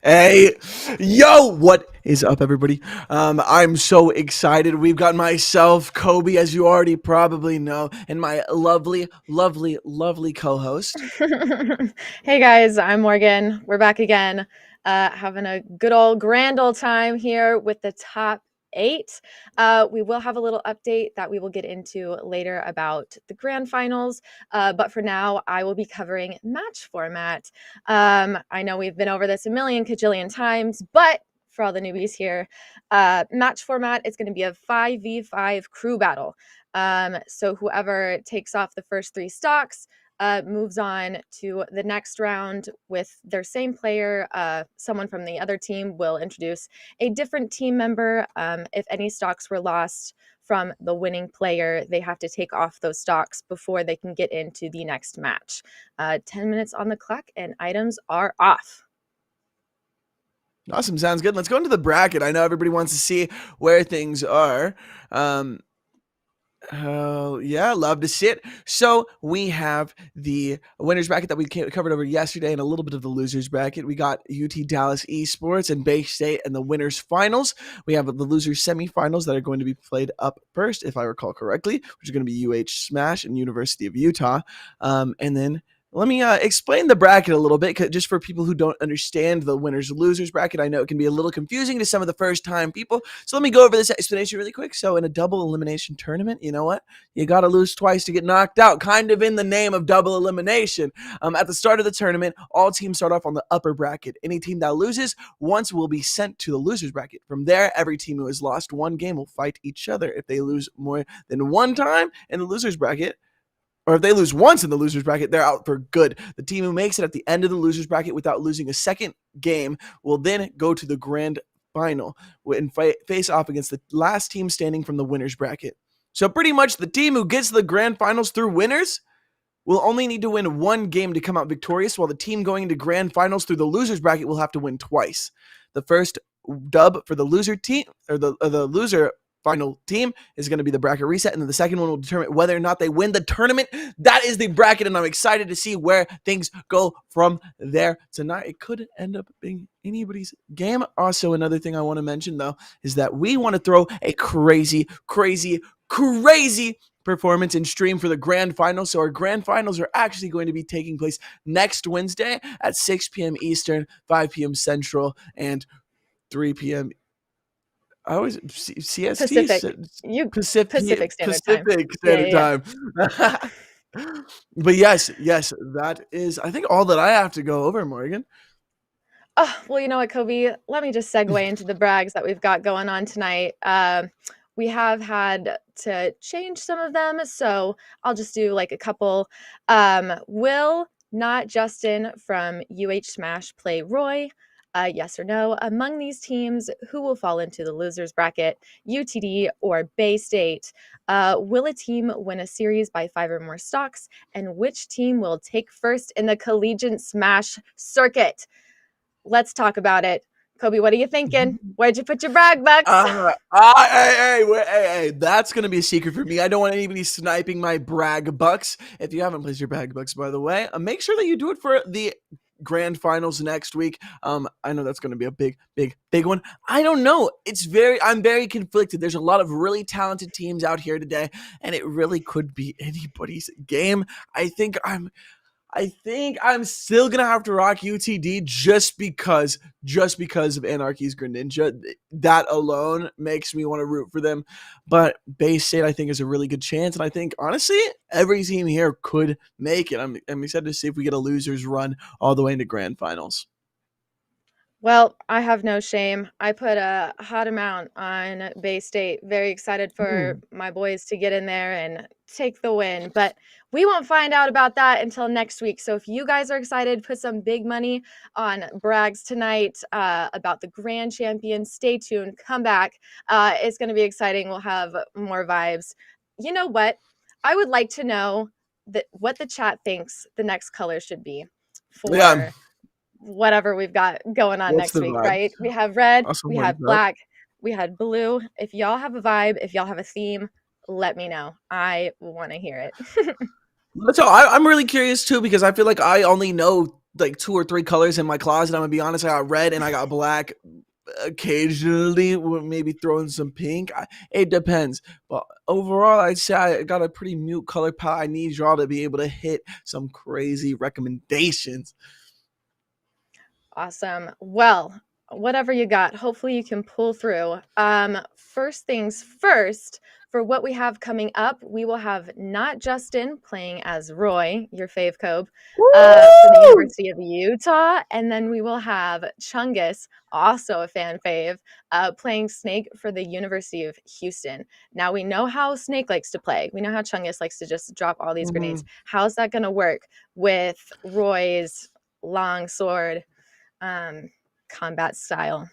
Hey, yo, what is up, everybody? I'm so excited. We've got myself, Kobe, as you already probably know, and my lovely, lovely, lovely co-host. Hey guys, I'm Morgan. We're back again, having a good old grand old time here with the top eight. We will have a little update that we will get into later about the grand finals, but for now, I will be covering match format. I know we've been over this a million kajillion times, but for all the newbies here, match format is going to be a 5v5 crew battle. So whoever takes off the first three stocks moves on to the next round with their same player. Someone from the other team will introduce a different team member. If any stocks were lost from the winning player, they have to take off those stocks before they can get into the next match. 10 minutes on the clock and items are off. Awesome, sounds good. Let's go into the bracket. I know everybody wants to see where things are. Yeah, love to see it. So we have the winners bracket that we covered over yesterday and a little bit of the losers bracket. We got UT Dallas Esports and Bay State and the winners finals. We have the losers semifinals that are going to be played up first, if I recall correctly, which is going to be Smash and University of Utah. And then let me explain the bracket a little bit, just for people who don't understand the winners losers bracket. I know it can be a little confusing to some of the first time people. So let me go over this explanation really quick. So in a double elimination tournament, you know what? You got to lose twice to get knocked out, kind of in the name of double elimination. At the start of the tournament, all teams start off on the upper bracket. Any team that loses once will be sent to the losers bracket. From there, every team who has lost one game will fight each other. If they lose more than one time in the losers bracket, or if they lose once in the losers bracket, they're out for good. The team who makes it at the end of the losers bracket without losing a second game will then go to the grand final and face off against the last team standing from the winners bracket. So pretty much the team who gets the grand finals through winners will only need to win one game to come out victorious, while the team going into grand finals through the losers bracket will have to win twice. The first dub for the loser team, or the loser final team, is going to be the bracket reset, and then the second one will determine whether or not they win the tournament. That is the bracket, and I'm excited to see where things go from there tonight. It could end up being anybody's game. Also, another thing I want to mention, though, is that we want to throw a crazy performance and stream for the grand finals. So our grand finals are actually going to be taking place next Wednesday at 6 p.m. Eastern, 5 p.m. Central, and 3 p.m. I always CST Pacific. Pacific Standard Time. Pacific Yeah, Standard yeah, Time. But yes, that is I think all that I have to go over, Morgan. Oh, well, you know what, Kobe? Let me just segue into the brags that we've got going on tonight. We have had to change some of them, so I'll just do like a couple. Will not Justin from Smash play Roy? Yes or no? Among these teams, who will fall into the losers bracket, UTD or Bay State? Will a team win a series by 5 or more stocks? And which team will take first in the Collegiate Smash Circuit? Let's talk about it. Kobe, what are you thinking? Where'd you put your brag bucks? Hey, that's going to be a secret for me. I don't want anybody sniping my brag bucks. If you haven't placed your brag bucks, by the way, make sure that you do it for the grand finals next week. I know that's going to be a big one. I don't know. I'm very conflicted. There's a lot of really talented teams out here today, and it really could be anybody's game. I think I'm still gonna have to rock UTD just because of Anarchy's Greninja. That alone makes me want to root for them. But Bay State, I think, is a really good chance, and I think honestly every team here could make it. I'm excited to see if we get a losers run all the way into grand finals. Well, I have no shame. I put a hot amount on Bay State. Very excited for my boys to get in there and take the win. But we won't find out about that until next week. So if you guys are excited, put some big money on brags tonight about the grand champion. Stay tuned. Come back. It's going to be exciting. We'll have more vibes. You know what? I would like to know what the chat thinks the next color should be Yeah, for whatever we've got going on what's next the week, vibe? right? We have red, Awesome, we what is have that? black, we had blue. If y'all have a vibe, if y'all have a theme, let me know. I want to hear it. So I'm really curious too because I feel like I only know like 2 or 3 colors in my closet. I'm gonna be honest. I got red and I got black. Occasionally, maybe throw in some pink. It depends. But overall, I'd say I got a pretty mute color palette. I need y'all to be able to hit some crazy recommendations. Awesome. Well, whatever you got, hopefully you can pull through. First things first, for what we have coming up, we will have not Justin playing as Roy, your fave Kobe, for the Woo! University of Utah, and then we will have Chungus, also a fan fave, playing Snake for the University of Houston. Now we know how Snake likes to play. We know how Chungus likes to just drop all these grenades. Mhm. How's that going to work with Roy's long sword combat style?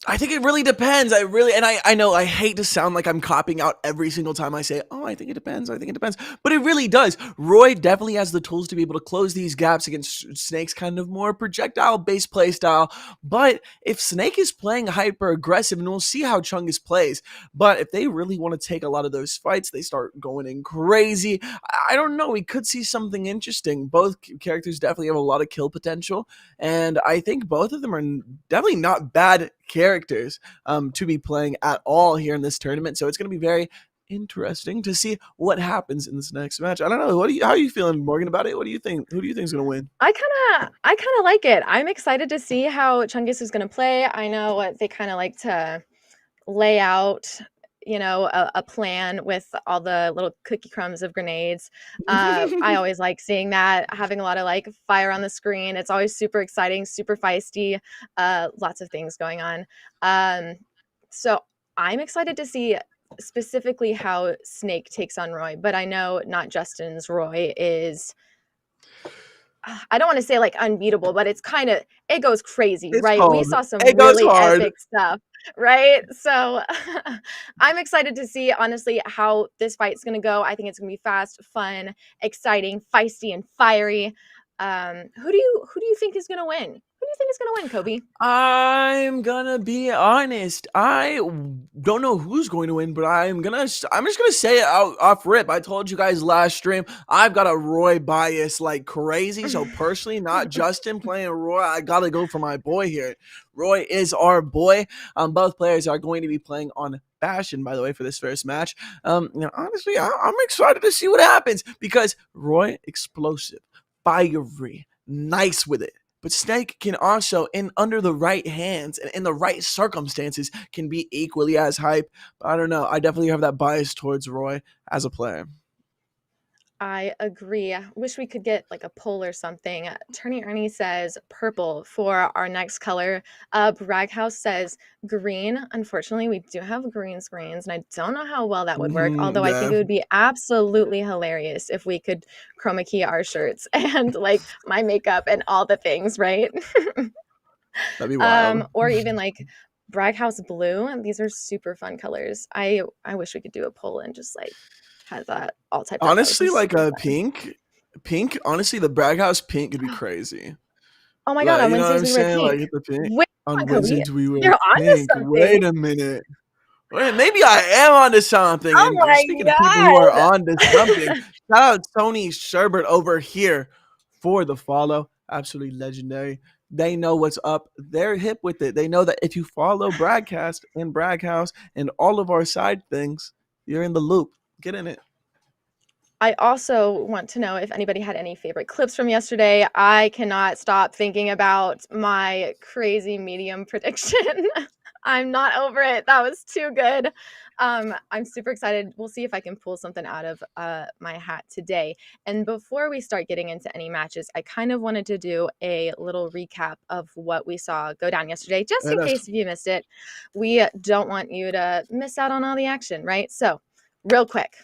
I think it really depends. I know I hate to sound like I'm copping out every single time I say, oh, I think it depends. I think it depends. But it really does. Roy definitely has the tools to be able to close these gaps against Snake's kind of more projectile based play style. But if Snake is playing hyper aggressive, and we'll see how Chungus plays, but if they really want to take a lot of those fights, they start going in crazy. I don't know. We could see something interesting. Both characters definitely have a lot of kill potential. And I think both of them are definitely not bad characters to be playing at all here in this tournament. So it's going to be very interesting to see what happens in this next match. I don't know. How are you feeling, Morgan, about it? What do you think? Who do you think is going to win? I kind of like it. I'm excited to see how Chungus is going to play. I know what they kind of like to lay out, a plan with all the little cookie crumbs of grenades. I always like seeing that, having a lot of like fire on the screen. It's always super exciting, super feisty, lots of things going on. So I'm excited to see specifically how Snake takes on Roy, but I know not Justin's Roy is, I don't want to say like unbeatable, but it goes crazy, It's right? We called. saw some It goes really hard. epic stuff, right? So I'm excited to see honestly how this fight's going to go. I think it's going to be fast, fun, exciting, feisty, and fiery. Who do you think is going to win? Who do you think is going to win, Kobe? I'm gonna be honest. I don't know who's going to win, but I'm just gonna say it out off rip. I told you guys last stream I've got a Roy bias like crazy. So personally, not Justin playing Roy, I gotta go for my boy here. Roy is our boy. Both players are going to be playing on Bastion, by the way, for this first match. Honestly, I'm excited to see what happens because Roy explosive, fiery, nice with it. But Snake can also, in under the right hands and in the right circumstances, can be equally as hype. But I don't know. I definitely have that bias towards Roy as a player. I agree. I wish we could get like a poll or something. Attorney Ernie says purple for our next color. Braghouse says green. Unfortunately, we do have green screens, and I don't know how well that would work. Although I think Yeah, it would be absolutely hilarious if we could chroma key our shirts and like my makeup and all the things, right? that'd be wild. Or even like Braghouse blue. These are super fun colors. I wish we could do a poll and just like have that all typed up. That would be Honestly, like super a fun. pink. Honestly, the Bragg House pink could be crazy. Oh my god, Like, on you know what Wednesdays I'm we wear saying? Like, pink. hit the pink Wait, on come on, Kobe. Wednesdays we wear You're onto pink. something. Wait a minute. Wait, maybe I am onto something. Oh And my speaking of people who are god. onto something, shout out Tony Sherbert over here for the follow. Absolutely legendary. They know what's up. They're hip with it. They know that if you follow Broadcast and Braghouse and all of our side things, you're in the loop. Get in it. I also want to know if anybody had any favorite clips from yesterday. I cannot stop thinking about my crazy medium prediction. I'm not over it. That was too good. I'm super excited. We'll see if I can pull something out of my hat today. And before we start getting into any matches, I kind of wanted to do a little recap of what we saw go down yesterday, just in case if you missed it. We don't want you to miss out on all the action, right? So, real quick,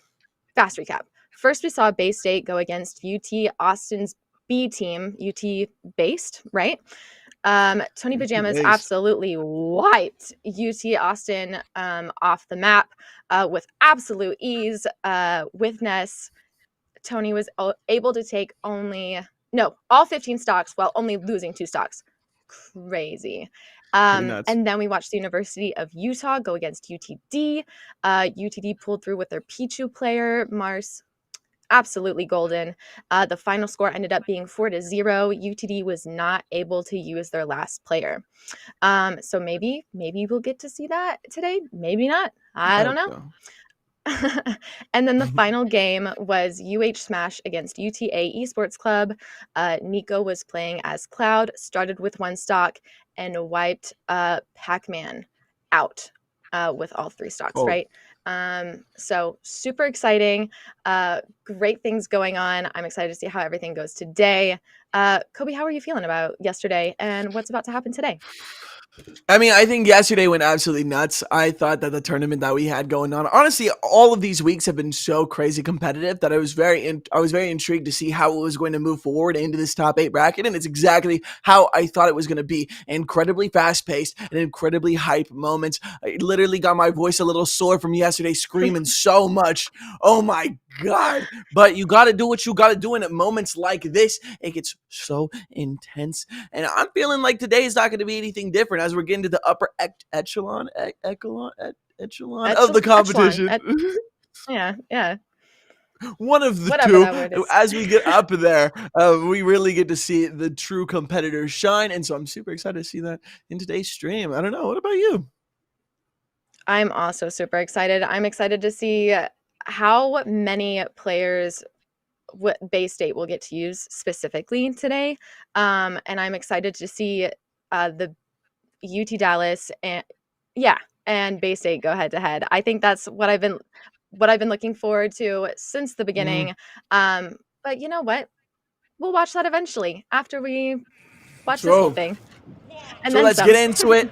fast recap. First, we saw Bay State go against UT Austin's B team, UT based, right? Tony Pajamas Base. absolutely wiped UT Austin off the map with absolute ease. With Ness, Tony was able to take all 15 stocks while only losing 2 stocks. Crazy. Pretty nuts. And then we watched the University of Utah go against UTD. UTD pulled through with their Pichu player, Mars. absolutely golden. The final score ended up being 4-0. UTD was not able to use their last player. So maybe we'll get to see that today. Maybe not. I I don't hope know. so. And then the final game was Smash against UTA Esports Club. Nico was playing as Cloud, started with 1 stock, and wiped Pac-Man out with all 3 stocks, Oh, right? So super exciting. Great things going on. I'm excited to see how everything goes today. Kobe, how are you feeling about yesterday and what's about to happen today? I mean, I think yesterday went absolutely nuts. I thought that the tournament that we had going on, honestly, all of these weeks have been so crazy competitive that I was very intrigued to see how it was going to move forward into this top 8 bracket, and it's exactly how I thought it was going to be. Incredibly fast paced and incredibly hype moments. I literally got my voice a little sore from yesterday screaming so much. Oh my god! But you got to do what you got to do in moments like this. It gets so intense, and I'm feeling like today is not going to be anything different as we're getting to the upper echelon of the Echelon. competition. Yeah, yeah. One of the Whatever two. that word is. As we get up there, we really get to see the true competitors shine, and so I'm super excited to see that in today's stream. I don't know. What about you? I'm also super excited. I'm excited to see how many players what Bay State will get to use specifically today. And I'm excited to see the UT Dallas and yeah, and Bay State go head to head. I think that's what I've been looking forward to since the Mm, beginning. But you know what? We'll watch that eventually after we watch this whole so, thing and so then let's get some. into it.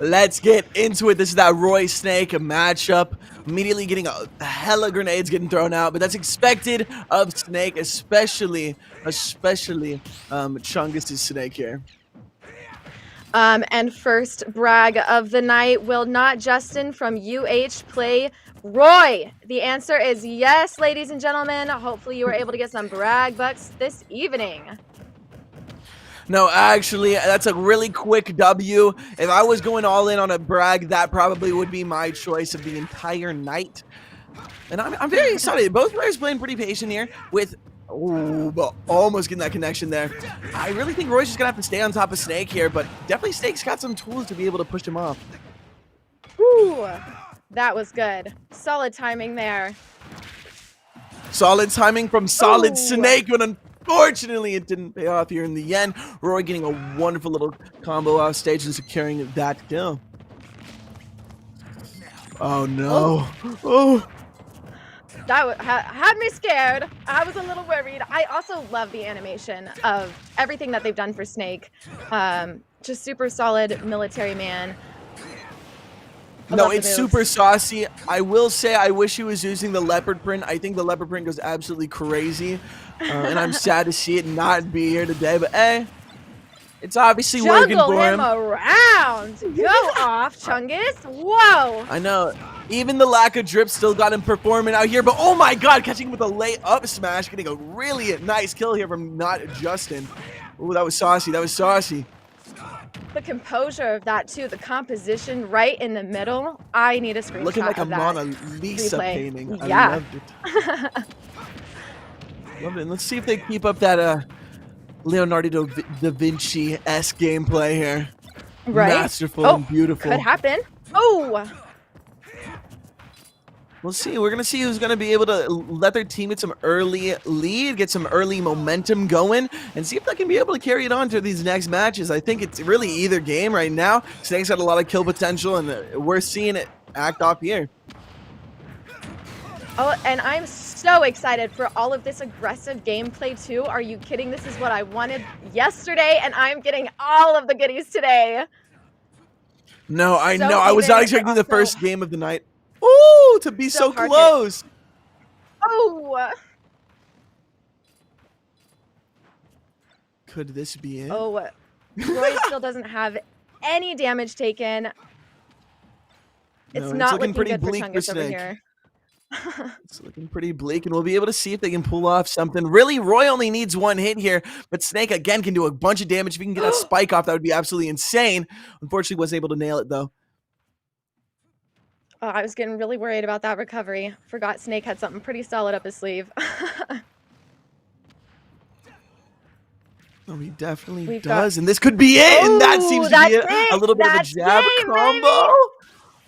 Let's get into it. This is that Roy Snake matchup. Immediately getting a hella grenades getting thrown out, but that's expected of Snake, especially Chungus' Snake here. And first brag of the night, will not Justin from UH play Roy? The answer is yes, ladies and gentlemen. Hopefully you were able to get some brag bucks this evening. No, actually, that's a really quick W. If I was going all in on a brag, that probably would be my choice of the entire night. And I'm very excited. Both players playing pretty patient here with but almost getting that connection there. I really think Roy's just going to have to stay on top of Snake here, but definitely Snake's got some tools to be able to push him off. Whew, that was good. Solid timing there. Solid timing from Solid Ooh. Snake, but unfortunately it didn't pay off here in the end. Roy getting a wonderful little combo off stage and securing that kill. Oh no. Oh. That had me scared. I was a little worried. I also love the animation of everything that they've done for Snake. Just super solid military man. No, it's super saucy. I will say I wish he was using the leopard print. I think the leopard print goes absolutely crazy. And I'm sad to see it not be here today. But hey, it's obviously working for him. Around. Go off, Chungus. Whoa. I know. Even the lack of drip still got him performing out here. But oh my god, catching him with a lay-up smash. Getting a really nice kill here from not Justin. Ooh, that was saucy. That was saucy. The composure of that too, the composition right in the middle. I need a screenshot. Looking like a of that Mona Lisa replay. painting. Yeah. I loved it. Love it. Let's see if they keep up that Leonardo da Vinci-esque gameplay here. Right. Masterful and beautiful. Could happen. Oh. We'll see. We're going to see who's going to be able to let their team get some early lead, get some early momentum going, and see if they can be able to carry it on to these next matches. I think it's really either game right now. Snake's got a lot of kill potential, and we're seeing it act off here. Oh, and I'm so excited for all of this aggressive gameplay too. Are you kidding? This is what I wanted yesterday, and I'm getting all of the goodies today. No, I know. I was not expecting the first game of the night. Ooh, to be so close. Oh. Could this be it? Oh, Roy still doesn't have any damage taken. It's not looking pretty good bleak for Chungus over here. It's looking pretty bleak, and we'll be able to see if they can pull off something. Really, Roy only needs one hit here, but Snake, again, can do a bunch of damage. If he can get that spike off, that would be absolutely insane. Unfortunately, wasn't able to nail it, though. Oh, I was getting really worried about that recovery. Forgot Snake had something pretty solid up his sleeve. Oh, he definitely We've got. does, and this could be it, and that seems Oh, to be that's a it. little bit of a That's jab game, combo. baby.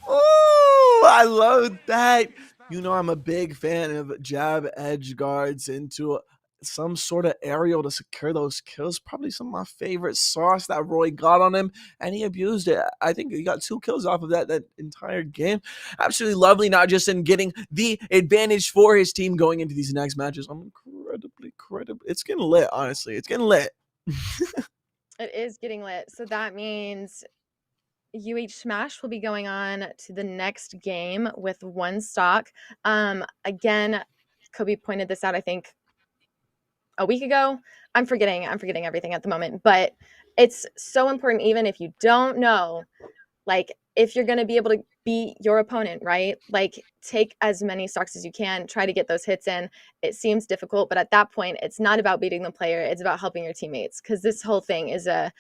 Oh, I love that. You know, I'm a big fan of jab edge guards into some sort of aerial to secure those kills. Probably some of my favorite sauce that Roy got on him, and he abused it. I think he got 2 kills off of that entire game. Absolutely lovely, not just in getting the advantage for his team going into these next matches. I'm incredibly. It's getting lit, honestly. It's getting lit. It is getting lit. So that means Smash will be going on to the next game with 1 stock. Again, Kobe pointed this out, I think, a week ago. I'm forgetting everything at the moment, but it's so important, even if you don't know, like, if you're going to be able to beat your opponent, right? Like, take as many stocks as you can, try to get those hits in. It seems difficult, but at that point, it's not about beating the player, it's about helping your teammates, because this whole thing is a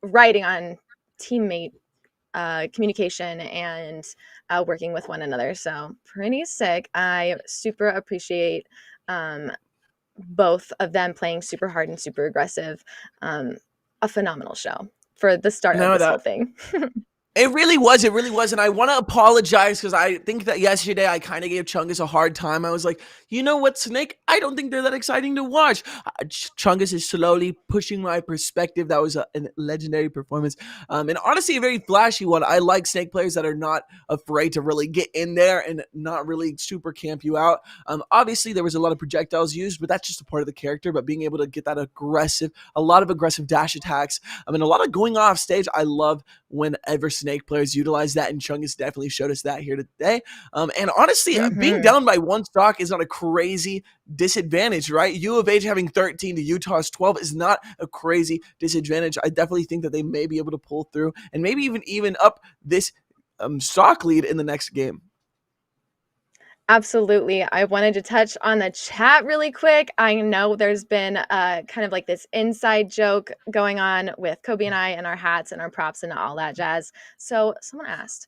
riding on teammate communication and working with one another. So pretty sick. I super appreciate both of them playing super hard and super aggressive. A phenomenal show for the start of No, this whole that thing. It really was. It really was. And I want to apologize because I think that yesterday I kind of gave Chungus a hard time. I was like, you know what, Snake? I don't think they're that exciting to watch. Chungus is slowly pushing my perspective. That was a legendary performance. And honestly, a very flashy one. I like Snake players that are not afraid to really get in there and not really super camp you out. Obviously, there was a lot of projectiles used, but that's just a part of the character. But being able to get that aggressive, a lot of aggressive dash attacks, I mean, a lot of going off stage. I love whenever Snake players utilize that, and Chungus definitely showed us that here today. And honestly, being Mm-hmm. down by 1 stock is not a crazy disadvantage, right? U of H having 13 to Utah's 12 is not a crazy disadvantage. I definitely think that they may be able to pull through and maybe even up this stock lead in the next game. Absolutely. I wanted to touch on the chat really quick. I know there's been kind of like this inside joke going on with Kobe and I and our hats and our props and all that jazz. So someone asked,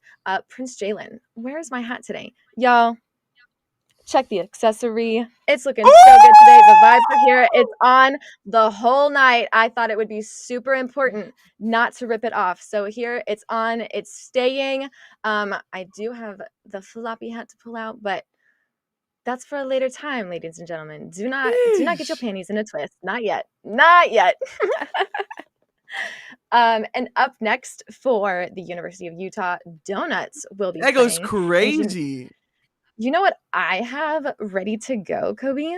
Prince Jalen, where is my hat today? Y'all, check the accessory. It's looking so good today. The vibes are here. It's on the whole night. I thought it would be super important not to rip it off. So here it's on. It's staying. I do have the floppy hat to pull out, but that's for a later time, ladies and gentlemen. Do not get your Sheesh. panties in a twist. Not yet. Not yet. And up next for the University of Utah, Donuts will be That goes playing. And crazy. you know what I have ready to go, Kobe?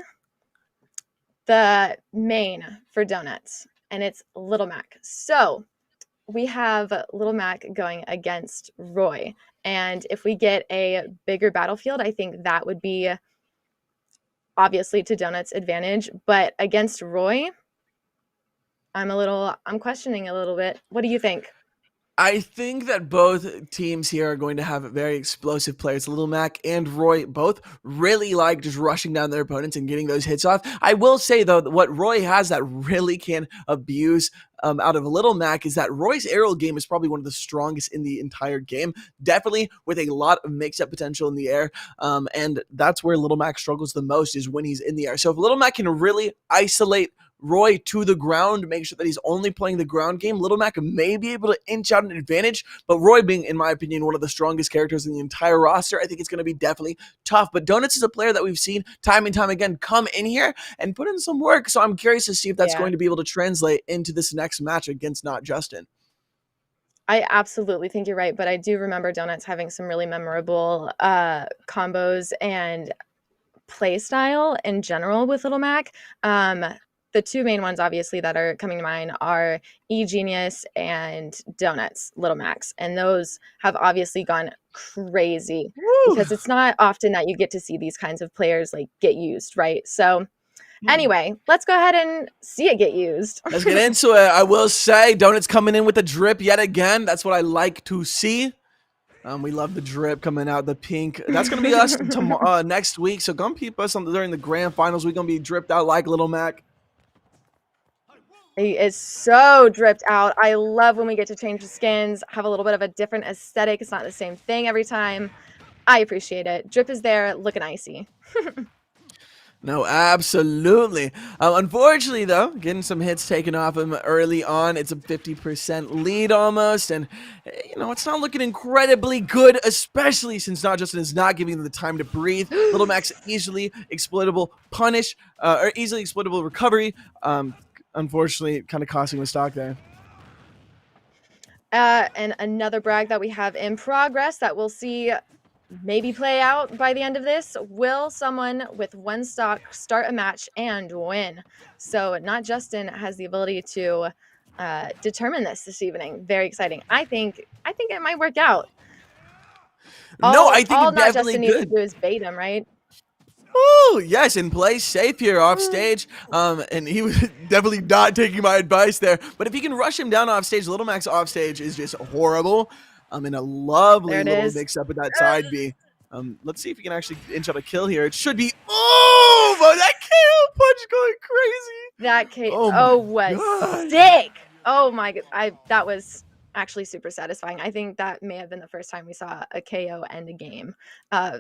The main for Donuts, and it's Little Mac. So we have Little Mac going against Roy. And if we get a bigger battlefield, I think that would be obviously to Donut's advantage. But against Roy, I'm questioning a little bit. What do you think? I think that both teams here are going to have very explosive players. Little Mac and Roy both really like just rushing down their opponents and getting those hits off. I will say, though, that what Roy has that really can abuse out of Little Mac is that Roy's aerial game is probably one of the strongest in the entire game, definitely with a lot of mix-up potential in the air. And that's where Little Mac struggles the most, is when he's in the air. So if Little Mac can really isolate Roy to the ground, make sure that he's only playing the ground game, Little Mac may be able to inch out an advantage. But Roy being, in my opinion, one of the strongest characters in the entire roster, I think it's going to be definitely tough. But Donuts is a player that we've seen time and time again come in here and put in some work. So I'm curious to see if that's Yeah, going to be able to translate into this next match against Not Justin. I absolutely think you're right. But I do remember Donuts having some really memorable combos and play style in general with Little Mac. The 2 main ones, obviously, that are coming to mind are E-Genius and Donuts, Little Macs. And those have obviously gone crazy Woo! because it's not often that you get to see these kinds of players like get used, right? So anyway, let's go ahead and see it get used. Let's get into it. I will say, Donuts coming in with the drip yet again. That's what I like to see. We love the drip coming out, the pink. That's going to be us tomorrow, next week. So come peep us during the grand finals. We're going to be dripped out like Little Mac. He is so dripped out. I love when we get to change the skins, have a little bit of a different aesthetic. It's not the same thing every time. I appreciate it. Drip is there, looking icy. No, absolutely. Unfortunately, though, getting some hits taken off him early on. It's a 50% lead almost, and it's not looking incredibly good, especially since Not Justin is not giving them the time to breathe. Little Mac's easily exploitable punish, or easily exploitable recovery. Unfortunately, kind of costing him a stock there. And another brag that we have in progress that we'll see maybe play out by the end of this. Will someone with one stock start a match and win? So Not Justin has the ability to determine this evening. Very exciting. I think it might work out. No, I think All it Not definitely Justin needs to could. do is bait him, right? Oh, yes, and play safe here off stage. And he was definitely not taking my advice there. But if he can rush him down off stage, Little Mac's off stage is just horrible. And a lovely There it little is. mix up with that side B. Let's see if he can actually inch out a kill here. It should be. Oh, but that KO punch going crazy. Oh my was god. sick. Oh my god. That was actually super satisfying. I think that may have been the first time we saw a KO end a game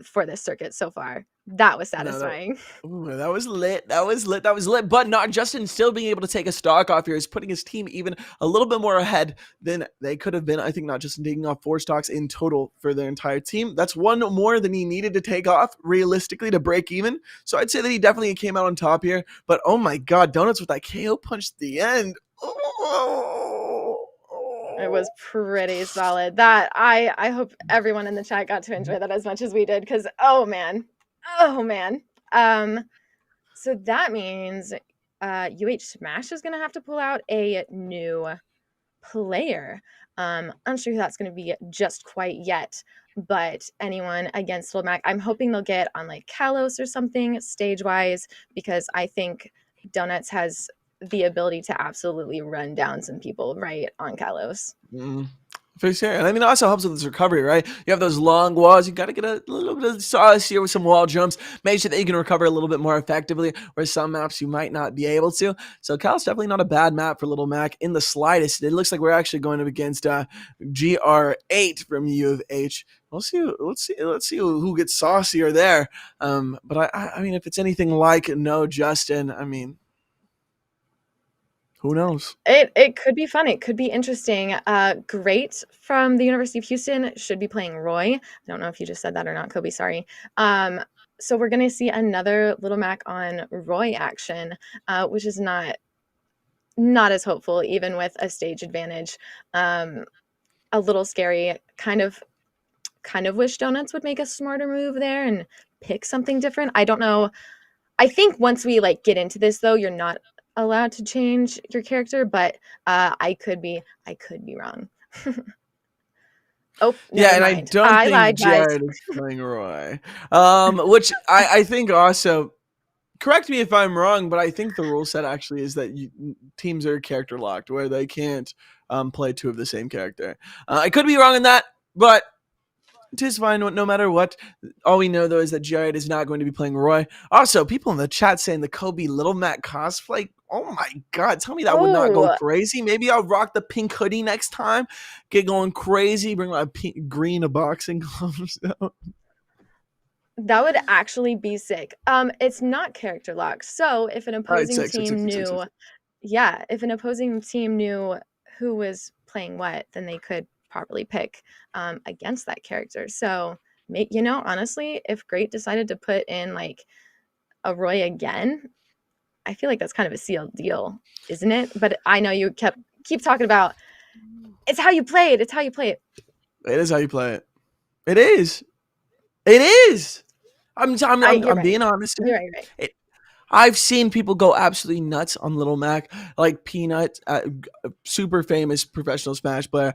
for this circuit so far. That was No, satisfying. that was lit. That was lit. That was lit. But Not Justin still being able to take a stock off here is putting his team even a little bit more ahead than they could have been. I think Not Justin taking off 4 stocks in total for their entire team. That's one more than he needed to take off realistically to break even. So I'd say that he definitely came out on top here. But oh my god, Donuts with that KO punch at the end. It was pretty solid. That I hope everyone in the chat got to enjoy that as much as we did, because oh man. So that means Smash is gonna have to pull out a new player. Unsure who that's gonna be just quite yet, but anyone against Little Mac, I'm hoping they'll get on like Kalos or something stage wise, because I think Donuts has the ability to absolutely run down some people right on Kalos. For sure. And I mean, it also helps with this recovery, right? You have those long walls. You got to get a little bit of sauce here with some wall jumps. Make sure that you can recover a little bit more effectively, where some maps you might not be able to. So Cal's definitely not a bad map for Little Mac in the slightest. It looks like we're actually going up against GR8 from U of H. We'll see. Let's see who gets saucier there. But I mean, if it's anything like No Justin, I mean, who knows? It could be fun. It could be interesting. Great from the University of Houston should be playing Roy. I don't know if you just said that or not, Kobe. Sorry. So we're gonna see another Little Mac on Roy action, which is not as hopeful, even with a stage advantage. A little scary. Kind of wish Donuts would make a smarter move there and pick something different. I don't know. I think once we like get into this though, you're not allowed to change your character, but I could be wrong. Oh, Yeah, never and I mind. don't I think lied, guys. Jared is playing Roy. Which I think also, correct me if I'm wrong, but I think the rule set actually is that teams are character locked, where they can't play 2 of the same character. I could be wrong in that, but it is fine no matter what. All we know, though, is that Jared is not going to be playing Roy. Also, people in the chat saying the Kobe Little Mac cosplay. Oh my god, tell me that would not go Oh, crazy. Maybe I'll rock the pink hoodie next time. Get going crazy. Bring my pink, green boxing gloves out. that would actually be sick. It's not character locked. So if an All right, opposing six, six, team six, six, six. knew, yeah, if an opposing team knew who was playing what, then they could properly pick against that character. So, honestly, if Great decided to put in like a Roy again, I feel like that's kind of a sealed deal, isn't it? But I know you keep talking about it's how you play it. It's how you play it. It is how you play it. It is. It is. I'm You're right. being honest You're here. right. You're right. I've seen people go absolutely nuts on Little Mac, like Peanut, super famous professional Smash player.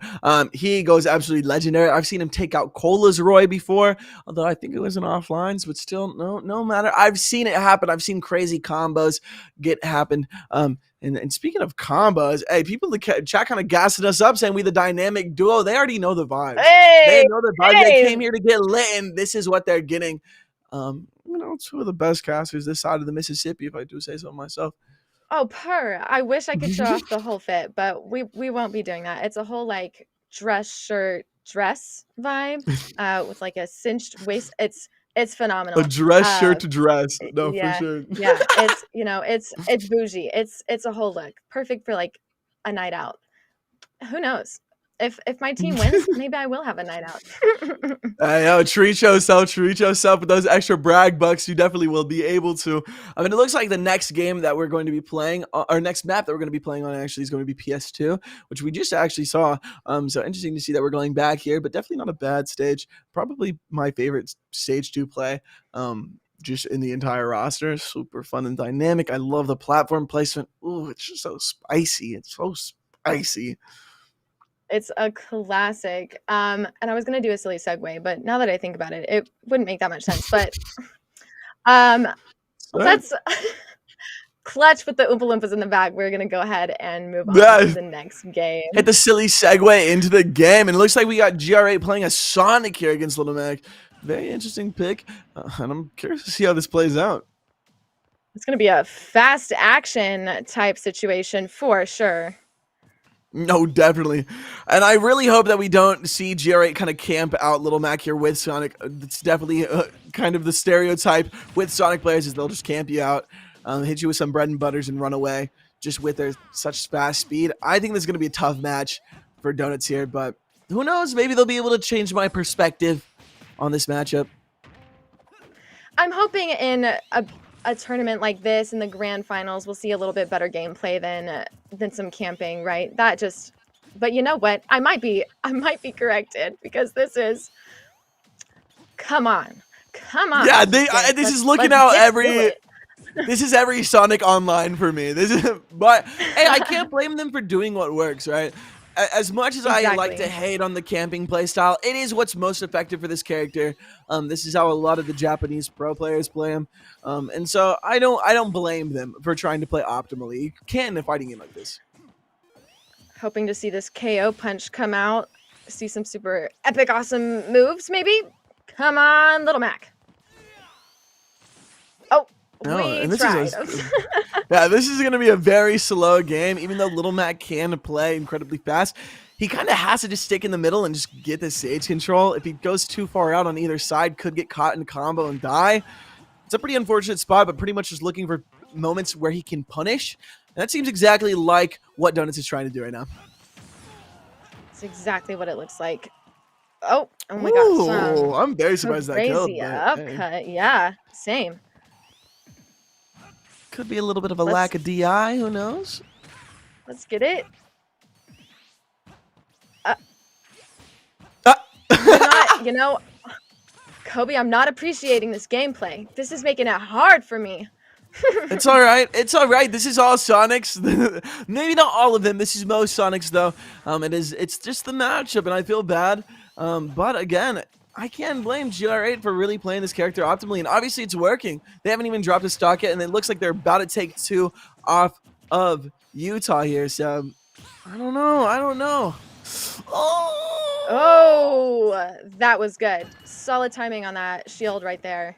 He goes absolutely legendary. I've seen him take out Cola's Roy before, although I think it was an offlines, but still, no matter. I've seen it happen. I've seen crazy combos get happen. And speaking of combos, hey, people in the chat kind of gassing us up, saying we the dynamic duo. They already know the vibes. They know the vibes. They came here to get lit, and this is what they're getting. 2 of the best casters this side of the Mississippi, if I do say so myself. Oh, purr. I wish I could show off the whole fit, but we won't be doing that. It's a whole like dress shirt dress vibe with like a cinched waist. It's A phenomenal. dress shirt Uh to dress. No, for yeah. sure. Yeah, it's it's bougie. It's a whole look. Perfect for like a night out. Who knows? If my team wins, maybe I will have a night out. I know, treat yourself with those extra brag bucks. You definitely will be able to. I mean, it looks like the next game that we're going to be playing, our next map that we're going to be playing on actually is going to be PS2, which we just actually saw. So interesting to see that we're going back here, but definitely not a bad stage. Probably my favorite stage to play. Just in the entire roster, super fun and dynamic. I love the platform placement. Ooh, it's just so spicy. It's so spicy. It's a classic. And I was gonna do a silly segue, but now that I think about it, it wouldn't make that much sense. But um, Right? let's clutch with the Oompa Loompas in the back. We're gonna go ahead and move on to Yeah, the next game. hit the silly segue into the game, and it looks like we got GR8 playing a Sonic here against Little Mac. Very interesting pick, and I'm curious to see how this plays out. It's gonna be a fast action type situation for sure. No, definitely. And I really hope that we don't see GR8 kind of camp out Little Mac here with Sonic. It's definitely kind of the stereotype with Sonic players is they'll just camp you out, hit you with some bread and butters and run away just with their such fast speed. I think this is going to be a tough match for Donuts here, but who knows? Maybe they'll be able to change my perspective on this matchup. I'm hoping in a tournament like this in the grand finals, we'll see a little bit better gameplay than some camping, right? That just, but you know what? I might be corrected because this is, come on, come Yeah, on, gang. this is looking Let's out get to every. it. This is every Sonic Online for me. This is, but hey, I can't blame them for doing what works, right? As much as I like to Exactly. hate on the camping playstyle, it is what's most effective for this character. This is how a lot of the Japanese pro players play him, and so I don't blame them for trying to play optimally. You can in a fighting game like this. Hoping to see this KO punch come out, see some super epic, awesome moves, maybe. Come on, Little Mac. Oh, No, we and this tried. is yeah, this is gonna be a very slow game. Even though Little Mac can play incredibly fast, he kind of has to just stick in the middle and just get the stage control. If he goes too far out on either side, could get caught in a combo and die. It's a pretty unfortunate spot, but pretty much just looking for moments where he can punish. And that seems exactly like what Donuts is trying to do right now. It's exactly what it looks like. Oh, and we got Ooh, some I'm very surprised that killed, crazy but hey, upcut. Yeah, same. could be a little bit of a Let's lack of DI. Who knows? let's get it. Ah. You're not, Kobe, I'm not appreciating this gameplay. This is making it hard for me. It's all right. It's all right. This is all Sonics. Maybe not all of them. This is most Sonics though. It is. It's just the matchup, and I feel bad. But again, I can't blame GR8 for really playing this character optimally, and obviously it's working. They haven't even dropped a stock yet, and it looks like they're about to take two off of Utah here. So I don't know. I don't know. Oh. Oh, that was good. Solid timing on that shield right there.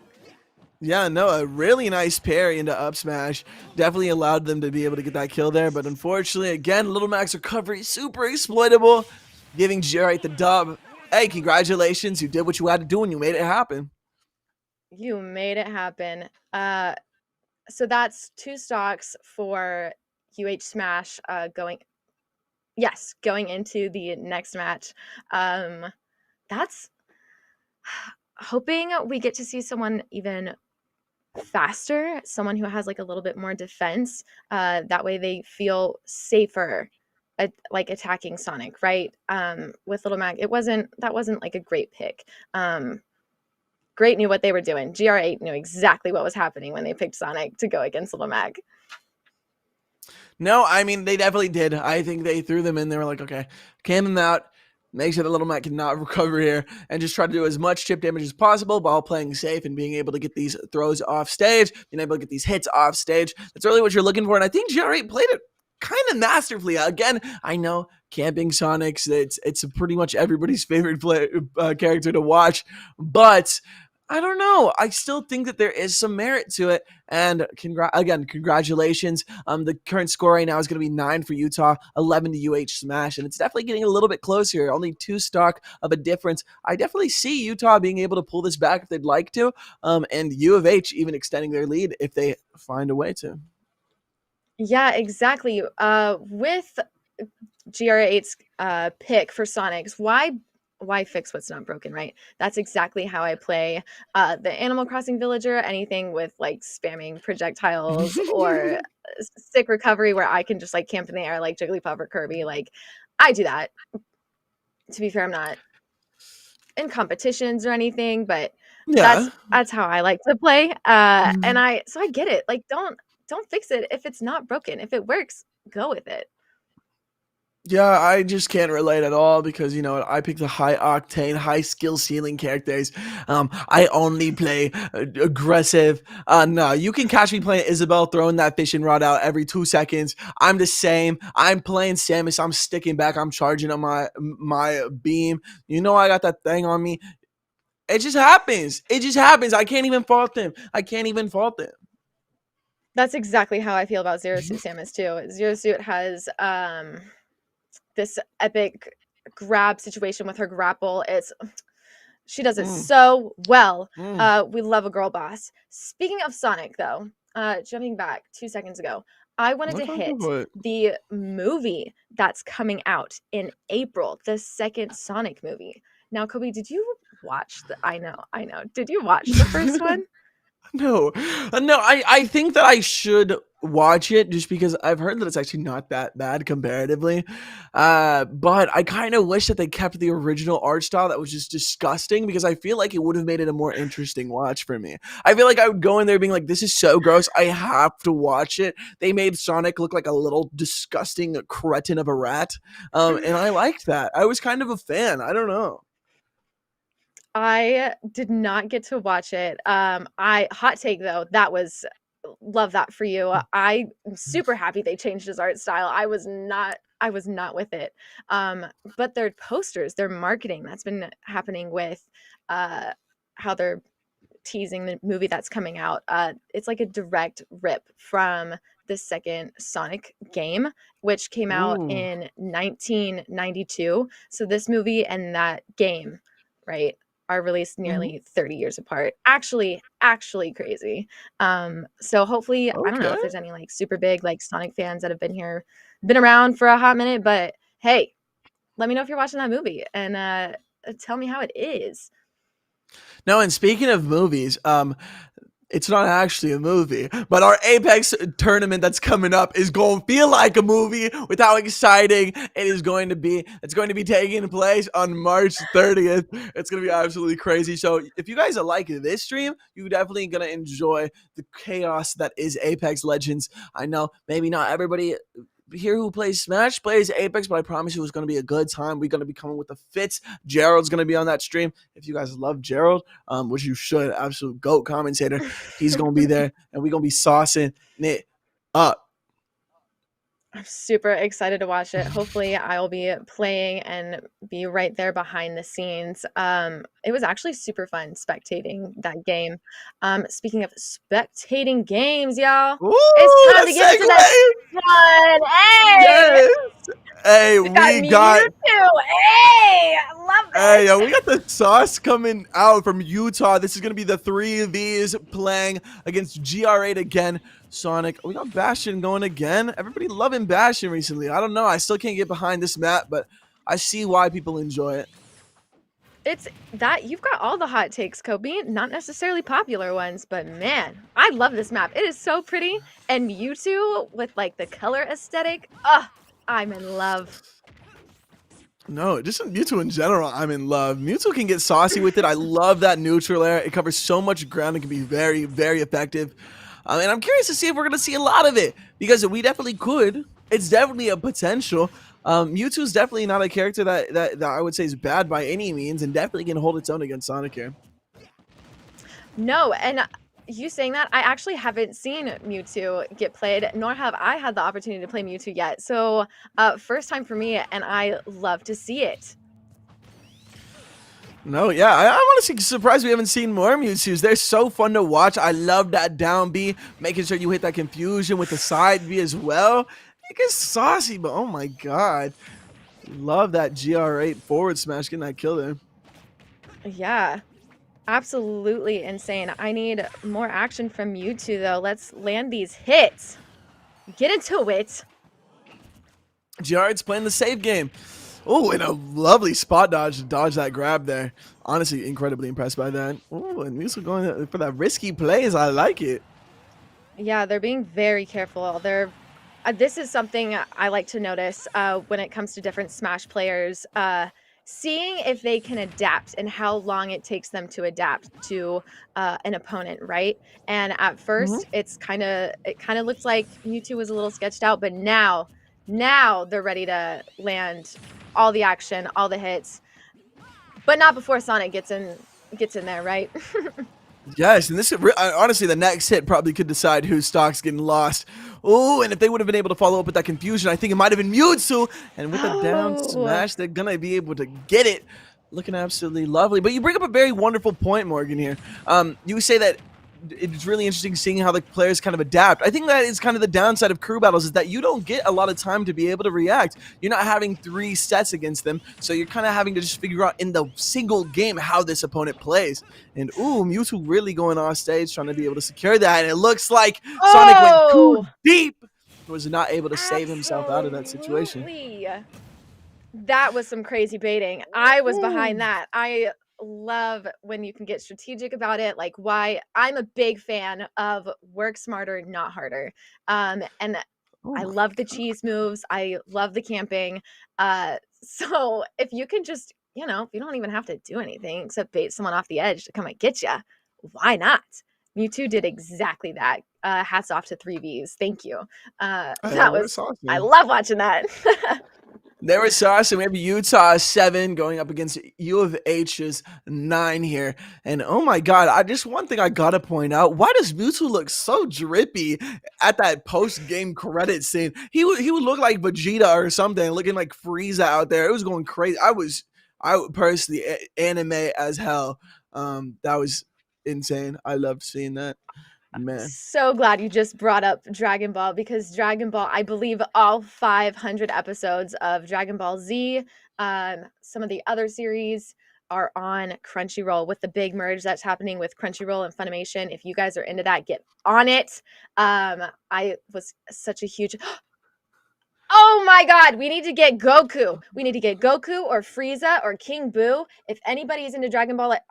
Yeah, no, a really nice parry into up smash. Definitely allowed them to be able to get that kill there, but unfortunately, again, Little Mac's recovery super exploitable, giving GR8 the dub. Hey, congratulations, you did what you had to do and you made it happen. You made it happen. So that's two stocks for Smash going into the next match. That's hoping we get to see someone even faster, someone who has like a little bit more defense. That way they feel safer like attacking Sonic, right? With Little Mac, that wasn't like a great pick. Great knew what they were doing. GR8 knew exactly what was happening when they picked Sonic to go against Little Mac. No, I mean, they definitely did. I think they threw them in. They were like, okay, cam them out, make sure the Little Mac cannot recover here, and just try to do as much chip damage as possible while playing safe and being able to get these throws off stage, being able to get these hits off stage. That's really what you're looking for, and I think GR8 played it kind of masterfully. Again, I know camping Sonics, it's pretty much everybody's favorite character to watch, but I don't know. I still think that there is some merit to it. And congratulations. The current score right now is going to be 9 for Utah, 11 to UH Smash, and it's definitely getting a little bit closer. Only 2 stock of a difference. I definitely see Utah being able to pull this back if they'd like to, and U of H even extending their lead if they find a way to. Yeah, exactly. With GR8's pick for Sonics, why fix what's not broken, right? That's exactly how I play the Animal Crossing Villager. Anything with like spamming projectiles or sick recovery, where I can just like camp in the air like Jigglypuff or Kirby. Like I do that. To be fair, I'm not in competitions or anything, but Yeah. that's how I like to play. And I get it. Like don't fix it if it's not broken. If it works, go with it. Yeah, I just can't relate at all because you know I pick the high octane, high skill ceiling characters. I only play aggressive. No, you can catch me playing Isabel, throwing that fishing rod out every 2 seconds. I'm the same. I'm playing Samus. I'm sticking back. I'm charging on my beam. You know I got that thing on me. It just happens. It just happens. I can't even fault them. I can't even fault them. That's exactly how I feel about Zero Suit Samus too. Zero Suit has this epic grab situation with her grapple. She does it Mm, so well. mm. We love a girl boss. Speaking of Sonic, though, jumping back 2 seconds ago, I wanted to Okay, go hit for it. the movie that's coming out in April, the second Sonic movie. Now, Kobe, did you watch the? I know. Did you watch the first one? No, no. I think that I should watch it just because I've heard that it's actually not that bad comparatively. But I kind of wish that they kept the original art style that was just disgusting because I feel like it would have made it a more interesting watch for me. I feel like I would go in there being like, "This is so gross. I have to watch it." They made Sonic look like a little disgusting cretin of a rat, and I liked that. I was kind of a fan. I don't know. I did not get to watch it. I hot take though, that was love that for you. I'm super happy they changed his art style. I was not with it. But their posters, their marketing that's been happening with uh how they're teasing the movie that's coming out. It's like a direct rip from the second Sonic game, which came out Ooh. in 1992. So this movie and that game, right, are released Mhm. nearly 30 years apart. Actually crazy. So hopefully, I don't know Okay. if there's any like super big like Sonic fans that have been around for a hot minute, but hey, let me know if you're watching that movie and tell me how it is. No, and speaking of movies, it's not actually a movie, but our Apex tournament that's coming up is going to feel like a movie with how exciting it is going to be. It's going to be taking place on March 30th. It's going to be absolutely crazy. So, if you guys like this stream, you're definitely going to enjoy the chaos that is Apex Legends. I know maybe not everybody here who plays Smash plays Apex, but I promise you it's going to be a good time. We're going to be coming with the fits. Gerald's going to be on that stream. If you guys love Gerald, which you should, absolute GOAT commentator, he's going to be there, and we're going to be saucing it up. I'm super excited to watch it. Hopefully, I'll be playing and be right there behind the scenes. It was actually super fun spectating that game. Speaking of spectating games, y'all, it's Ooh, time that to get into that segue! one. Hey, Yes! Hey, we got we got Mewtwo. Hey, I love Hey, this. we got the sauce coming out from Utah. This is going to be the 3Vs playing against GR8 again. Sonic, we got Bastion going again. Everybody loving Bastion recently. I don't know. I still can't get behind this map, but I see why people enjoy it. It's that you've got all the hot takes, Kobe. Not necessarily popular ones, but man, I love this map. It is so pretty. And Mewtwo with like the color aesthetic. I'm in love. No, just Mewtwo in general, I'm in love. Mewtwo can get saucy with it. I love that neutral air. It covers so much ground. It can be very, very effective. And I'm curious to see if we're going to see a lot of it because we definitely could. It's definitely a potential. Mewtwo's definitely not a character that I would say is bad by any means and definitely can hold its own against Sonic here. No, and you saying that, I actually haven't seen Mewtwo get played, nor have I had the opportunity to play Mewtwo yet. So, first time for me, and I love to see it. No, yeah, I honestly surprised we haven't seen more Mewtwo's. They're so fun to watch. I love that down B, making sure you hit that confusion with the side B as well. It gets saucy, but oh my god. Love that GR8 forward smash, getting that kill there. Yeah, absolutely insane. I need more action from you two, though. Let's land these hits. Get into it. GR8's playing the save game. Oh, and a lovely spot dodge to dodge that grab there. Honestly, incredibly impressed by that. Oh, and Musa going for that risky plays. I like it. Yeah, they're being very careful. This is something I like to notice when it comes to different Smash players. Seeing if they can adapt and how long it takes them to adapt to an opponent, right? And at Mhm. first, it kind of looked like Mewtwo was a little sketched out, but now they're ready to land all the action, all the hits, but not before Sonic gets in there, right? Yes, and this honestly, the next hit probably could decide whose stock's getting lost. Oh, and if they would have been able to follow up with that confusion, I think it might have been Mewtwo. And with a down Oh, smash, they're gonna be able to get it. Looking absolutely lovely. But you bring up a very wonderful point, Morgan. Here, you say that it's really interesting seeing how the players kind of adapt. I think that is kind of the downside of crew battles is that you don't get a lot of time to be able to react. You're not having 3 sets against them, so you're kind of having to just figure out in the single game how this opponent plays. And ooh, Mewtwo really going off stage trying to be able to secure that. And it looks like Sonic went too oh, deep, was not able to save himself out of that situation. absolutely. That was some crazy baiting. I was behind Ooh. that. I love when you can get strategic about it. Like, why I'm a big fan of work smarter, not harder. And Oh I my love the god. cheese moves. I love the camping. So if you can just, if you don't even have to do anything except bait someone off the edge to come and get you, why not? Mewtwo did exactly that. Hats off to 3Vs. Thank you. They were I saucy. love watching that. There was sauce, and we have Utah 7 going up against U of H's 9 here. And oh my god, one thing I gotta point out: why does Mewtwo look so drippy at that post game credit scene? He would look like Vegeta or something, looking like Frieza out there. It was going crazy. I personally anime as hell. That was insane. I loved seeing that, man. So glad you just brought up Dragon Ball because Dragon Ball, I believe all 500 episodes of Dragon Ball Z, some of the other series are on Crunchyroll with the big merge that's happening with Crunchyroll and Funimation. If you guys are into that, get on it. I was such a huge Oh my god, we need to get Goku. We need to get Goku or Frieza or King Boo. If anybody's into Dragon Ball, like,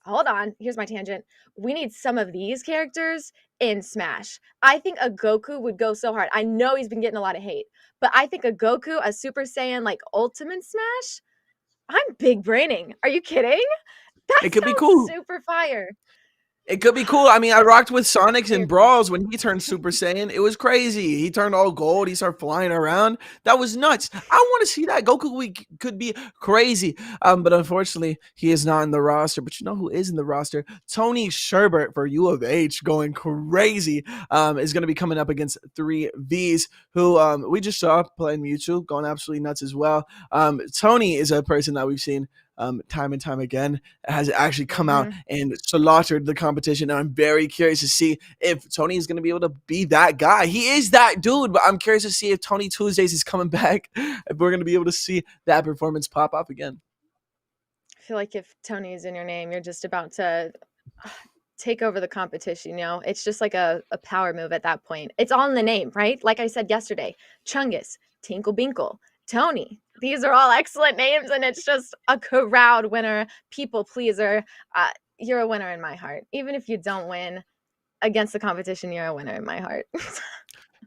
hold on, here's my tangent. We need some of these characters in Smash. I think a Goku would go so hard. I know he's been getting a lot of hate, but I think a Goku, a Super Saiyan like Ultimate Smash, I'm big braining. Are you kidding? That It could be sounds cool. super fire. It could be cool. I mean, I rocked with Sonics and Seriously. Brawls when he turned Super Saiyan. It was crazy. He turned all gold. He started flying around. That was nuts. I want to see that. Goku could be crazy. But unfortunately, he is not in the roster. But you know who is in the roster? Tony Sherbert for U of H going crazy. Is going to be coming up against 3Vs who we just saw playing Mewtwo going absolutely nuts as well. Tony is a person that we've seen time and time again, has actually come out Mhm. and slaughtered the competition. And I'm very curious to see if Tony is going to be able to be that guy. He is that dude, but I'm curious to see if Tony Tuesdays is coming back, if we're going to be able to see that performance pop up again. I feel like if Tony is in your name, you're just about to take over the competition. It's just like a power move at that point. It's all in the name, right? Like I said yesterday, Chungus, Tinkle Binkle, Tony. These are all excellent names, and it's just a crowd winner, people pleaser. You're a winner in my heart. Even if you don't win against the competition, you're a winner in my heart.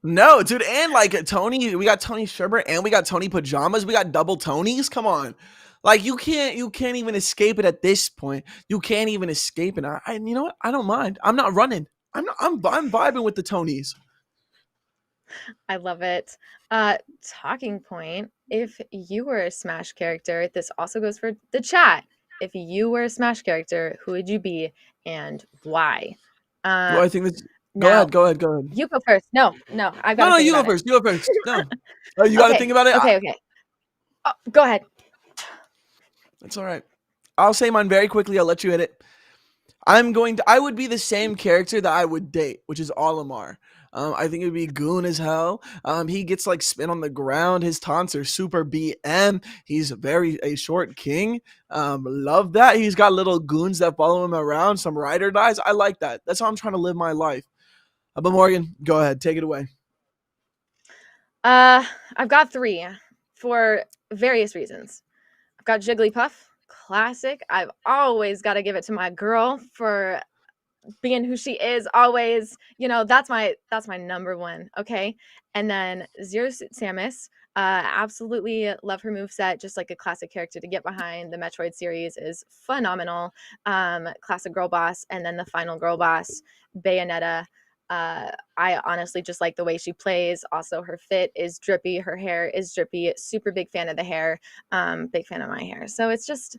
No, dude, and like Tony, we got Tony Sherbert and we got Tony Pajamas. We got double Tonys. Come on. Like you can't even escape it at this point. You can't even escape it. You know what? I don't mind. I'm not running. I'm vibing with the Tonys. I love it. Talking point. If you were a Smash character, this also goes for the chat. If you were a Smash character, who would you be and why? Well, Uh, I think this. Go Now, ahead. Go ahead. Go ahead. you go first. No, I've got No, to no, think you go about it. first. You go first. No, you got to Okay, think about it. okay. Oh, go ahead. That's all right. I'll say mine very quickly. I'll let you hit it. I would be the same character that I would date, which is Olimar. I think it would be goon as hell. He gets like spin on the ground. His taunts are super BM. He's a short king. Love that. He's got little goons that follow him around. Some ride or dies. I like that. That's how I'm trying to live my life. But Morgan, go ahead, take it away. Uh, I've got three for various reasons. I've got Jigglypuff, classic. I've always got to give it to my girl for being who she is always. That's my number one. Okay. And then Zero Suit Samus. Absolutely love her moveset, just like a classic character to get behind. The Metroid series is phenomenal. Classic girl boss. And then the final girl boss, Bayonetta. I honestly just like the way she plays. Also, her fit is drippy. Her hair is drippy. Super big fan of the hair. Big fan of my hair. So it's just,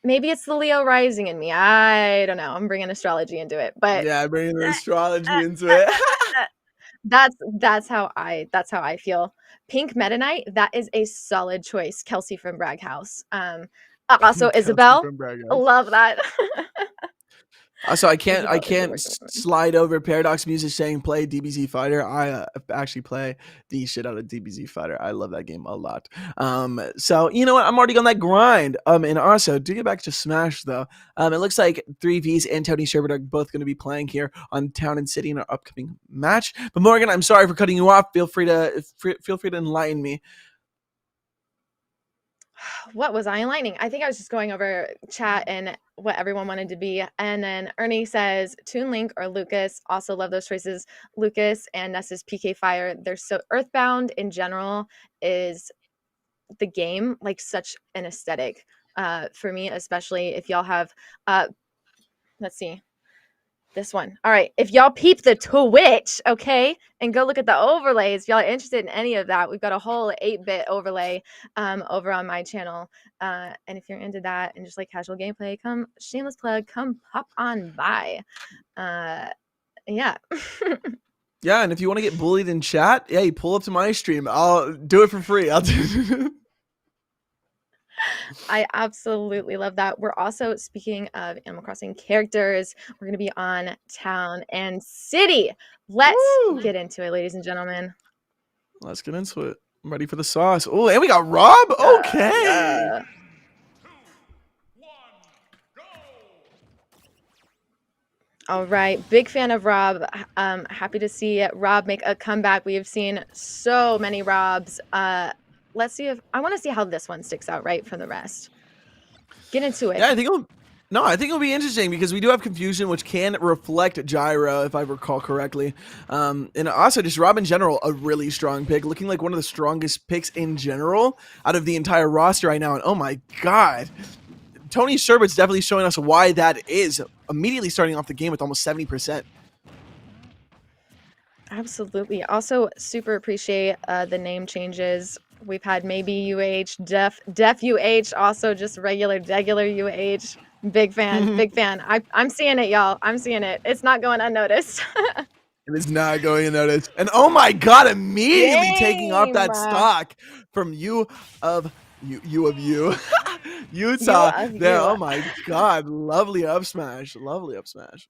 maybe it's the Leo rising in me. I don't know. I'm bringing astrology into it, but Yeah, bringing the uh, astrology uh, into uh, it. that's how I feel. Pink Meta Knight, that is a solid choice. Kelsey from Bragg House. Also Kelsey Isabel, from Brag. love that. So I Isabel is a can't working woman. slide over Paradox Music saying play DBZ Fighter. I actually play the shit out of DBZ Fighter. I love that game a lot. So you know what? I'm already on that grind. And also to get back to Smash though, it looks like 3Vs and Tony Sherbert are both going to be playing here on Town and City in our upcoming match. But Morgan, I'm sorry for cutting you off. Feel free to enlighten me. What was I enlightening? I think I was just going over chat and what everyone wanted to be. And then Ernie says Toon Link or Lucas. Also love those choices. Lucas and Ness's PK Fire. They're so Earthbound in general is the game like such an aesthetic for me, especially if y'all have let's see this one. All right, if y'all peep the Twitch, okay, and go look at the overlays, if y'all are interested in any of that, we've got a whole 8-bit overlay over on my channel. And if you're into that and just like casual gameplay, come, shameless plug, come pop on by. Yeah. Yeah, and if you want to get bullied in chat, hey, pull up to my stream. I'll do it for free. I'll do. I absolutely love that. We're also, speaking of Animal Crossing characters, we're going to be on Town and City. Let's Woo! get into it, ladies and gentlemen. Let's get into it. I'm ready for the sauce. Oh, and we got Rob. Okay. Yeah. All right. Big fan of Rob. Happy to see Rob make a comeback. We have seen so many Robs. Let's see if I want to see how this one sticks out right from the rest. Get into it. Yeah, I think it'll be interesting because we do have confusion, which can reflect Gyro, if I recall correctly. And also just Rob in general, a really strong pick, looking like one of the strongest picks in general out of the entire roster right now. And oh my god, Tony Sherbert's definitely showing us why that is. Immediately starting off the game with almost 70%. Absolutely. Also, super appreciate the name changes. We've had maybe UH, Def UH, also just regular UH. Big fan, big fan. I'm seeing it, y'all. I'm seeing it. It's not going unnoticed. It is not going unnoticed. And oh my god, immediately taking off Game. that stock from you of you You Utah of there. you. Oh my god, lovely up smash. Lovely up smash.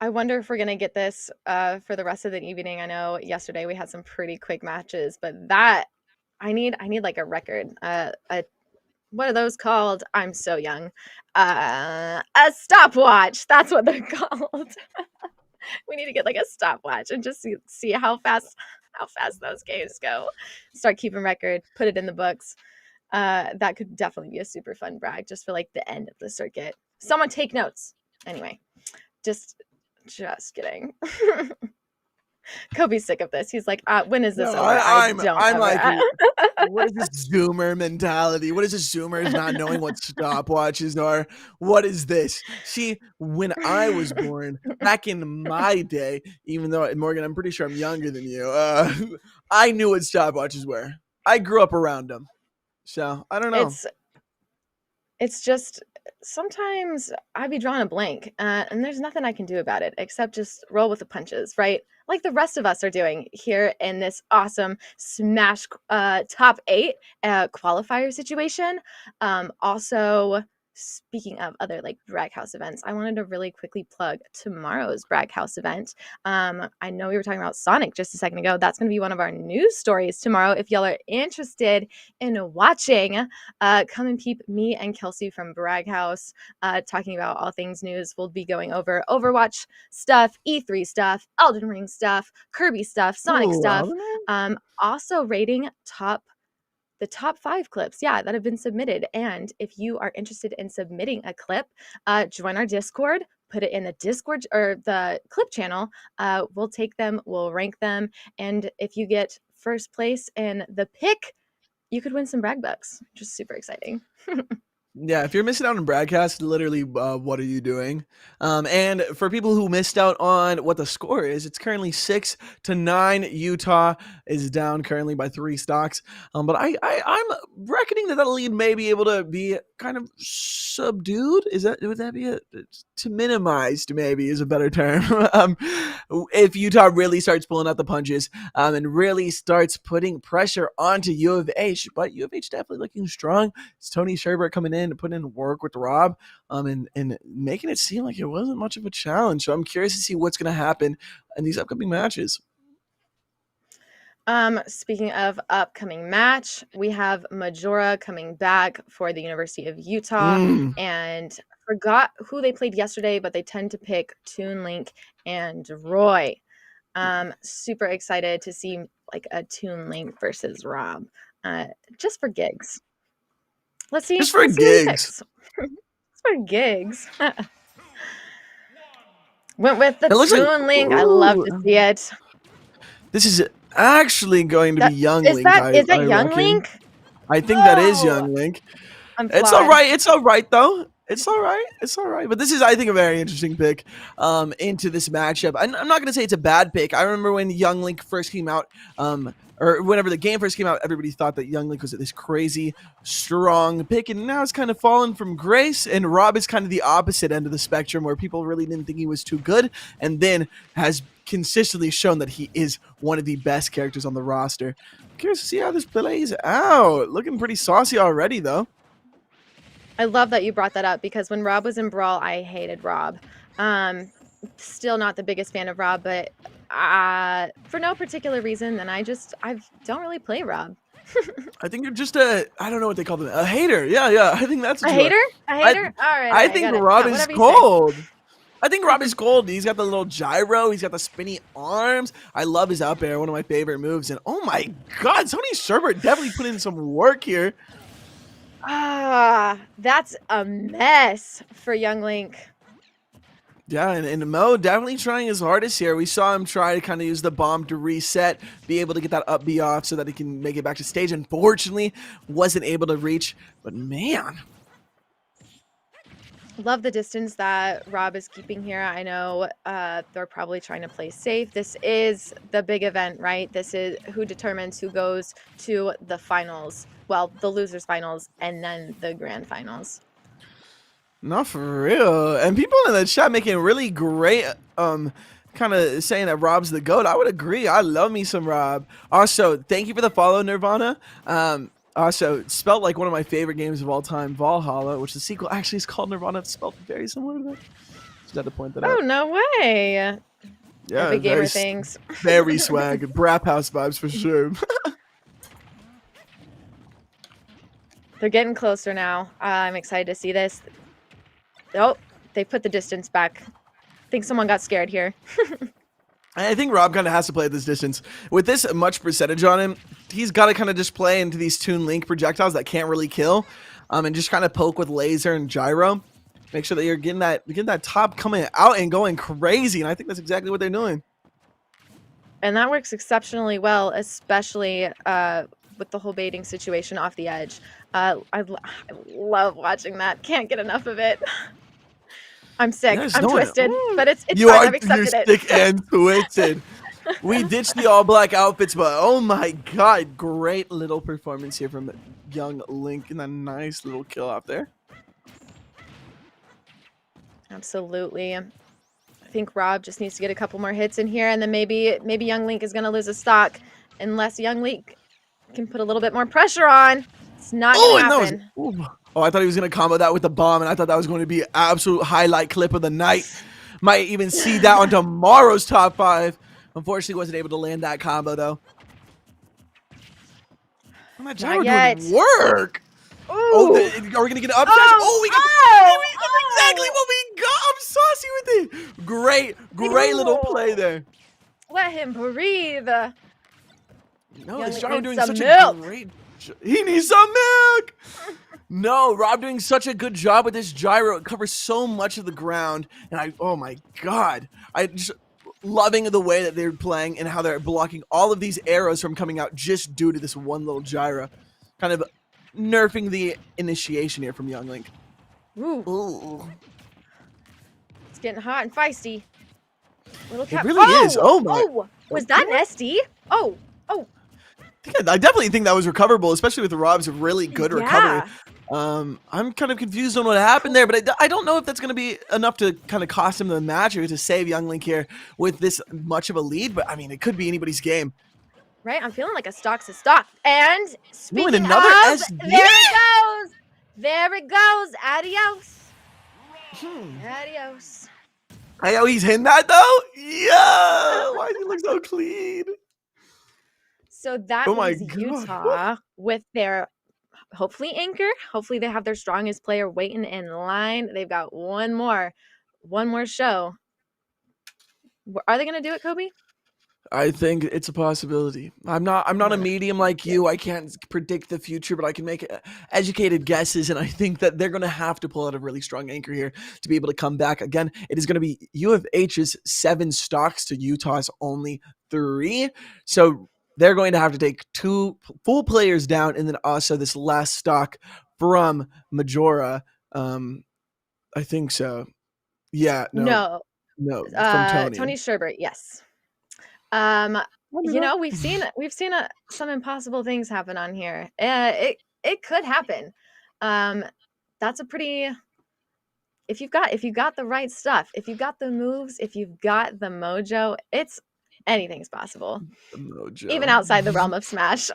I wonder if we're gonna get this for the rest of the evening. I know yesterday we had some pretty quick matches, but that I need like a record. A what are those called? I'm so young. A stopwatch. That's what they're called. We need to get like a stopwatch and just see how fast those games go. Start keeping record. Put it in the books. That could definitely be a super fun brag just for like the end of the circuit. Someone take notes. Anyway, just kidding. Kobe's sick of this. He's like, when is No, this over? I don't I'm like, ever. what is this Zoomer mentality? What is this Zoomers not knowing what stopwatches are? What is this? See, when I was born back in my day, even though Morgan, I'm pretty sure I'm younger than you, I knew what stopwatches were. I grew up around them, so I don't know. It's just sometimes I'd be drawing a blank, and there's nothing I can do about it except just roll with the punches, right? like the rest of us are doing here in this awesome Smash top 8 qualifier situation. Also, speaking of other like Brag House events, I wanted to really quickly plug tomorrow's Brag House event. I know we were talking about Sonic just a second ago. That's going to be one of our news stories tomorrow. If y'all are interested in watching, come and peep me and Kelsey from Brag House talking about all things news. We'll be going over Overwatch stuff, E3 stuff, Elden Ring stuff, Kirby stuff, Sonic Ooh, stuff. Elden Ring? Also rating the top 5 clips, yeah, that have been submitted. And if you are interested in submitting a clip, join our Discord, put it in the Discord or the clip channel. We'll take them, we'll rank them, and if you get first place in the pick, you could win some brag bucks, which is super exciting. Yeah, if you're missing out on broadcast, literally, what are you doing? And for people who missed out on what the score is, it's currently 6-9. Utah is down currently by 3 stocks. But I'm reckoning that lead may be able to be kind of subdued. Would that be it? To minimized? Maybe is a better term. If Utah really starts pulling out the punches, and really starts putting pressure onto U of H, but U of H definitely looking strong. It's Tony Sherbert coming in to put in work with Rob, and making it seem like it wasn't much of a challenge. So I'm curious to see what's going to happen in these upcoming matches. Speaking of upcoming match, we have Majora coming back for the University of Utah, Mm. and forgot who they played yesterday, but they tend to pick Toon Link and Roy. Super excited to see like a Toon Link versus Rob, just for gigs. Let's see Just for what he gigs. picks. Just for gigs. Went with the It looks like, Toon Link. I love ooh, to see it. this is actually going to be That Young is Link, that I is that Young reckon. Link? I think that is No, Young Link. I'm It's all flawed. right. It's all right though. It's all right. It's all right. But this is, I think, a very interesting pick into this matchup. I'm not going to say it's a bad pick. I remember when Young Link first came out, or whenever the game first came out, everybody thought that Young Link was this crazy, strong pick, and now it's kind of fallen from grace. And Rob is kind of the opposite end of the spectrum, where people really didn't think he was too good, and then has consistently shown that he is one of the best characters on the roster. I'm curious to see how this plays out. Looking pretty saucy already, though. I love that you brought that up because when Rob was in Brawl, I hated Rob. Still not the biggest fan of Rob, but for no particular reason, then I don't really play Rob. I think you're just I don't know what they call them, a hater. Yeah, yeah. I think that's A what you are. hater? A I hater? All right, I I think got it. Rob is Whatever you say. cold. I think Rob is cold. He's got the little gyro. He's got the spinny arms. I love his up air, one of my favorite moves. And oh my God, Tony Sherbert definitely put in some work here. That's a mess for Young Link. Yeah, and Mo definitely trying his hardest here. We saw him try to kind of use the bomb to reset, be able to get that up B off so that he can make it back to stage. Unfortunately, wasn't able to reach. But man, Love the distance that Rob is keeping here. I know they're probably trying to play safe. This is the big event, right? This is who determines who goes to the finals. Well, the losers finals and then the grand finals. not for real. And people in the chat making really great kind of saying that Rob's the GOAT. I would agree. I love me some Rob. Also, thank you for the follow, Nirvana. Also, spelled like one of my favorite games of all time, Valhalla, which the sequel actually is called Nirvana. It's spelled very similar to that. Just had to point that Oh, out. no way. Yeah, Epic Gamer things. very swag. Brap House vibes for sure. They're getting closer now. I'm excited to see this. Oh, they put the distance back. I think someone got scared here. I think Rob kind of has to play at this distance. With this much percentage on him, he's got to kind of just play into these Toon Link projectiles that can't really kill, and just kind of poke with laser and gyro. Make sure that you're getting that top coming out and going crazy, and I think that's exactly what they're doing. And that works exceptionally well, especially with the whole baiting situation off the edge. I love watching that. Can't get enough of it. I'm sick. Yeah, I'm twisted, but it's you fine. are, I've accepted you're it. sick and twisted. We ditched the all black outfits, but oh my God, great little performance here from Young Link and a nice little kill out there. Absolutely. think Rob just needs to get a couple more hits in here, and then maybe Young Link is going to lose a stock unless Young Link can put a little bit more pressure on. It's not going to And that was. happen. Oh, I thought he was going to combo that with the bomb, and I thought that was going to be an absolute highlight clip of the night. Might even see that on tomorrow's top 5. Unfortunately, wasn't able to land that combo, though. And that gyro doing work. Ooh. Oh, are we going to get an up smash? We got exactly what we got. I'm saucy with it. Great little play there. Let him breathe. No, this gyro doing such a great job. He needs some milk. No, Rob doing such a good job with this gyro. It covers so much of the ground. And oh my God. I just loving the way that they're playing and how they're blocking all of these arrows from coming out just due to this one little gyro. Kind of nerfing the initiation here from Young Link. Ooh. It's getting hot and feisty. It really is. Oh my. Oh, was that an SD? Oh. I definitely think that was recoverable, especially with Rob's really good recovery. I'm kind of confused on what happened there, but I don't know if that's going to be enough to kind of cost him the match or to save Young Link here with this much of a lead. But I mean, it could be anybody's game. Right, I'm feeling like a stock's a stock. And speaking another of, SD? There it goes. There it goes. Adios. Adios. Hey, oh, he's hitting that though? Yeah. Why does he look so clean? So that leaves Utah with their hopefully anchor. Hopefully they have their strongest player waiting in line. They've got one more show. Are they going to do it, Kobe? I think it's a possibility. I'm not a medium like you. I can't predict the future, but I can make educated guesses, and I think that they're going to have to pull out a really strong anchor here to be able to come back. Again, it is going to be U of H's 7 stocks to Utah's only 3. So they're going to have to take 2 full players down, and then also this last stock from Majora. I think so. Yeah. No. From Tony Sherbert. Yes. We've seen some impossible things happen on here. It could happen. That's a pretty. If you've got the right stuff, if you've got the moves, if you've got the mojo, anything's possible. Even outside the realm of Smash.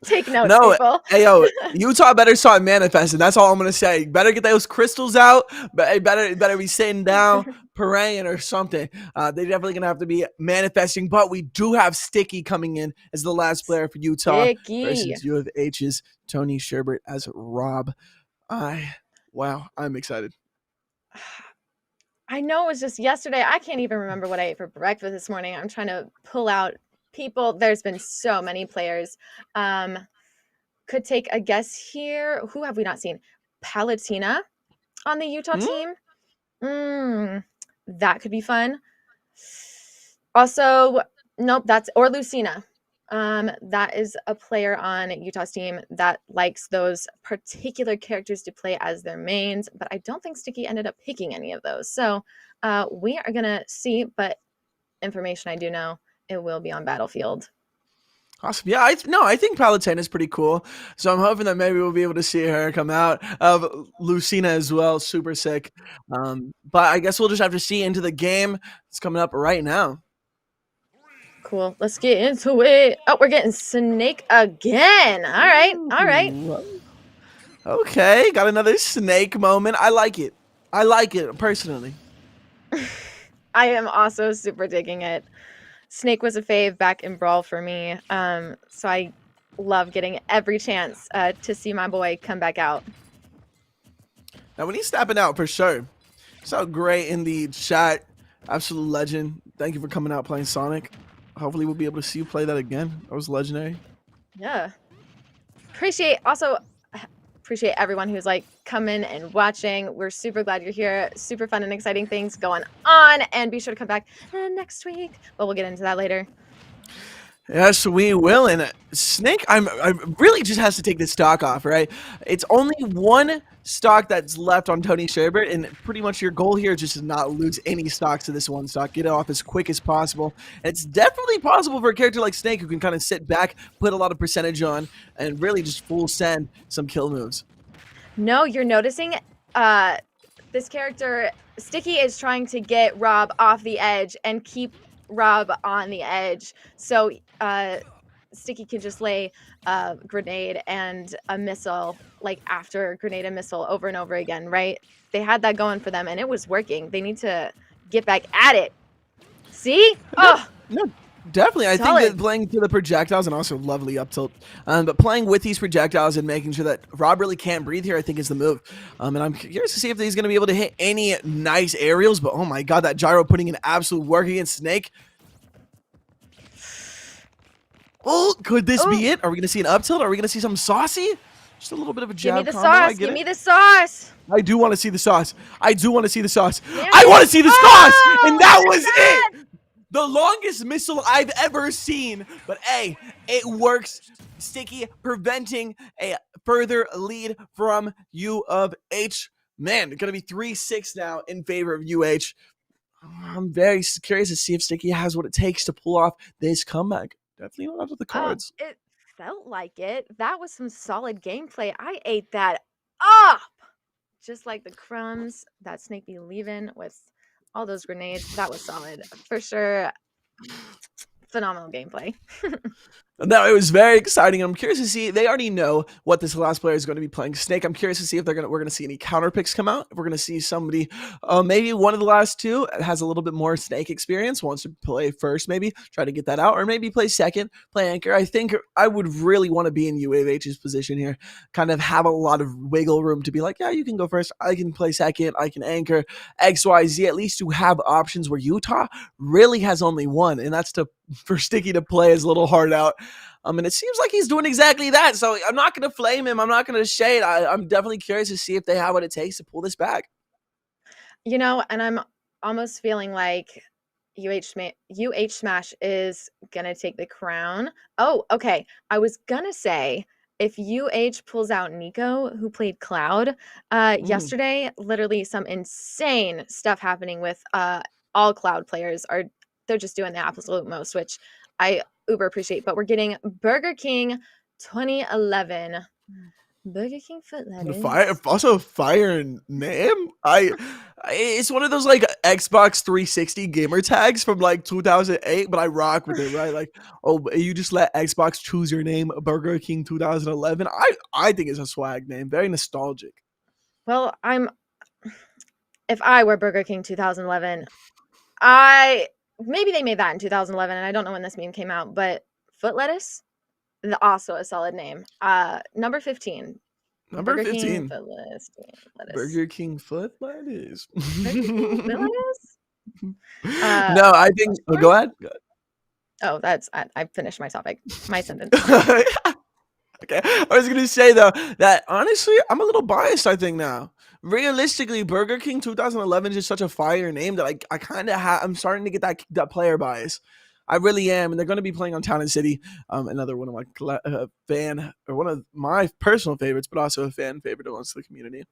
Take notes, people. Hey, yo, Utah better start manifesting. That's all I'm going to say. Better get those crystals out. But better be sitting down, praying or something. They're definitely going to have to be manifesting. But we do have Sticky coming in as the last player for Utah versus U of H's Tony Sherbert as Rob. Wow, I'm excited. I know it was just yesterday. I can't even remember what I ate for breakfast this morning. I'm trying to pull out people. There's been so many players. Could take a guess here. Who have we not seen? Palutena on the Utah team. That could be fun. Also, nope, or Lucina. That is a player on Utah's team that likes those particular characters to play as their mains, but I don't think Sticky ended up picking any of those. So we are going to see, but information I do know, it will be on Battlefield. Awesome. Yeah, I think Palutena is pretty cool. So I'm hoping that maybe we'll be able to see her come out of Lucina as well. Super sick. But I guess we'll just have to see into the game. It's coming up right now. Cool. Let's get into it. Oh, we're getting Snake again. All right. Okay, got another Snake moment. I like it personally. I am also super digging it. Snake was a fave back in Brawl for me. So I love getting every chance to see my boy come back out. Now, when he's stepping out, for sure. So great in the chat. Absolute legend. Thank you for coming out playing Sonic. Hopefully we'll be able to see you play that again. That was legendary. Yeah. Appreciate everyone who's like coming and watching. We're super glad you're here. Super fun and exciting things going on. And be sure to come back next week. But we'll get into that later. Yes, we will. And Snake, I really just has to take this stock off, right? It's only one stock that's left on Tony Sherbert, and pretty much your goal here is just to not lose any stocks to this one stock. Get it off as quick as possible. And it's definitely possible for a character like Snake who can kind of sit back, put a lot of percentage on, and really just full send some kill moves. No, you're noticing this character, Sticky, is trying to get Rob off the edge and keep Rob on the edge. So Sticky can just lay a grenade and a missile, like after grenade and missile over and over again, right? They had that going for them and it was working. They need to get back at it. See? Oh, No, definitely. I think that solid. playing through the projectiles and also lovely up tilt, but playing with these projectiles and making sure that Rob really can't breathe here, I think is the move. And I'm curious to see if he's going to be able to hit any nice aerials. But oh my god, that gyro putting in absolute work against Snake. Oh, could this be it? Are we going to see an up tilt? Are we going to see something saucy? Just a little bit of a Give me jab the combo. I sauce. get Give it. me the sauce. I do want to see the sauce. I do want to see the sauce. Damn I it. want to see the sauce, and that was God. it. The longest missile I've ever seen, but hey, it works. Sticky preventing a further lead from U of H. Man, it's going to be 3-6 now in favor of UH. I'm very curious to see if Sticky has what it takes to pull off this comeback. Definitely not out of the cards. It felt like it. That was some solid gameplay. I ate that up. Just like the crumbs that Snake be leaving with all those grenades. That was solid. For sure. Phenomenal gameplay. No, it was very exciting. I'm curious to see. They already know what this last player is going to be playing. Snake. I'm curious to see if we're going to see any counter picks come out. If we're going to see somebody, maybe one of the last two has a little bit more Snake experience, wants to play first, maybe try to get that out, or maybe play second, play anchor. I think I would really want to be in UAVH's position here, kind of have a lot of wiggle room to be like, yeah, you can go first. I can play second. I can anchor X, Y, Z. At least to have options where Utah really has only one, and that's for Sticky to play his little heart out. And it seems like he's doing exactly that. So I'm not going to flame him. I'm not going to shade. I'm definitely curious to see if they have what it takes to pull this back. You know, and I'm almost feeling like UH Smash is going to take the crown. Oh, okay. I was going to say, if UH pulls out Nico, who played Cloud yesterday, literally some insane stuff happening with all Cloud players. They're just doing the absolute most, which I uber appreciate. But we're getting Burger King 2011. Burger King foot lettuce. Also, fire name. It's one of those like Xbox 360 gamer tags from like 2008, but I rock with it, right? Like, oh, you just let Xbox choose your name, Burger King 2011. I think it's a swag name, very nostalgic. Well, if I were Burger King 2011, maybe they made that in 2011, and I don't know when this meme came out, but foot lettuce, also a solid name. Number 15. Number Burger 15. King foot lettuce. Burger King foot lettuce. Burger King foot lettuce? No, I think. Oh, go ahead. Oh, I finished my topic, my sentence. Okay, I was gonna say though that honestly, I'm a little biased. I think now, realistically, Burger King 2011 is just such a fire name that I kind of I'm starting to get that player bias. I really am, and they're going to be playing on Town and City. Another one of my one of my personal favorites, but also a fan favorite amongst the community.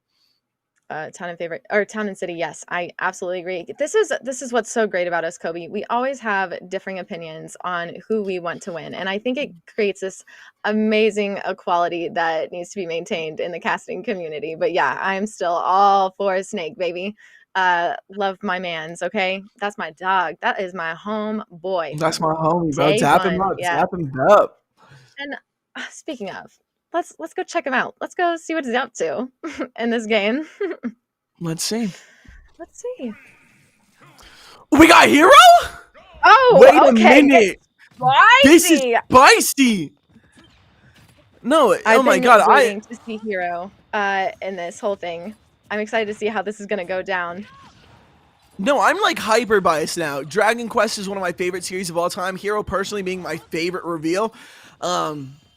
Town and City. Yes, I absolutely agree. This is what's so great about us, Kobe. We always have differing opinions on who we want to win, and I think it creates this amazing equality that needs to be maintained in the casting community. But yeah, I'm still all for Snake, baby. Love my mans. Okay, that's my dog. That is my home boy. That's my homie, bro. Tap him up. Yeah. Tap him up. And speaking of, let's go check him out. Let's go see what he's up to in this game. Let's see. We got Hero? Oh, wait a okay. minute. This is spicy. No, oh my god, I'm waiting to see Hero in this whole thing. I'm excited to see how this is gonna go down. No, I'm like hyper biased now. Dragon Quest is one of my favorite series of all time. Hero personally being my favorite reveal.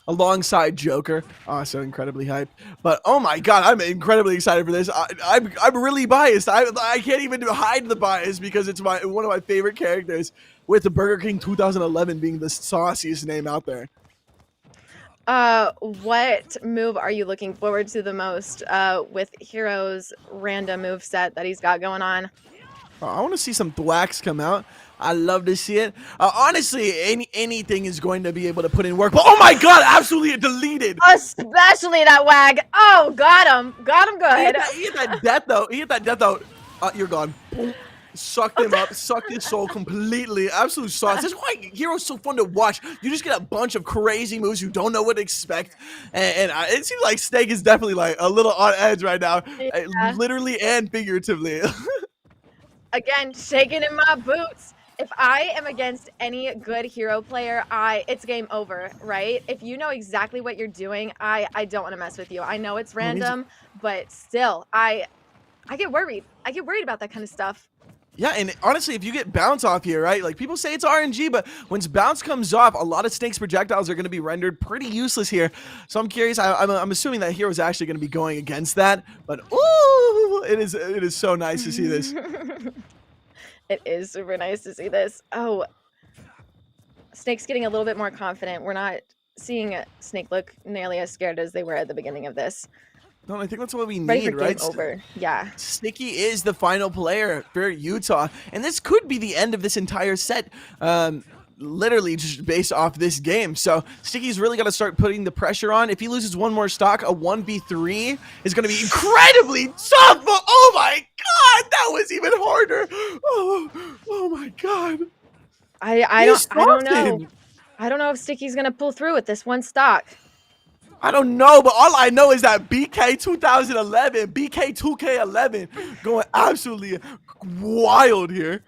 Alongside Joker, also incredibly hyped. But oh my god, I'm incredibly excited for this. I'm really biased. I can't even hide the bias because it's one of my favorite characters. With the Burger King 2011 being the sauciest name out there. What move are you looking forward to the most with Hero's random move set that he's got going on? I want to see some thwacks come out. I love to see it. Honestly, anything is going to be able to put in work. But oh my god, absolutely deleted. Especially that wag. Oh, got him. Got him good. He hit that death though. He hit that death though. You're gone. Sucked him up, sucked his soul completely. Absolute sauce. That's why Hero's so fun to watch. You just get a bunch of crazy moves you don't know what to expect. And it seems like Snake is definitely like a little on edge right now. Yeah. Literally and figuratively. Again, shaking in my boots. If I am against any good hero player, it's game over, right? If you know exactly what you're doing, I don't want to mess with you. I know it's random, but still, I get worried. I get worried about that kind of stuff. Yeah, and honestly, if you get bounce off here, right? Like people say it's RNG, but when bounce comes off, a lot of Snake's projectiles are going to be rendered pretty useless here. So I'm curious. I'm assuming that Hero's actually going to be going against that. But ooh, it is so nice to see this. It is super nice to see this. Oh, Snake's getting a little bit more confident. We're not seeing Snake look nearly as scared as they were at the beginning of this. No, I think that's what we Ready need, for right? game over. Yeah. Sticky is the final player for Utah, and this could be the end of this entire set. Literally just based off this game. So Sticky's really got to start putting the pressure on. If he loses one more stock, a 1v3 is going to be incredibly tough. But oh my god, that was even harder. Oh my god. I don't know. I don't know if Sticky's gonna pull through with this one stock. I don't know, but all I know is that BK 2011, BK 2K11 going absolutely wild here.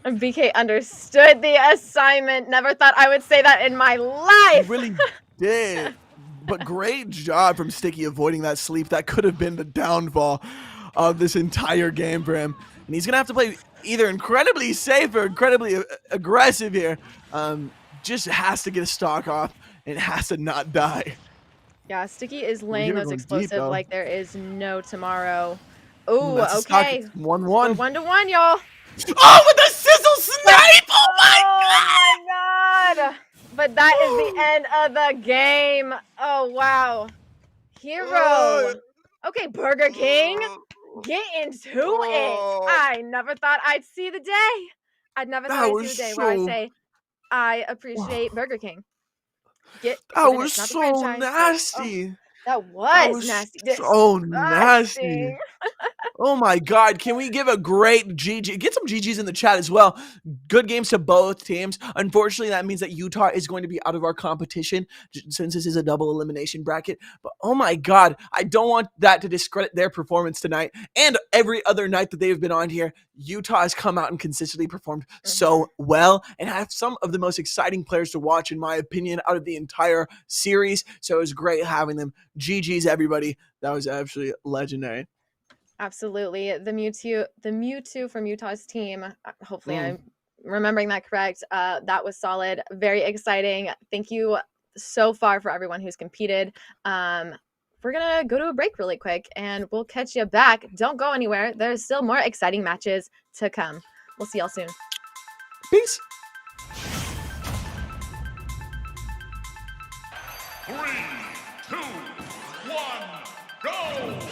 BK understood the assignment. Never thought I would say that in my life. He really did. But great job from Sticky avoiding that sleep. That could have been the downfall of this entire game for him. And he's going to have to play either incredibly safe or incredibly aggressive here. Just has to get a stock off and has to not die. Yeah, Sticky is laying those explosives like there is no tomorrow. Oh, okay. 1-1. 1-1, y'all. Oh, with the sizzle snipe! Oh my god! But that is the end of the game. Oh wow, Hero. Okay, Burger King, get into it. I never thought I'd see the day. I'd never thought I'd see the day where I say I appreciate Burger King. That was so nasty. That was nasty. So nasty. Oh my god, can we give a great GG? Get some GGs in the chat as well. Good games to both teams. Unfortunately, that means that Utah is going to be out of our competition since this is a double elimination bracket. But oh my god, I don't want that to discredit their performance tonight and every other night that they've been on here. Utah has come out and consistently performed so well and have some of the most exciting players to watch, in my opinion, out of the entire series. So it was great having them. GGs, everybody. That was absolutely legendary. Absolutely. The Mewtwo from Utah's team, hopefully I'm remembering that correct. That was solid. Very exciting. Thank you so far for everyone who's competed. We're going to go to a break really quick and we'll catch you back. Don't go anywhere. There's still more exciting matches to come. We'll see y'all soon. Peace. 3, 2, 1, go!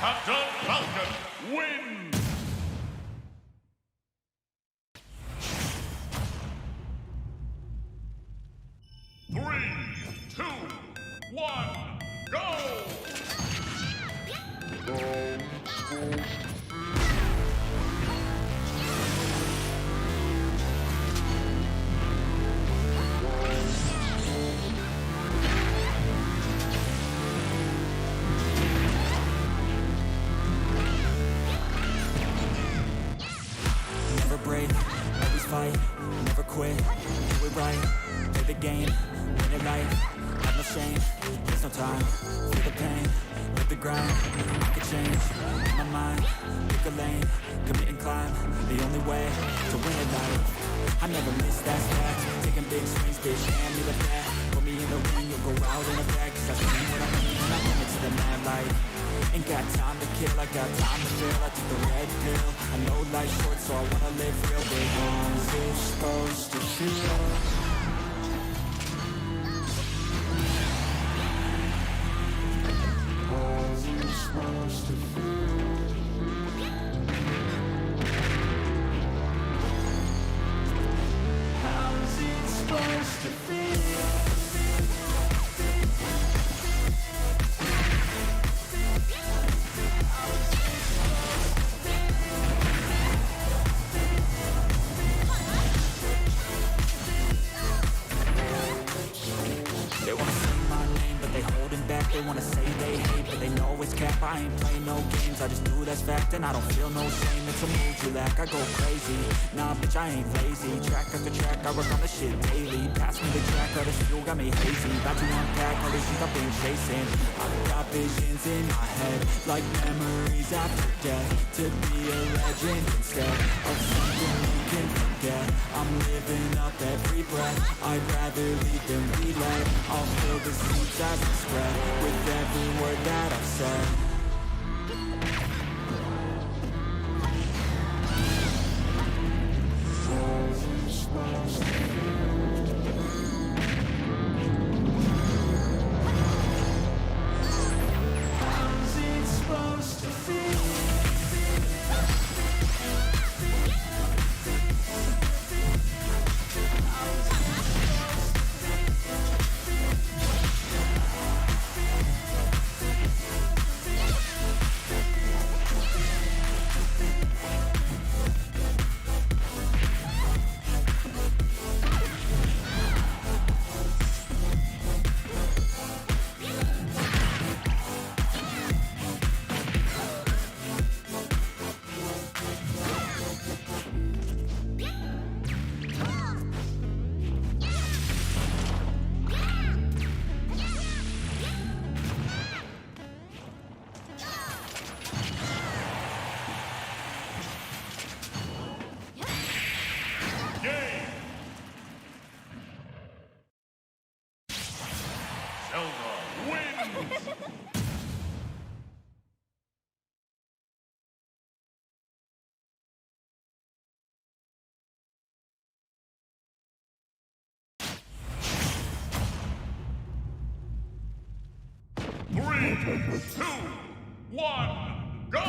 Captain Falcon wins! Three, two, one, go! Never break, always fight, never quit, do it right, play the game, win it right, have no shame, there's no time, feel the pain, live the grind, I can change, my mind, pick a lane, commit and climb, the only way to win it life, I never miss that fact, taking big swings, bitch, hand me the bat, put me in the ring, you'll go out in a bag, cause I see what I mean, and I bring it to the mad light. Ain't got time to kill, I got time to feel. I took the red pill, I know life's short, so I wanna live real big. How's it supposed to feel? How's it supposed to feel? How's it supposed to feel? They wanna say my name, but they holding back. They wanna say they hate, but they know it's cap. I ain't play no games, I just do that's fact. And I don't feel no shame, it's a mood you lack. I go crazy, nah bitch I ain't lazy. Track after track, I work on the shit daily. Pass me the track, all this fuel got me hazy. About to unpack all these things I've been chasing. I've got visions in my head, like memories after death. To be a legend instead of something you can forget. I'm living up every breath, I'd rather lead than be led. I'll fill the seats as I spread, with every word that I've said. How's it supposed to feel? How's it supposed to feel? Game! Zelda wins! Three, two, one, go!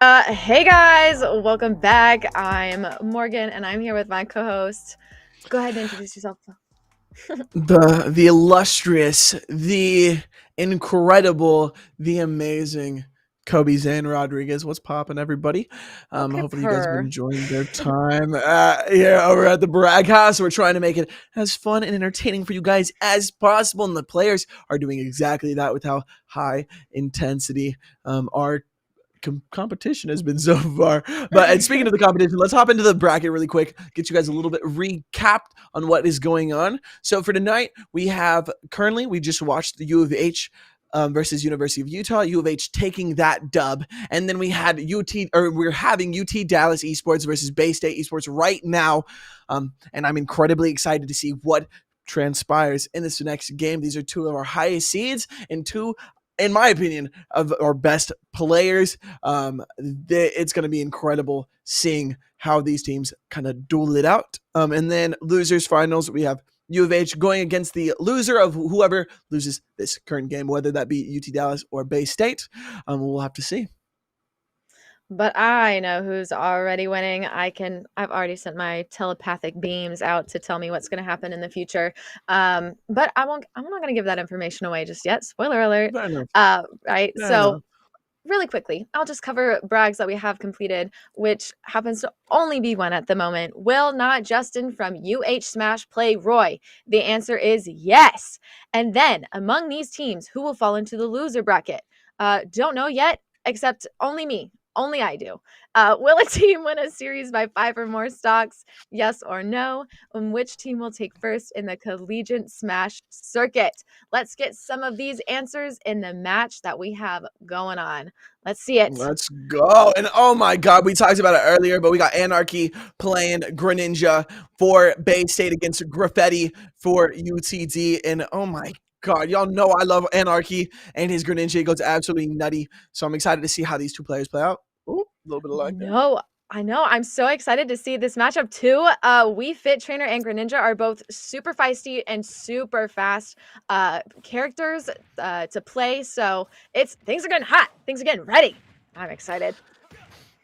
Hey guys, welcome back. I'm Morgan and I'm here with my co-host. Go ahead and introduce yourself. The illustrious, the incredible, the amazing Kobe Zane Rodriguez. What's poppin', everybody? Okay, Hopefully you guys have been purr. enjoying their time here over at the Brag House. We're trying to make it as fun and entertaining for you guys as possible, and the players are doing exactly that with how high intensity our competition has been so far. But and speaking of the competition, let's hop into the bracket really quick, get you guys a little bit recapped on what is going on. So for tonight, we just watched the U of H versus University of Utah. U of H taking that dub, and then we had we're having UT Dallas Esports versus Bay State Esports right now, and I'm incredibly excited to see what transpires in this next game. These are two of our highest seeds and two, in my opinion, of our best players. It's going to be incredible seeing how these teams kind of duel it out. And then losers finals, we have U of H going against the loser of whoever loses this current game, whether that be UT Dallas or Bay State. We'll have to see. But I know who's already winning. I've already sent my telepathic beams out to tell me what's going to happen in the future. But I'm not going to give that information away just yet. Spoiler alert. Fair enough. Right. Fair So enough. really quickly, I'll just cover brags that we have completed, which happens to only be one at the moment. Will not Justin from Smash play Roy? The answer is yes. And then among these teams, who will fall into the loser bracket? Don't know yet, except only me. Only I do. Will a team win a series by 5 or more stocks? Yes or no? And which team will take first in the Collegiate Smash Circuit? Let's get some of these answers in the match that we have going on. Let's see it. Let's go. And oh my God, we talked about it earlier, but we got Anarchy playing Greninja for Bay State against Graffiti for UTD. And oh my God, y'all know I love Anarchy and his Greninja. He goes absolutely nutty. So I'm excited to see how these two players play out. Ooh, a little bit of lag there. No, I know. I'm so excited to see this matchup too. We Fit Trainer and Greninja are both super feisty and super fast characters to play. So things are getting hot. Things are getting ready. I'm excited.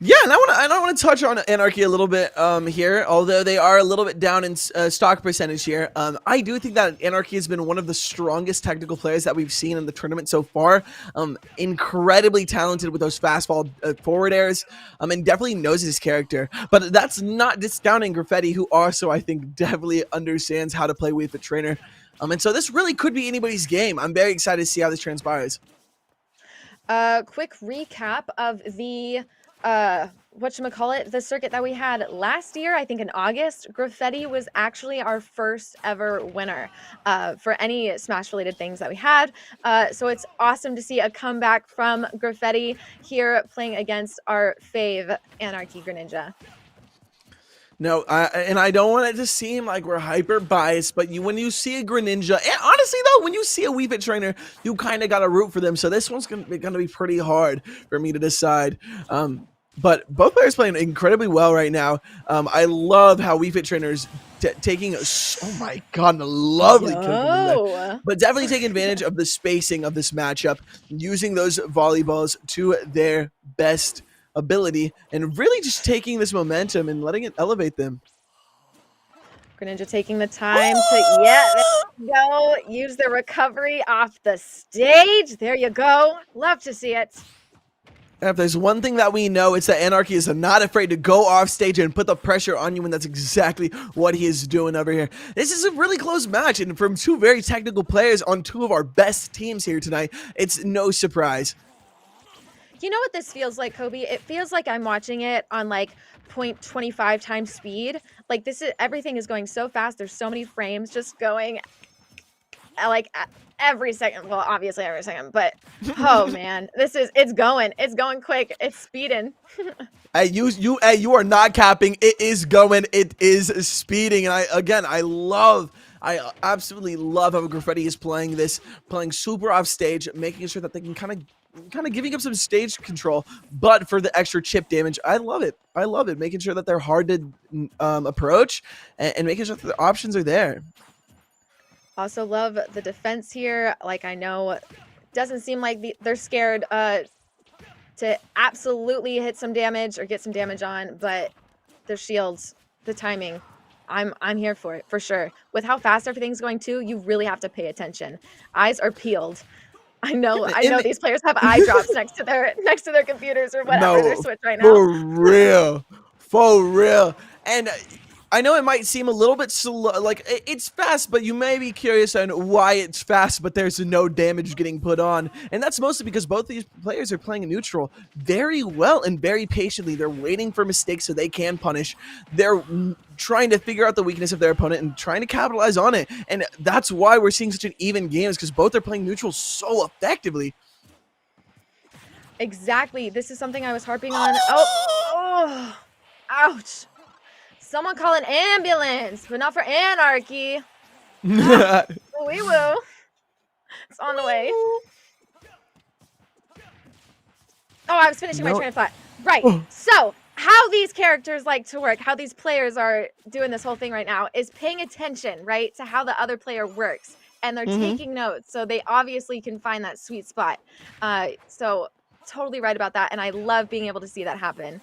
Yeah, and I want to touch on Anarchy a little bit here, although they are a little bit down in stock percentage here. I do think that Anarchy has been one of the strongest technical players that we've seen in the tournament so far. Incredibly talented with those fastball forward airs, and definitely knows his character. But that's not discounting Graffiti, who also I think definitely understands how to play with the trainer. And so this really could be anybody's game. I'm very excited to see how this transpires. Quick recap of the the circuit that we had last year. I think in August, Graffiti was actually our first ever winner for any Smash related things that we had. So it's awesome to see a comeback from Graffiti here playing against our fave Anarchy Greninja. No, and I don't want it to seem like we're hyper biased, but when you see a Greninja, and honestly though, when you see a Wii Fit trainer, you kind of got to root for them. So this one's gonna be pretty hard for me to decide. But both players playing incredibly well right now. I love how Wii Fit trainers taking oh my God, a lovely kill from there. But definitely taking advantage of the spacing of this matchup, using those volleyballs to their best ability and really just taking this momentum and letting it elevate them. Greninja taking the time to, there you go, use the recovery off the stage. There you go. Love to see it. If there's one thing that we know, it's that Anarchy is not afraid to go off stage and put the pressure on you, and that's exactly what he is doing over here. This is a really close match, and from two very technical players on two of our best teams here tonight, it's no surprise. You know what this feels like, Kobe? It feels like I'm watching it on like 0.25 times speed. Like everything is going so fast. There's so many frames just going like every second. Well, obviously every second, but oh man, it's going quick. It's speeding. Hey, you are not capping. It is going. It is speeding. And I absolutely love how Graffiti is playing super off stage, making sure that they can kind of giving up some stage control, but for the extra chip damage. I love it. Making sure that they're hard to approach and making sure that the options are there. Also love the defense here. Like, I know it doesn't seem like they're scared to absolutely hit some damage or get some damage on, but the shields, the timing, I'm here for it for sure. With how fast everything's going too, you really have to pay attention. Eyes are peeled. I know these players have eye drops next to their computers or whatever their No, Switch right now. for real, for real. And I know it might seem a little bit slow, like it's fast, but you may be curious on why it's fast, but there's no damage getting put on. And that's mostly because both these players are playing neutral very well and very patiently. They're waiting for mistakes so they can punish. They're trying to figure out the weakness of their opponent and trying to capitalize on it. And that's why we're seeing such an even game, is because both are playing neutral so effectively. Exactly. This is something I was harping on. Oh, ouch. Someone call an ambulance, but not for Anarchy. Wee woo. It's on the way. Oh, I was finishing my train of thought. Right. So, how these characters like to work, how these players are doing this whole thing right now, is paying attention, right, to how the other player works. And they're taking notes, so they obviously can find that sweet spot. So, totally right about that, and I love being able to see that happen.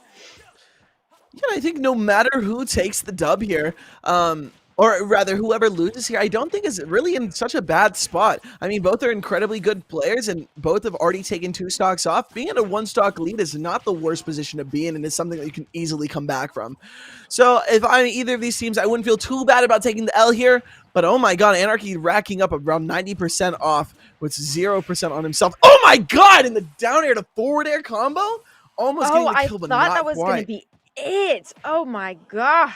Yeah, I think no matter who takes the dub here, or rather whoever loses here, I don't think is really in such a bad spot. I mean, both are incredibly good players, and both have already taken 2 stocks off. Being in a 1-stock lead is not the worst position to be in, and it's something that you can easily come back from. So if I'm either of these teams, I wouldn't feel too bad about taking the L here, but oh my god, Anarchy racking up around 90% off with 0% on himself. Oh my god, in the down air to forward air combo? Almost getting the kill, but not I thought that was going to be it. Oh my god.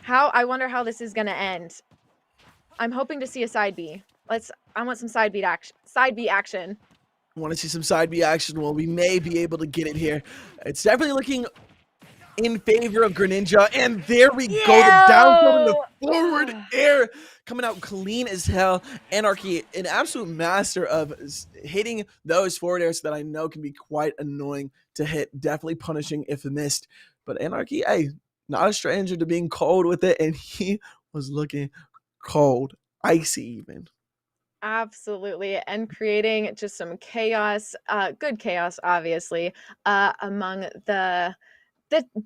I wonder how this is gonna end. I'm hoping to see a side B. I want some side B action. I want to see some side B action. Well, we may be able to get it here. It's definitely looking in favor of Greninja, and there we go. The down throw in the forward air coming out clean as hell. Anarchy, an absolute master of hitting those forward airs that I know can be quite annoying to hit. Definitely punishing if missed. But Anarchy, hey, not a stranger to being cold with it, and he was looking cold, icy even. Absolutely, and creating just some chaos, good chaos, obviously, among the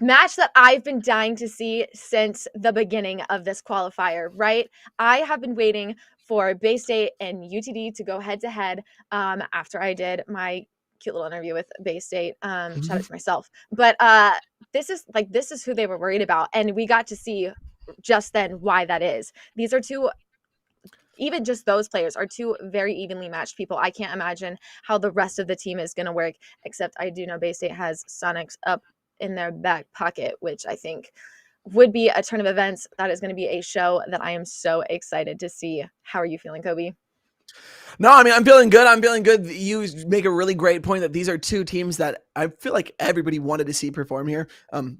match that I've been dying to see since the beginning of this qualifier, right? I have been waiting for Bay State and UTD to go head to head after I did my cute little interview with Bay State. Shout out to myself. But this is who they were worried about, and we got to see just then why that is. These are two, even just those players are two very evenly matched people. I can't imagine how the rest of the team is going to work, except I do know Bay State has Sonics up in their back pocket, which I think would be a turn of events. That is going to be a show that I am so excited to see. How are you feeling, Kobe? No, I mean, I'm feeling good. I'm feeling good. You make a really great point that these are two teams that I feel like everybody wanted to see perform here.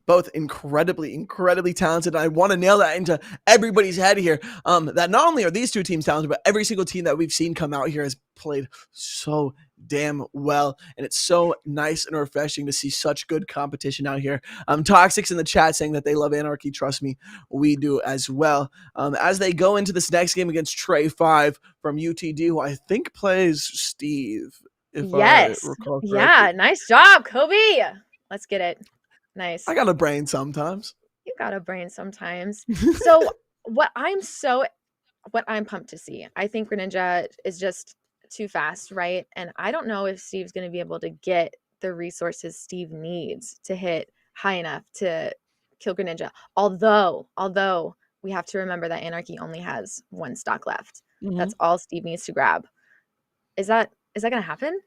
Both incredibly talented. I want to nail that into everybody's head here. That not only are these two teams talented, but every single team that we've seen come out here has played so damn well, and it's so nice and refreshing to see such good competition out here. Toxic's in the chat saying that they love Anarchy. Trust me, we do as well. As they go into this next game against Trey 5 from UTD, who I think plays Steve, if I recall correctly. Yeah, nice job, Kobe. Let's get it. Nice. I got a brain sometimes. You got a brain sometimes. So what I'm pumped to see, I think Greninja is just too fast, right? And I don't know if Steve's going to be able to get the resources Steve needs to hit high enough to kill Greninja. Although we have to remember that Anarchy only has 1 stock left. That's all Steve needs to grab. Is that going to happen?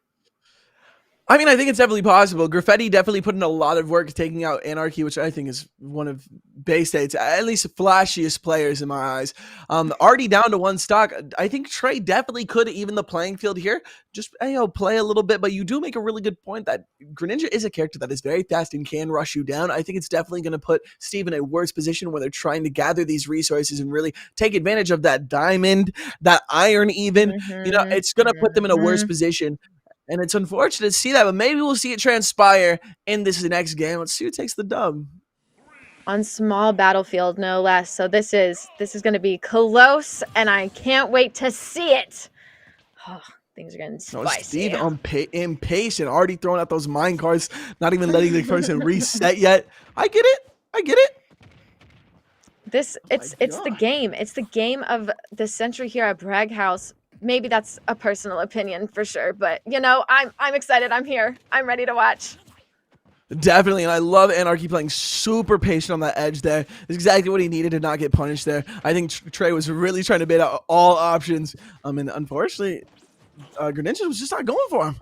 I mean, I think it's definitely possible. Graffiti definitely put in a lot of work taking out Anarchy, which I think is one of Bay State's at least flashiest players in my eyes. Already down to 1 stock. I think Trey definitely could even the playing field here. Just play a little bit, but you do make a really good point that Greninja is a character that is very fast and can rush you down. I think it's definitely going to put Steve in a worse position where they're trying to gather these resources and really take advantage of that diamond, that iron even. It's going to put them in a worse position. And it's unfortunate to see that, but maybe we'll see it transpire in this next game. Let's see who takes the dub. On small battlefield, no less. So this is going to be close, and I can't wait to see it. Oh, Things are getting No, spicy. Steve impatient, already throwing out those mine cards, not even letting the person reset yet. I get it. I get it. It's the game. It's the game of the century here at Bragg House. Maybe that's a personal opinion for sure, but I'm excited. I'm here. I'm ready to watch. Definitely, and I love Anarchy playing super patient on that edge there. It's exactly what he needed to not get punished there. I think Trey was really trying to bait out all options, and unfortunately, Greninja was just not going for him.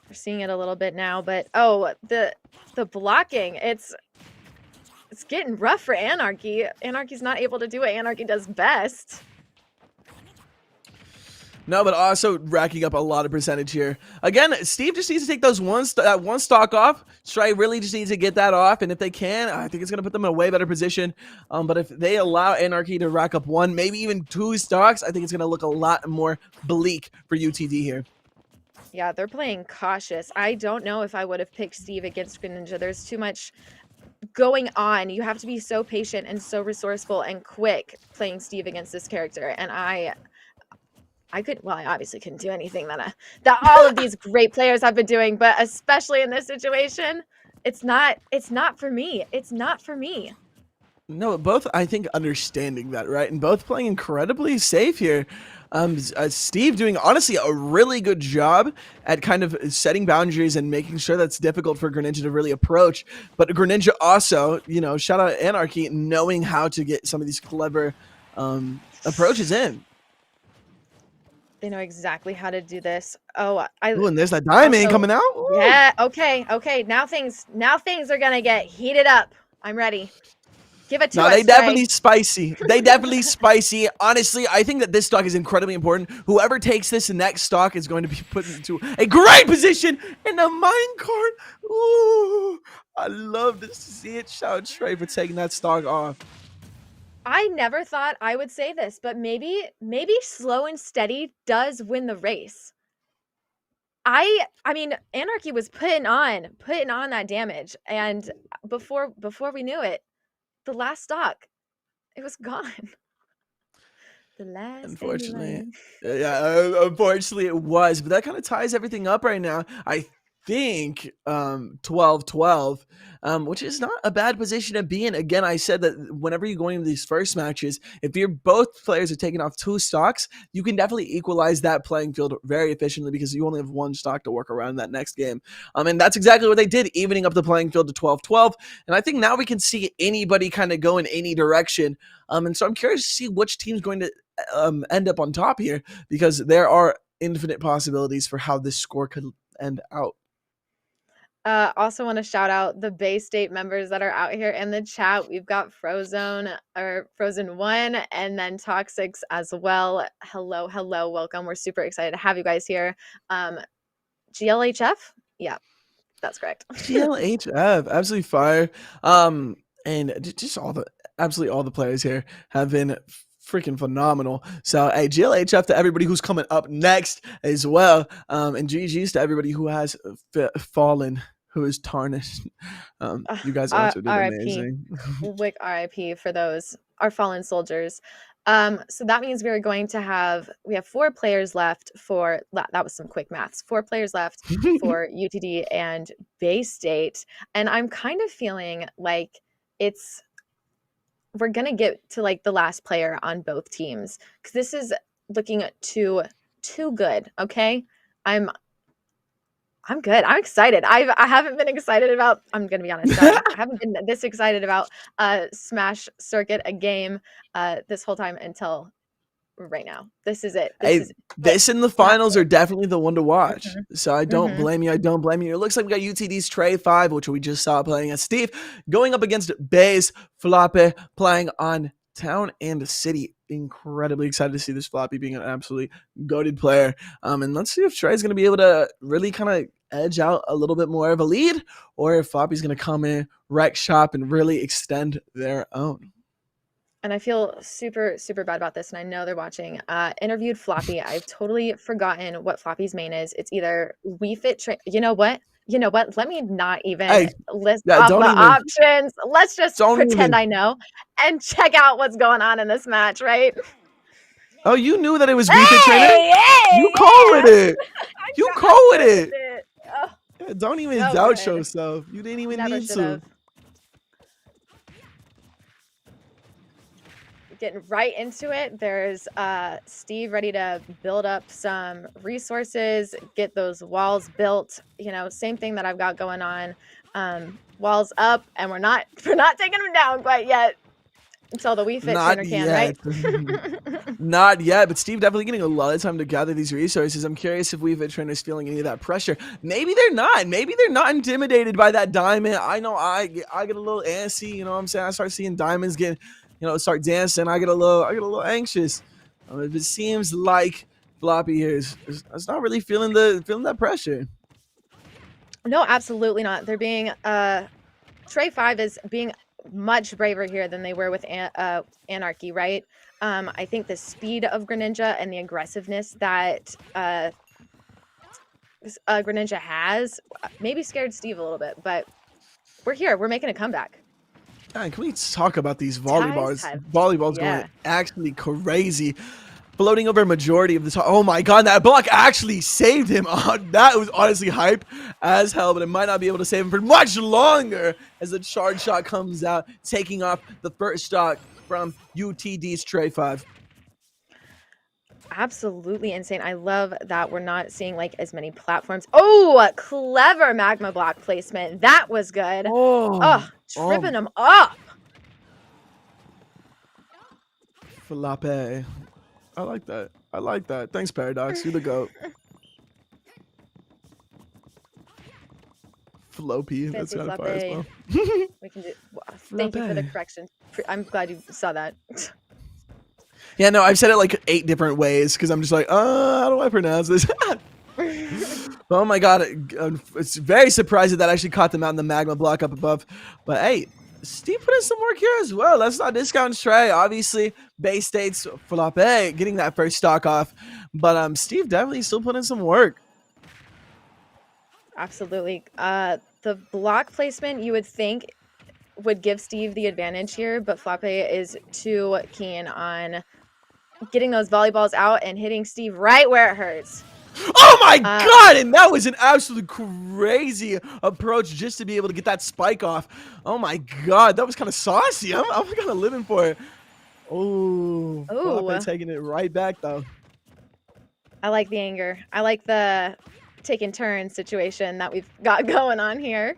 We're seeing it a little bit now, but the blocking, it's getting rough for Anarchy. Anarchy's not able to do what Anarchy does best. No, but also racking up a lot of percentage here. Again, Steve just needs to take those that one stock off. Stray really just needs to get that off, and if they can, I think it's going to put them in a way better position. But if they allow Anarchy to rack up one, maybe even two stocks, I think it's going to look a lot more bleak for UTD here. Yeah, they're playing cautious. I don't know if I would have picked Steve against Greninja. There's too much going on. You have to be so patient and so resourceful and quick playing Steve against this character, and I obviously couldn't do anything that all of these great players have been doing, but especially in this situation, it's not for me. It's not for me. No, both, I think, understanding that, right? And both playing incredibly safe here. Steve doing, honestly, a really good job at kind of setting boundaries and making sure that's difficult for Greninja to really approach. But Greninja also, shout out Anarchy, knowing how to get some of these clever approaches in. They know exactly how to do this. Oh, and there's that diamond coming out. Ooh. Yeah. Okay. Now things are gonna get heated up. I'm ready. Give it to us. They definitely spicy. They definitely spicy. Honestly, I think that this stock is incredibly important. Whoever takes this next stock is going to be put into a great position in the mine cart. Ooh, I love to see it. Shout out Trey for taking that stock off. I never thought I would say this, but maybe slow and steady does win the race. I mean, Anarchy was putting on that damage, and before we knew it, the last stock, it was gone. The last. Unfortunately, unfortunately it was, but that kind of ties everything up right now. I think 12-12, which is not a bad position to be in. Again, I said that whenever you're going into these first matches, if you're both players are taking off two stocks, you can definitely equalize that playing field very efficiently because you only have one stock to work around that next game. And that's exactly what they did, evening up the playing field to 12-12. And I think now we can see anybody kind of go in any direction. And so I'm curious to see which team's going to end up on top here, because there are infinite possibilities for how this score could end out. Also want to shout out the Bay State members that are out here in the chat. We've got Frozen 1 and then Toxics as well. Hello, welcome. We're super excited to have you guys here. GLHF? Yeah, that's correct. GLHF, absolutely fire. And just absolutely all the players here have been freaking phenomenal. So hey, GLHF to everybody who's coming up next as well. And GG's to everybody who has fallen, who is tarnished. You guys also did amazing. Quick RIP for those, our fallen soldiers. So that means we have 4 players left for, that was some quick maths, 4 players left for UTD and Bay State. And I'm kind of feeling like we're going to get to like the last player on both teams, because this is looking too good. Okay. I'm good. I'm excited. I haven't been excited about, I'm going to be honest, I haven't been this excited about Smash Circuit, a game, this whole time until right now. This is it. This and the finals are definitely the one to watch. So I don't blame you. It looks like we got UTD's Trey 5, which we just saw playing as Steve, going up against Bay's Floppy playing on Town and City. Incredibly excited to see this Floppy being an absolutely goated player. And let's see if Trey's going to be able to really kind of edge out a little bit more of a lead, or if Floppy's going to come in, wreck shop, and really extend their own. And I feel super, super bad about this. And I know they're watching. Interviewed Floppy. I've totally forgotten what Floppy's main is. It's either We Fit You know what? Let me not even list off the options. Let's just pretend I know and check out what's going on in this match, right? Oh, you knew that it was weak at trainer? Hey, You hey, call with yeah. it. I You got call with good with it. it. Oh, Yeah, don't even so doubt good. yourself. You didn't even Never need should to. have. Getting right into it. There's Steve ready to build up some resources, get those walls built. You know, same thing that I've got going on. Walls up, and we're not taking them down quite yet until the Wii Fit Not trainer can, right? yet. Not yet, but Steve definitely getting a lot of time to gather these resources. I'm curious if Wii Fit trainers feeling any of that pressure. Maybe they're not. Maybe they're not intimidated by that diamond. I know I get a little antsy. You know what I'm saying? I start seeing diamonds get, start dancing. I get a little anxious. It seems like Floppy here is not really feeling that pressure. No, absolutely not. They're being Trey 5 is being much braver here than they were with Anarchy, right? I think the speed of Greninja and the aggressiveness that Greninja has maybe scared Steve a little bit, but we're here. We're making a comeback. Can we talk about these Ties volleyballs yeah. going actually crazy, floating over a majority of the top. Oh my god, that block actually saved him. That was honestly hype as hell, but it might not be able to save him for much longer as the charge shot comes out, taking off the first stock from UTD's Trey 5. Absolutely insane. I love that we're not seeing like as many platforms. Oh, clever magma block placement. That was good. Oh, tripping them up. Flappe. I like that. Thanks, Paradox. You're the GOAT. Floppy. That's kind of fire as well. We can do. Thank you for the correction. I'm glad you saw that. Yeah, no, I've said it like 8 different ways because I'm just like, how do I pronounce this? Oh my god, it's very surprising that actually caught them out in the magma block up above. But hey, Steve put in some work here as well. Let's not discount Trey. Obviously, Bay State's Flappe getting that first stock off. But Steve definitely still put in some work. Absolutely. The block placement you would think would give Steve the advantage here, but Flappe is too keen on getting those volleyballs out and hitting Steve right where it hurts. Oh my god, and that was an absolute crazy approach just to be able to get that spike off. Oh my god, that was kind of saucy. I'm kind of living for it. Oh, Flappe taking it right back though. I like the anger. I like the taking turns situation that we've got going on here.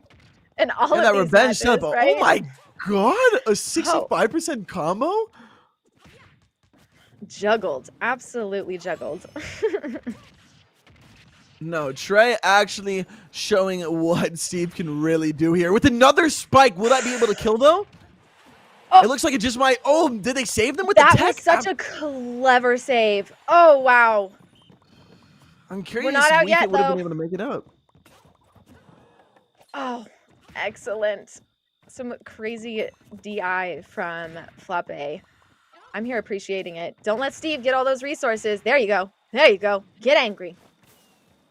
And all of that these revenge matches, setup. right? Oh my god, a 65% combo? Juggled. Absolutely juggled. No, Trey actually showing what Steve can really do here. With another spike, will that be able to kill though? Oh, it looks like it just might. Oh, did they save them with the tech? That was such a clever save. Oh, wow. I'm curious We're not out yet, would have though. been able to make it up. Oh, excellent. Some crazy DI from Flappe. I'm here appreciating it. Don't let Steve get all those resources. There you go. There you go. Get angry.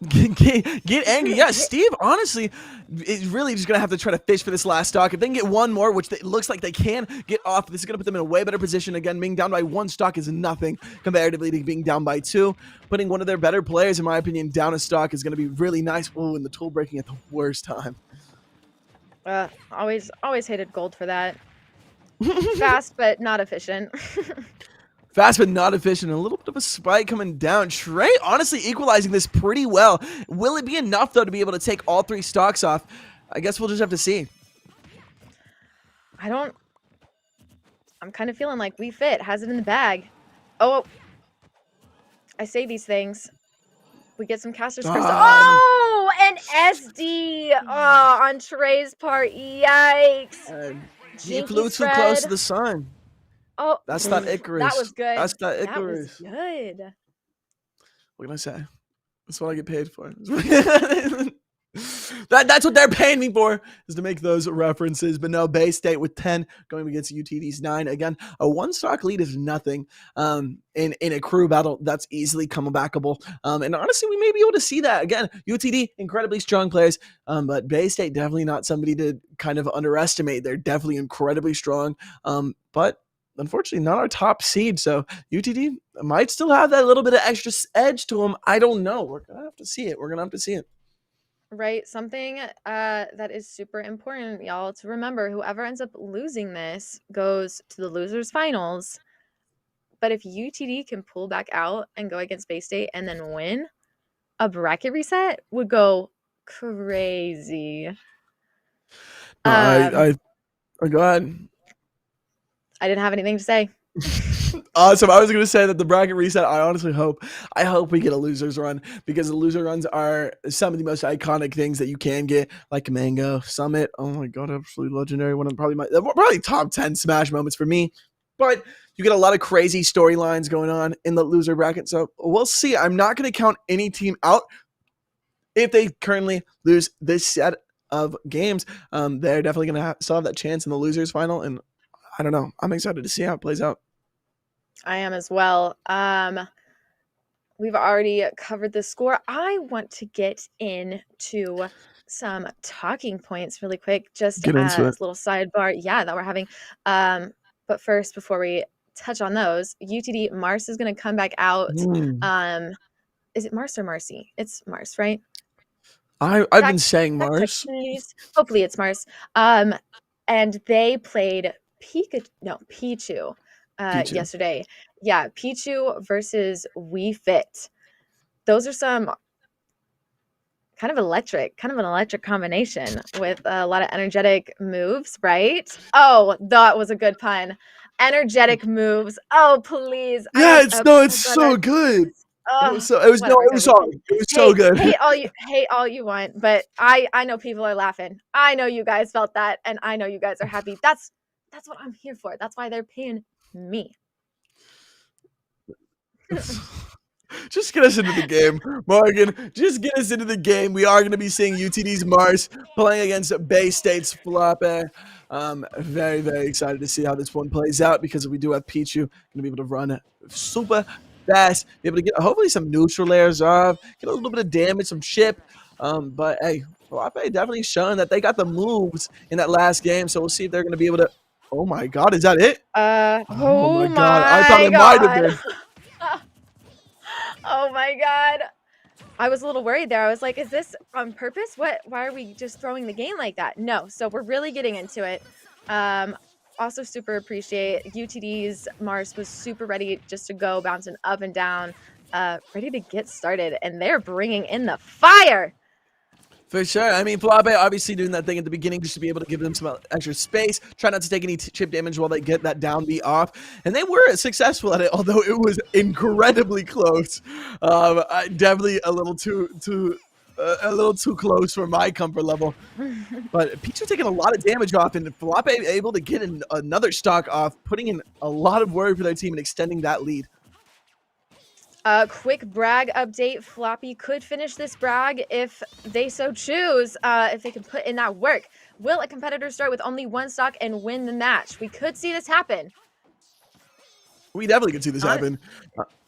Get angry. Yeah, Steve, honestly, is really just going to have to try to fish for this last stock. If they can get one more, which it looks like they can get off, this is going to put them in a way better position. Again, being down by 1 stock is nothing comparatively to being down by 2. Putting one of their better players, in my opinion, down a stock is going to be really nice. Oh, and the tool breaking at the worst time. Always hated gold for that. Fast, but not efficient. Fast but not efficient. A little bit of a spike coming down. Trey honestly equalizing this pretty well. Will it be enough, though, to be able to take all 3 stocks off? I guess we'll just have to see. I'm kind of feeling like Wii Fit has it in the bag. Oh, I say these things. We get some casters first. Oh, an SD on Trey's part. Yikes. He flew too close to the sun. Oh, that's not Icarus. That was good. That's not Icarus. That was good. What can I say? That's what I get paid for. That's what they're paying me for, is to make those references. But no, Bay State with 10 going against UTD's 9. Again, a 1-stock lead is nothing. In a crew battle, that's easily comebackable. And honestly, we may be able to see that. Again, UTD, incredibly strong players, but Bay State definitely not somebody to kind of underestimate. They're definitely incredibly strong. But unfortunately not our top seed. So UTD might still have that little bit of extra edge to them. I don't know. We're gonna have to see it. We're gonna have to see it. Right, something that is super important, y'all, to remember. Whoever ends up losing this goes to the losers finals. But if UTD can pull back out and go against Bay State and then win, a bracket reset would go crazy. No, Um, go ahead. I didn't have anything to say. Awesome. I was going to say that the bracket reset, I honestly hope we get a losers run, because the loser runs are some of the most iconic things that you can get, like Mango Summit. Oh my God, absolutely legendary. One of probably top 10 Smash moments for me. But you get a lot of crazy storylines going on in the loser bracket. So we'll see. I'm not going to count any team out if they currently lose this set of games. They're definitely going to still have that chance in the losers final. And I don't know. I'm excited to see how it plays out. I am as well. We've already covered the score. I want to get into some talking points really quick, just Get into it. as a little sidebar, that we're having. But first, before we touch on those, UTD Mars is going to come back out. Is it Mars or Marcy? It's Mars, right? I've been saying Mars. Hopefully it's Mars. And they played Pichu yesterday. Yeah, Pichu versus Wii Fit. Those are some kind of an electric combination with a lot of energetic moves, right? Oh, that was a good pun. Energetic moves. Oh, please. Yeah, it's so good. It was so good. Hate all you want, but I know people are laughing. I know you guys felt that, and I know you guys are happy. That's what I'm here for. That's why they're paying me. Just get us into the game, Morgan. Just get us into the game. We are going to be seeing UTD's Mars playing against Bay State's Felipe. Very, very excited to see how this one plays out, because we do have Pichu going to be able to run super fast, be able to get hopefully some neutral layers off, get a little bit of damage, some chip. But hey, Felipe definitely showing that they got the moves in that last game. So we'll see if they're going to be able to. Oh my God, is that it? Oh my God, I thought it might have been. Oh my God. I was a little worried there. I was like, is this on purpose? Why are we just throwing the game like that? No. So we're really getting into it. Also super appreciate UTD's Mars was super ready just to go, bouncing up and down, ready to get started. And they're bringing in the fire. For sure. I mean, Felipe obviously doing that thing at the beginning just to be able to give them some extra space. Try not to take any chip damage while they get that down B off. And they were successful at it, although it was incredibly close. Definitely a little too close for my comfort level. But Pichu taking a lot of damage off, and Felipe able to get another stock off, putting in a lot of worry for their team and extending that lead. Quick brag update. Floppy could finish this brag if they so choose, if they can put in that work. Will a competitor start with only one stock and win the match? We could see this happen. We definitely could see this happen.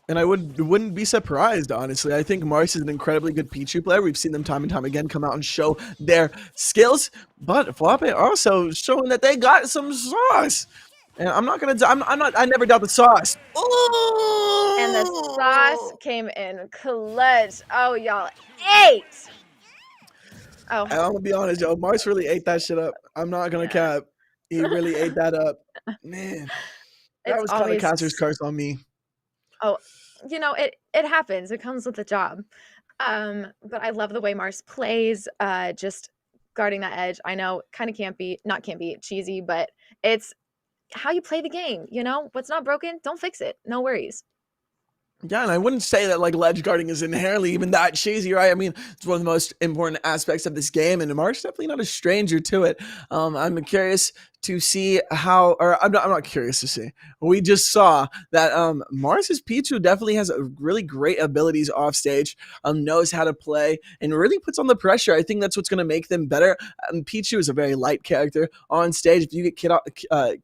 And I wouldn't be surprised, honestly. I think Mars is an incredibly good Pichu player. We've seen them time and time again come out and show their skills. But Felipe also showing that they got some sauce. And I'm not gonna. I never doubt the sauce. Ooh! And the sauce came in clutch. Oh, y'all ate. Oh, I'm gonna be honest, yo. Mars really ate that shit up. I'm not gonna cap. He really ate that up, man. That was kind of Caster's curse on me. Oh, it happens. It comes with the job. But I love the way Mars plays. Just guarding that edge. I know, kind of can't be cheesy, but it's how you play the game. What's not broken, don't fix it. No worries. Yeah, and I wouldn't say that like ledge guarding is inherently even that cheesy, right? I mean, it's one of the most important aspects of this game, and Mark's definitely not a stranger to it. I'm curious to see how, or I'm not curious to see. We just saw that Mars's Pichu definitely has really great abilities off stage, knows how to play, and really puts on the pressure. I think that's what's going to make them better. Pichu is a very light character on stage. If you get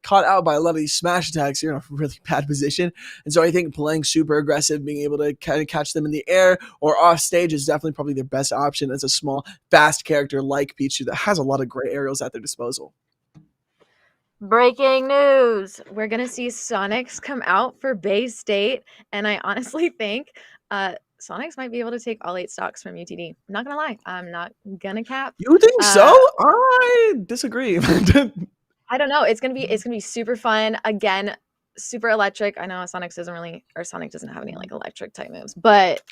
caught out by a lot of these smash attacks, you're in a really bad position. And so I think playing super aggressive, being able to kind of catch them in the air or off stage is definitely probably their best option as a small, fast character like Pichu that has a lot of great aerials at their disposal. Breaking news. We're going to see Sonics come out for Bay State. And I honestly think Sonics might be able to take all 8 stocks from UTD. I'm not going to lie. I'm not going to cap. You think so? Uh, I disagree. I don't know. It's gonna be super fun. Again, super electric. I know Sonic doesn't have any like electric type moves, but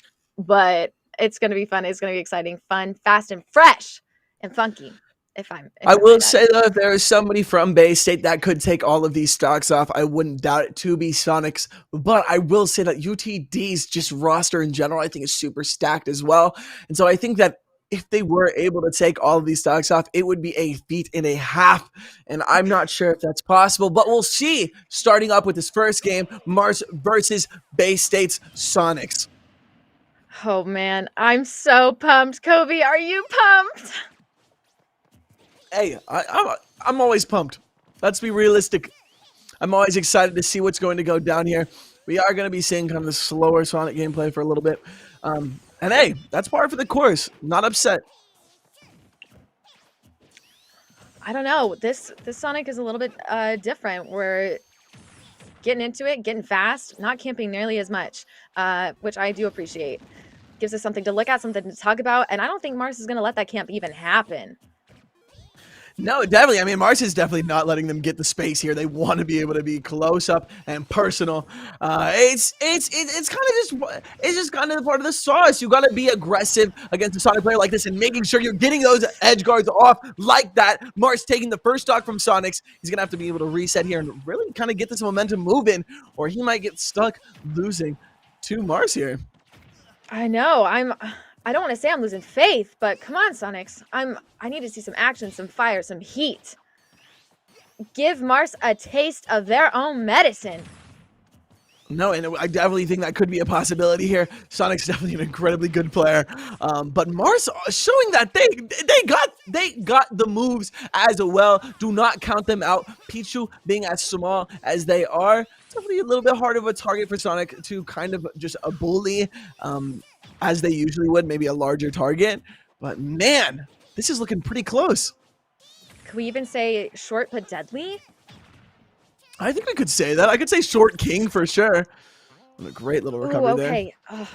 it's gonna be fun. It's gonna be exciting, fun, fast, and fresh, and funky. If I I will might say add. though, if there is somebody from Bay State that could take all of these stocks off, I wouldn't doubt it to be Sonics. But I will say that UTD's just roster in general, I think, is super stacked as well. And so I think that if they were able to take all of these stocks off, it would be a feat and a half. And I'm not sure if that's possible, but we'll see. Starting up with this first game, Mars versus Bay State's Sonics. Oh man, I'm so pumped. Kobe, are you pumped? Hey, I'm always pumped. Let's be realistic. I'm always excited to see what's going to go down here. We are going to be seeing kind of the slower Sonic gameplay for a little bit. And hey, that's par for the course. Not upset. I don't know. This Sonic is a little bit different. We're getting into it, getting fast, not camping nearly as much, which I do appreciate. Gives us something to look at, something to talk about, and I don't think Mars is going to let that camp even happen. No, definitely. I mean, Mars is definitely not letting them get the space here. They want to be able to be close up and personal. It's just kind of part of the sauce. You got to be aggressive against a Sonic player like this and making sure you're getting those edge guards off like that. Mars taking the first stock from Sonics. He's gonna have to be able to reset here and really kind of get this momentum moving, or he might get stuck losing to Mars here. I know. I don't want to say I'm losing faith, but come on, Sonics. I need to see some action, some fire, some heat. Give Mars a taste of their own medicine. No, and I definitely think that could be a possibility here. Sonic's definitely an incredibly good player, but Mars showing that they got the moves as well. Do not count them out. Pichu being as small as they are, definitely a little bit hard of a target for Sonic to kind of just a bully, as they usually would, maybe a larger target. But man, this is looking pretty close. Could we even say short but deadly? I think we could say that. I could say short king for sure. What a great little recovery there. Okay. Oh,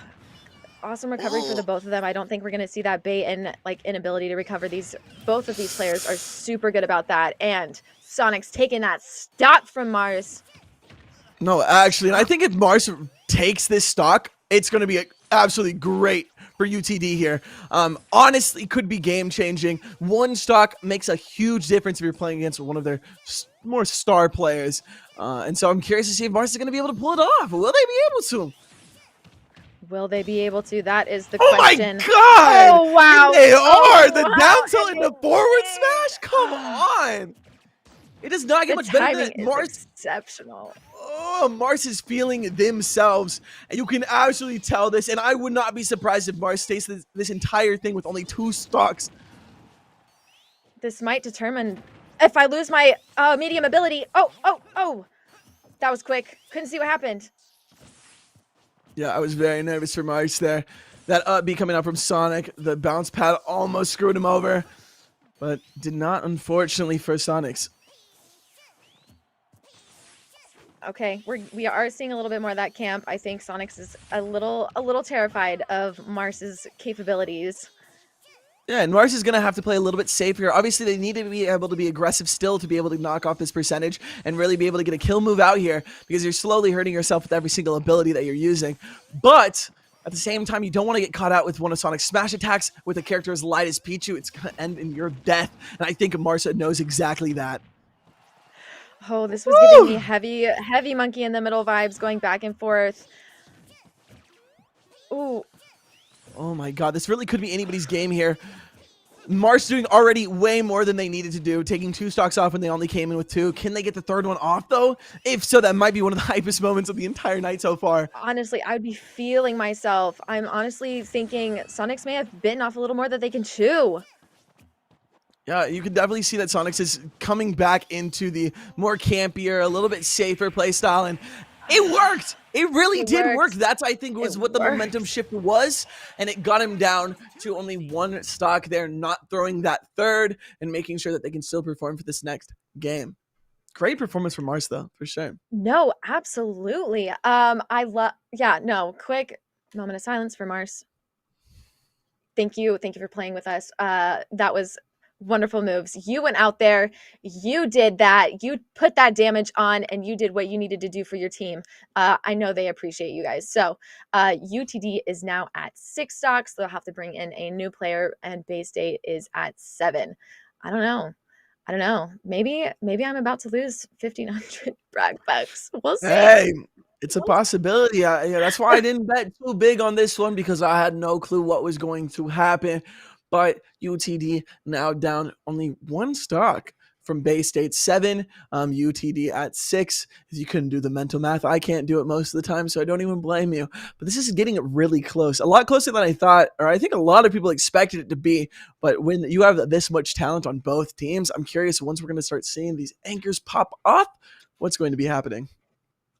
awesome recovery for the both of them. I don't think we're going to see that bait and like inability to recover these. Both of these players are super good about that. And Sonic's taking that stock from Mars. No, actually, and I think if Mars takes this stock, it's going to be absolutely great for UTD here. Honestly, could be game-changing. One stock makes a huge difference if you're playing against one of their more star players. And so I'm curious to see if Mars is going to be able to pull it off. Will they be able to? Will they be able to? That is the Oh question. my god! Oh, wow. They are! The wow. down tilt and the forward Dang. smash? Come on! It does not get The much better timing than is Mars. exceptional. Oh, Mars is feeling themselves, and you can absolutely tell this, and I would not be surprised if Mars stays this entire thing with only 2 stocks. This might determine if I lose my medium ability. Oh. That was quick. Couldn't see what happened. Yeah, I was very nervous for Mars there. That up B coming out from Sonic, the bounce pad almost screwed him over, but did not, unfortunately, for Sonics. Okay, we are seeing a little bit more of that camp. I think Sonics is a little terrified of Mars's capabilities. Yeah, and Mars is going to have to play a little bit safer. Obviously, they need to be able to be aggressive still to be able to knock off this percentage and really be able to get a kill move out here, because you're slowly hurting yourself with every single ability that you're using. But at the same time, you don't want to get caught out with one of Sonic's smash attacks with a character as light as Pichu. It's going to end in your death, and I think Marsa knows exactly that. Oh, this was giving me heavy monkey in the middle vibes going back and forth. Ooh. Oh my god, this really could be anybody's game here. Mars doing already way more than they needed to do, taking 2 stocks off when they only came in with 2. Can they get the third one off, though? If so, that might be one of the hypest moments of the entire night so far. Honestly, I would be feeling myself. I'm honestly thinking Sonics may have bitten off a little more that they can chew. Yeah, you can definitely see that Sonics is coming back into the more campier, a little bit safer playstyle, and it worked! It really did work. That's, I think, was what the momentum shift was, and it got him down to only 1 stock there, not throwing that third, and making sure that they can still perform for this next game. Great performance from Mars, though, for sure. No, absolutely. Quick moment of silence for Mars. Thank you for playing with us. That was wonderful moves. You went out there, you did that, you put that damage on, and you did what you needed to do for your team. I know they appreciate you guys. So UTD is now at 6 stocks. They'll have to bring in a new player, and Bay State is at 7. I don't know. Maybe I'm about to lose 1,500 brag bucks. We'll see. Hey, it's a possibility. Yeah, that's why I didn't bet too big on this one, because I had no clue what was going to happen. But UTD now down only 1 stock from Bay State 7, UTD at 6. You couldn't do the mental math. I can't do it most of the time, so I don't even blame you. But this is getting really close, a lot closer than I thought, or I think a lot of people expected it to be. But when you have this much talent on both teams, I'm curious, once we're going to start seeing these anchors pop off, what's going to be happening?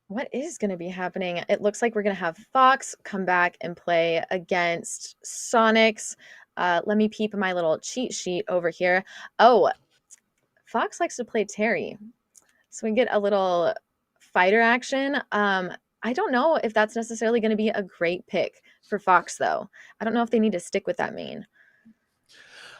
What is going to be happening? It looks like we're going to have Fox come back and play against Sonics. Let me peep my little cheat sheet over here. Oh, Fox likes to play Terry, so we get a little fighter action. I don't know if that's necessarily going to be a great pick for Fox, though. I don't know if they need to stick with that main.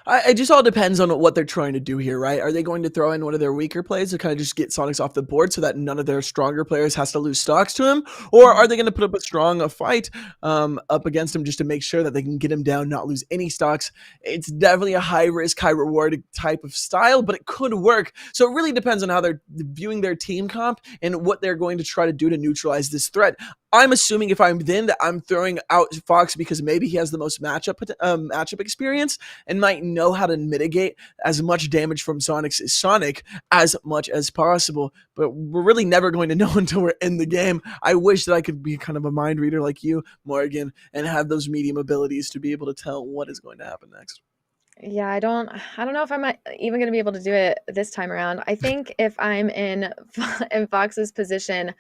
It just all depends on what they're trying to do here, right? Are they going to throw in one of their weaker plays to kind of just get Sonics off the board so that none of their stronger players has to lose stocks to him? Or are they going to put up a strong fight up against him just to make sure that they can get him down, not lose any stocks? It's definitely a high risk, high reward type of style, but it could work. So it really depends on how they're viewing their team comp and what they're going to try to do to neutralize this threat. I'm assuming if I'm then that I'm throwing out Fox because maybe he has the most matchup experience and might know how to mitigate as much damage from Sonic as much as possible. But we're really never going to know until we're in the game. I wish that I could be kind of a mind reader like you, Morgan, and have those medium abilities to be able to tell what is going to happen next. Yeah, I don't know if I'm even going to be able to do it this time around. I think if I'm in Fox's position,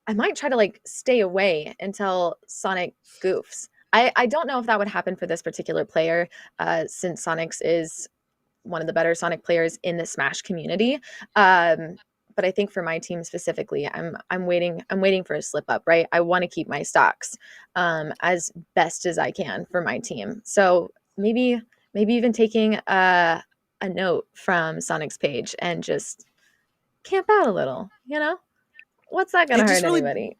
I might try to stay away until Sonic goofs. I don't know if that would happen for this particular player, since Sonics is one of the better Sonic players in the Smash community. But I think for my team specifically, I'm waiting for a slip up, right? I want to keep my stocks as best as I can for my team. So maybe even taking a note from Sonic's page and just camp out a little, What's that going to hurt anybody?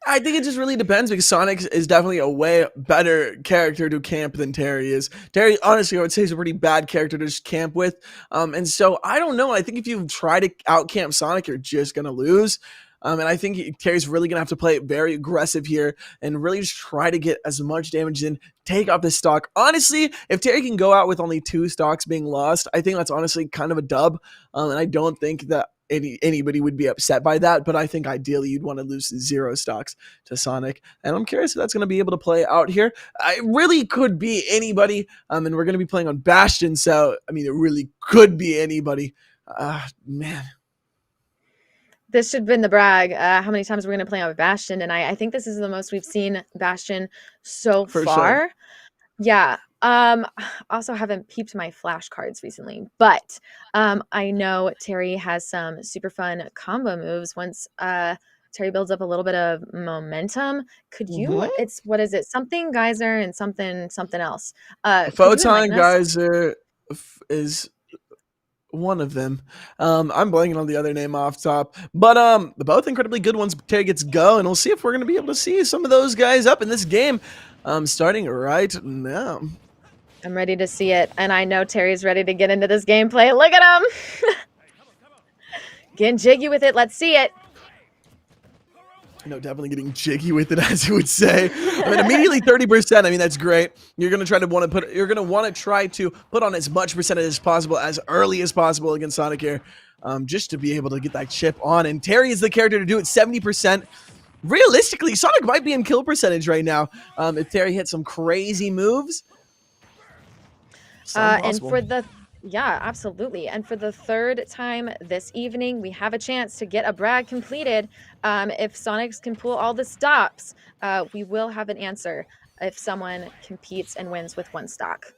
I think it just really depends, because Sonic is definitely a way better character to camp than Terry is. Terry, honestly, I would say is a pretty bad character to just camp with. And so I don't know. I think if you try to outcamp Sonic, you're just going to lose. And I think Terry's really going to have to play very aggressive here and really just try to get as much damage in, take off this stock. Honestly, if Terry can go out with only 2 stocks being lost, I think that's honestly kind of a dub. And I don't think that anybody would be upset by that, but I think ideally you'd want to lose 0 stocks to Sonic, and I'm curious if that's going to be able to play out here. It really could be anybody, and we're going to be playing on Bastion, so I mean, it really could be anybody. Man, this should have been the brag. How many times we're going to play on Bastion, and I think this is the most we've seen Bastion so for far. sure. Yeah. Also haven't peeped my flashcards recently, but I know Terry has some super fun combo moves once Terry builds up a little bit of momentum. Could you it's what is it? Something geyser and something else. Photon geyser is one of them. I'm blanking on the other name off top, but both incredibly good ones. Terry gets go, and we'll see if we're going to be able to see some of those guys up in this game starting right now. I'm ready to see it, and I know Terry's ready to get into this gameplay. Look at him! Getting jiggy with it. Let's see it. No, definitely getting jiggy with it, as you would say. I mean, immediately 30%. I mean, that's great. You're gonna try to put on as much percentage as possible, as early as possible against Sonic here, just to be able to get that chip on. And Terry is the character to do it. 70%. Realistically, Sonic might be in kill percentage right now. If Terry hits some crazy moves. Yeah, absolutely. And for the 3rd time this evening, we have a chance to get a brag completed. If Sonics can pull all the stops, we will have an answer if someone competes and wins with 1 stock.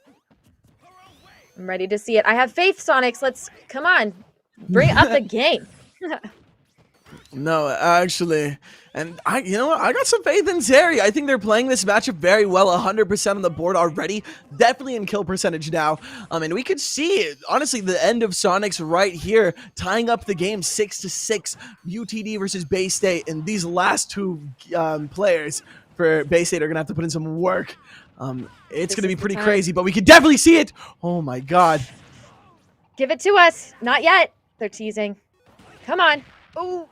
I'm ready to see it. I have faith, Sonics. Come on, bring up the game. No, actually, and you know what? I got some faith in Terry. I think they're playing this matchup very well, 100% on the board already. Definitely in kill percentage now. And we could see, honestly, the end of Sonic's right here, tying up the game 6-6, UTD versus Bay State, and these last two players for Bay State are gonna have to put in some work. It's This gonna is be the pretty time. crazy, but we could definitely see it. Oh my god. Give it to us. Not yet. They're teasing. Come on. Oh,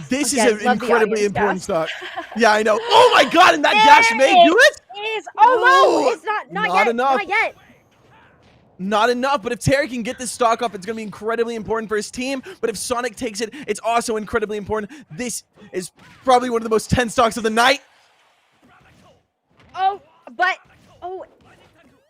This is again, an love the incredibly audience important gasp. stock. Yeah, I know. Oh my god, and that dash may There do it? it is. Oh no, Oh, it's not not yet. enough. Not yet. Not enough, but if Terry can get this stock up, it's going to be incredibly important for his team. But if Sonic takes it, it's also incredibly important. This is probably one of the most tense stocks of the night. Oh, but oh,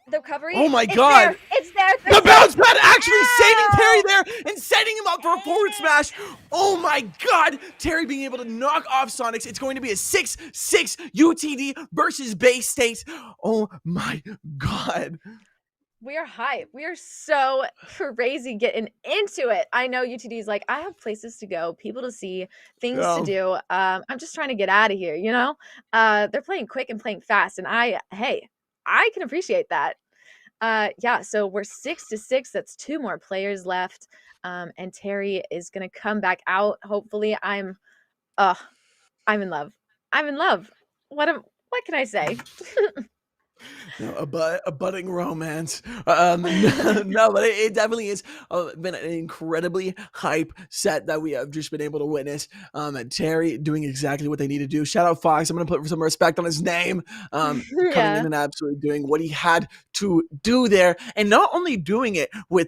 the recovery. Oh my it's god. There. It's there. The bounce pad actually saving Terry Ow! there and setting him up for a forward smash. Oh my god. Terry being able to knock off Sonics. It's going to be a 6-6 UTD versus Bay State. Oh my god. We are hype. We are so crazy getting into it. I know UTD's like, I have places to go, people to see, things to Oh. do. I'm just trying to get out of here, you know? They're playing quick and playing fast, and hey, I can appreciate that. Yeah, so we're 6-6. That's two more players left. And Terry is gonna come back out. Hopefully, I'm in love. I'm in love. What can I say? No, a budding romance. No, but it definitely is been an incredibly hype set that we have just been able to witness. And Terry doing exactly what they need to do. Shout out Fox. I'm going to put some respect on his name. Coming Yeah. in and absolutely doing what he had to do there. And not only doing it with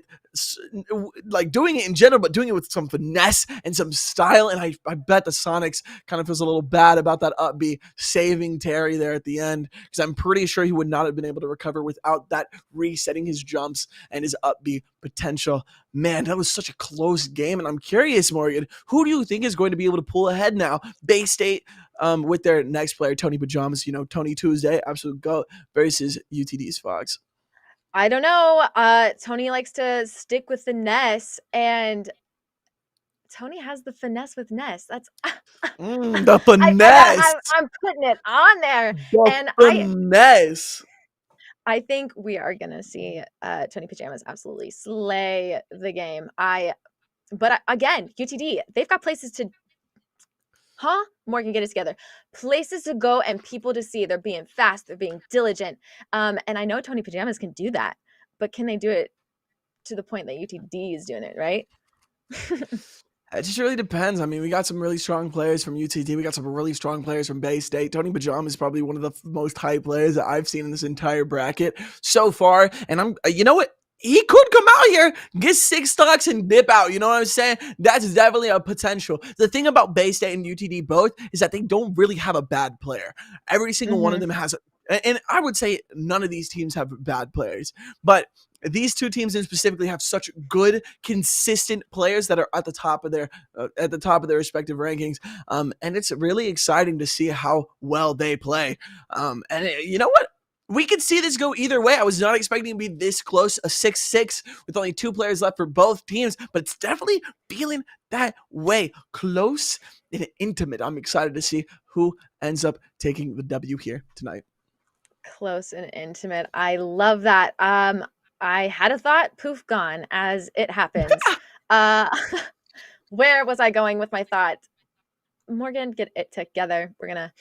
like doing it in general, but doing it with some finesse and some style. And I bet the Sonics kind of feels a little bad about that up B saving Terry there at the end, because I'm pretty sure he would not have been able to recover without that resetting his jumps and his up B potential. Man, that was such a close game. And I'm curious, Morgan, who do you think is going to be able to pull ahead now? Bay State with their next player, Tony Pajamas, Tony Tuesday, absolute GOAT, versus UTD's Fox. I don't know. Tony likes to stick with the Ness, and Tony has the finesse with Ness. That's The finesse. I'm putting it on there, The and finesse. I think we are gonna see Tony Pajamas absolutely slay the game. But again, UTD, they've got places to. Morgan, get it together. Places to go and people to see. They're being fast. They're being diligent. And I know Tony Pajamas can do that, but can they do it to the point that UTD is doing it, right? It just really depends. I mean, we got some really strong players from UTD. We got some really strong players from Bay State. Tony Pajama is probably one of the most high players that I've seen in this entire bracket so far. And you know what? He could come out here, get 6 stocks, and dip out. You know what I'm saying? That's definitely a potential. The thing about Bay State and UTD both is that they don't really have a bad player. Every single one of them has, and I would say none of these teams have bad players, but these two teams in specifically have such good, consistent players that are at the top of their respective rankings, and it's really exciting to see how well they play. You know what? We could see this go either way. I was not expecting to be this close, a 6-6 with only 2 players left for both teams, but it's definitely feeling that way. Close and intimate. I'm excited to see who ends up taking the W here tonight. Close and intimate. I love that. I had a thought, poof, gone, as it happens. Where was I going with my thought? Morgan, get it together. We're gonna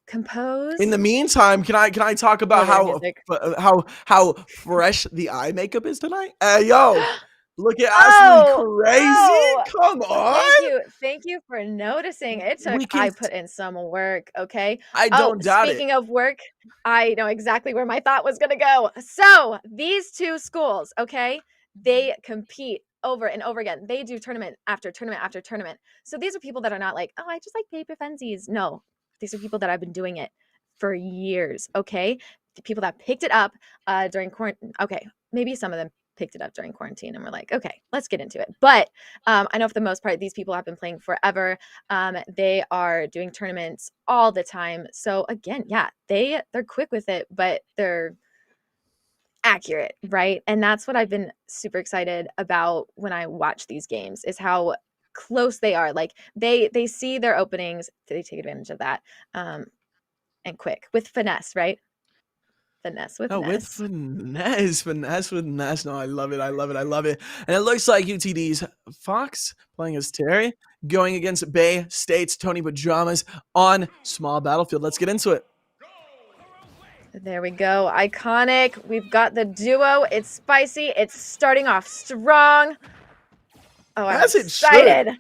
compose. In the meantime, can I talk about how fresh the eye makeup is tonight? Yo, look at Ashley crazy. Come on. Thank you for noticing. I put in some work, okay? I don't doubt it. Speaking of work, I know exactly where my thought was gonna go. So these two schools, okay, they compete over and over again. They do tournament after tournament after tournament. So these are people that are not like, oh, I just like paper funsies. No, these are people that have been doing it for years, okay? The people that picked it up during quarantine. Okay, maybe some of them picked it up during quarantine and we're like, okay, let's get into it. But I know for the most part, these people have been playing forever. They are doing tournaments all the time. So again, yeah, they're quick with it, but accurate, right? And that's what I've been super excited about when I watch these games is how close they are. Like they see their openings, they take advantage of that, and quick with finesse, right? Finesse with Oh, with Ness. finesse with Ness. No, I love it. I love it. I love it. And it looks like UTD's Fox playing as Terry, going against Bay State's Tony Pajamas on Small Battlefield. Let's get into it. There we go. Iconic. We've got the duo. It's spicy. It's starting off strong. Oh, I'm As it excited.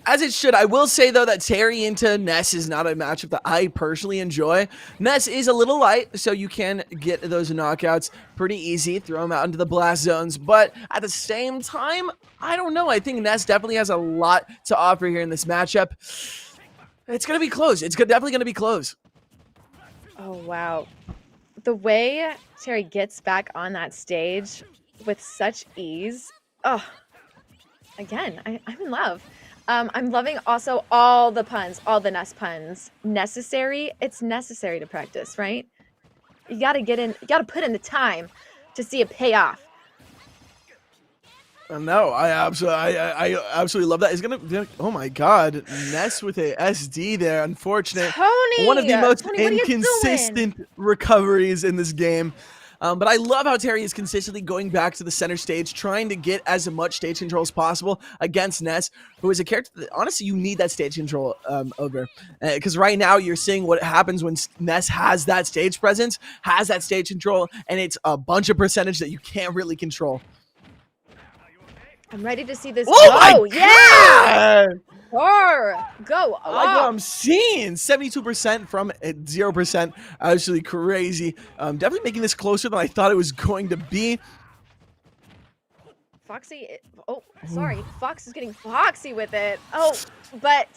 As it should. I will say, though, that Terry into Ness is not a matchup that I personally enjoy. Ness is a little light, so you can get those knockouts pretty easy, throw them out into the blast zones. But at the same time, I don't know. I think Ness definitely has a lot to offer here in this matchup. It's going to be close. It's definitely going to be close. Oh, wow. The way Terry gets back on that stage with such ease. Oh, again, I'm in love. I'm loving also all the puns, all the Ness puns. Necessary. It's necessary to practice, right? You got to get in, you got to put in the time to see it pay off. No, I absolutely love that. It's gonna. Oh my God, Ness with a SD there. Unfortunate. Tony, One of the most Tony, what are you inconsistent doing? recoveries in this game. But I love how Terry is consistently going back to the center stage, trying to get as much stage control as possible against Ness, who is a character that, honestly, you need that stage control over. Because right now, you're seeing what happens when Ness has that stage presence, has that stage control, and it's a bunch of percentage that you can't really control. I'm ready to see this. Oh go. my God! Yeah! Go I like what off. I'm seeing. 72% from 0%. Absolutely crazy. Definitely making this closer than I thought it was going to be. Foxy. Oh, sorry. Fox is getting foxy with it. Oh, but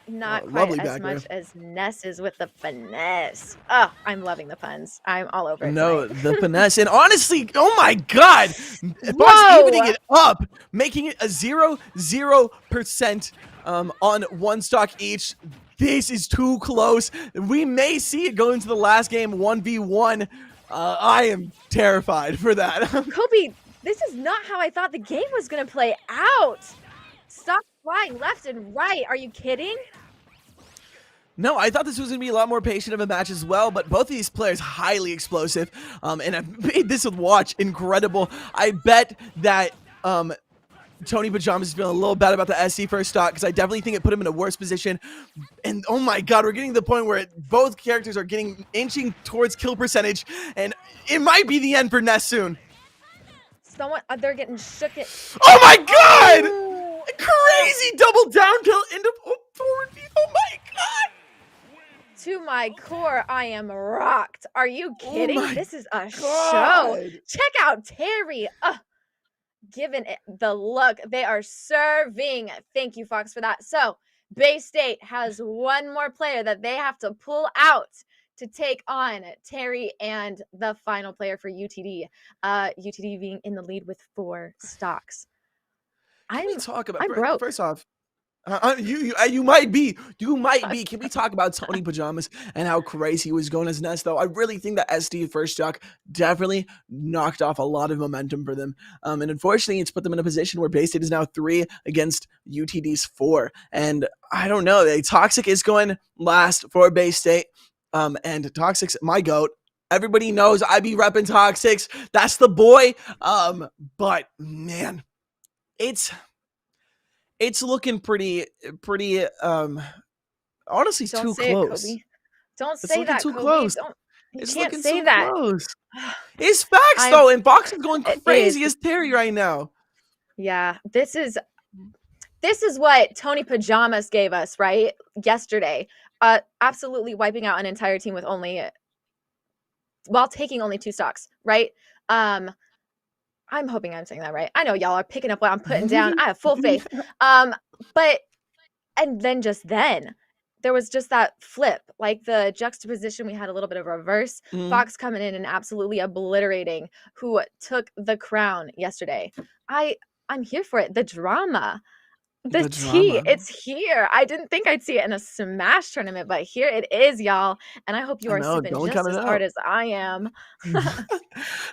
not quite Lovely as back much there. as Ness is with the finesse. Oh, I'm loving the puns. I'm all over it. No, tonight. the finesse. And honestly, oh my God. Fox Whoa! evening it up, making it a 0% on one stock each. This is too close. We may see it go into the last game 1v1. I am terrified for that. Kobe, this is not how I thought the game was going to play out. Stop flying left and right. Are you kidding? No, I thought this was going to be a lot more patient of a match as well, but both of these players highly explosive, and I've made this watch incredible. I bet that Tony Pajamas is feeling a little bad about the SC first stock, because I definitely think it put him in a worse position. And oh my God, we're getting to the point where both characters are inching towards kill percentage, and it might be the end for Ness soon. They're getting shook it. Oh my God! Oh. Crazy double down kill into forward beat. Oh my God! To my core, I am rocked. Are you kidding? my This is a show. God. Check out Terry. Giving it the look. They are serving. Thank you, Fox, for that. So, Bay State has one more player that they have to pull out to take on Terry and the final player for UTD. UTD being in the lead with 4 stocks. Can we talk about I'm broke. First off, you might be. Can we talk about Tony Pajamas and how crazy he was going as Ness, though? I really think that SD first stock definitely knocked off a lot of momentum for them. And unfortunately, it's put them in a position where Bay State is now 3 against UTD's 4. And I don't know. Toxic is going last for Bay State. And Toxic's my GOAT. Everybody knows I be repping Toxics. That's the boy. But man, it's looking pretty honestly Don't too say close. it, Kobe. Don't It's say looking that, too Kobe. close. You It's can't looking say so that. close. It's facts though, and Fox is going It crazy is. as Terry right now. Yeah, this is what Tony Pajamas gave us, right? Yesterday. Absolutely wiping out an entire team with while taking only 2 stocks, right? I'm hoping I'm saying that right. I know y'all are picking up what I'm putting down. I have full faith. But and then there was just that flip, like the juxtaposition. We had a little bit of reverse. Fox coming in and absolutely obliterating who took the crown yesterday. I'm here for it. The drama. The The tea, drama. it's here. I didn't think I'd see it in a Smash tournament, but here it is, y'all. And I hope you I are know, sipping don't just count it as hard out. as I am.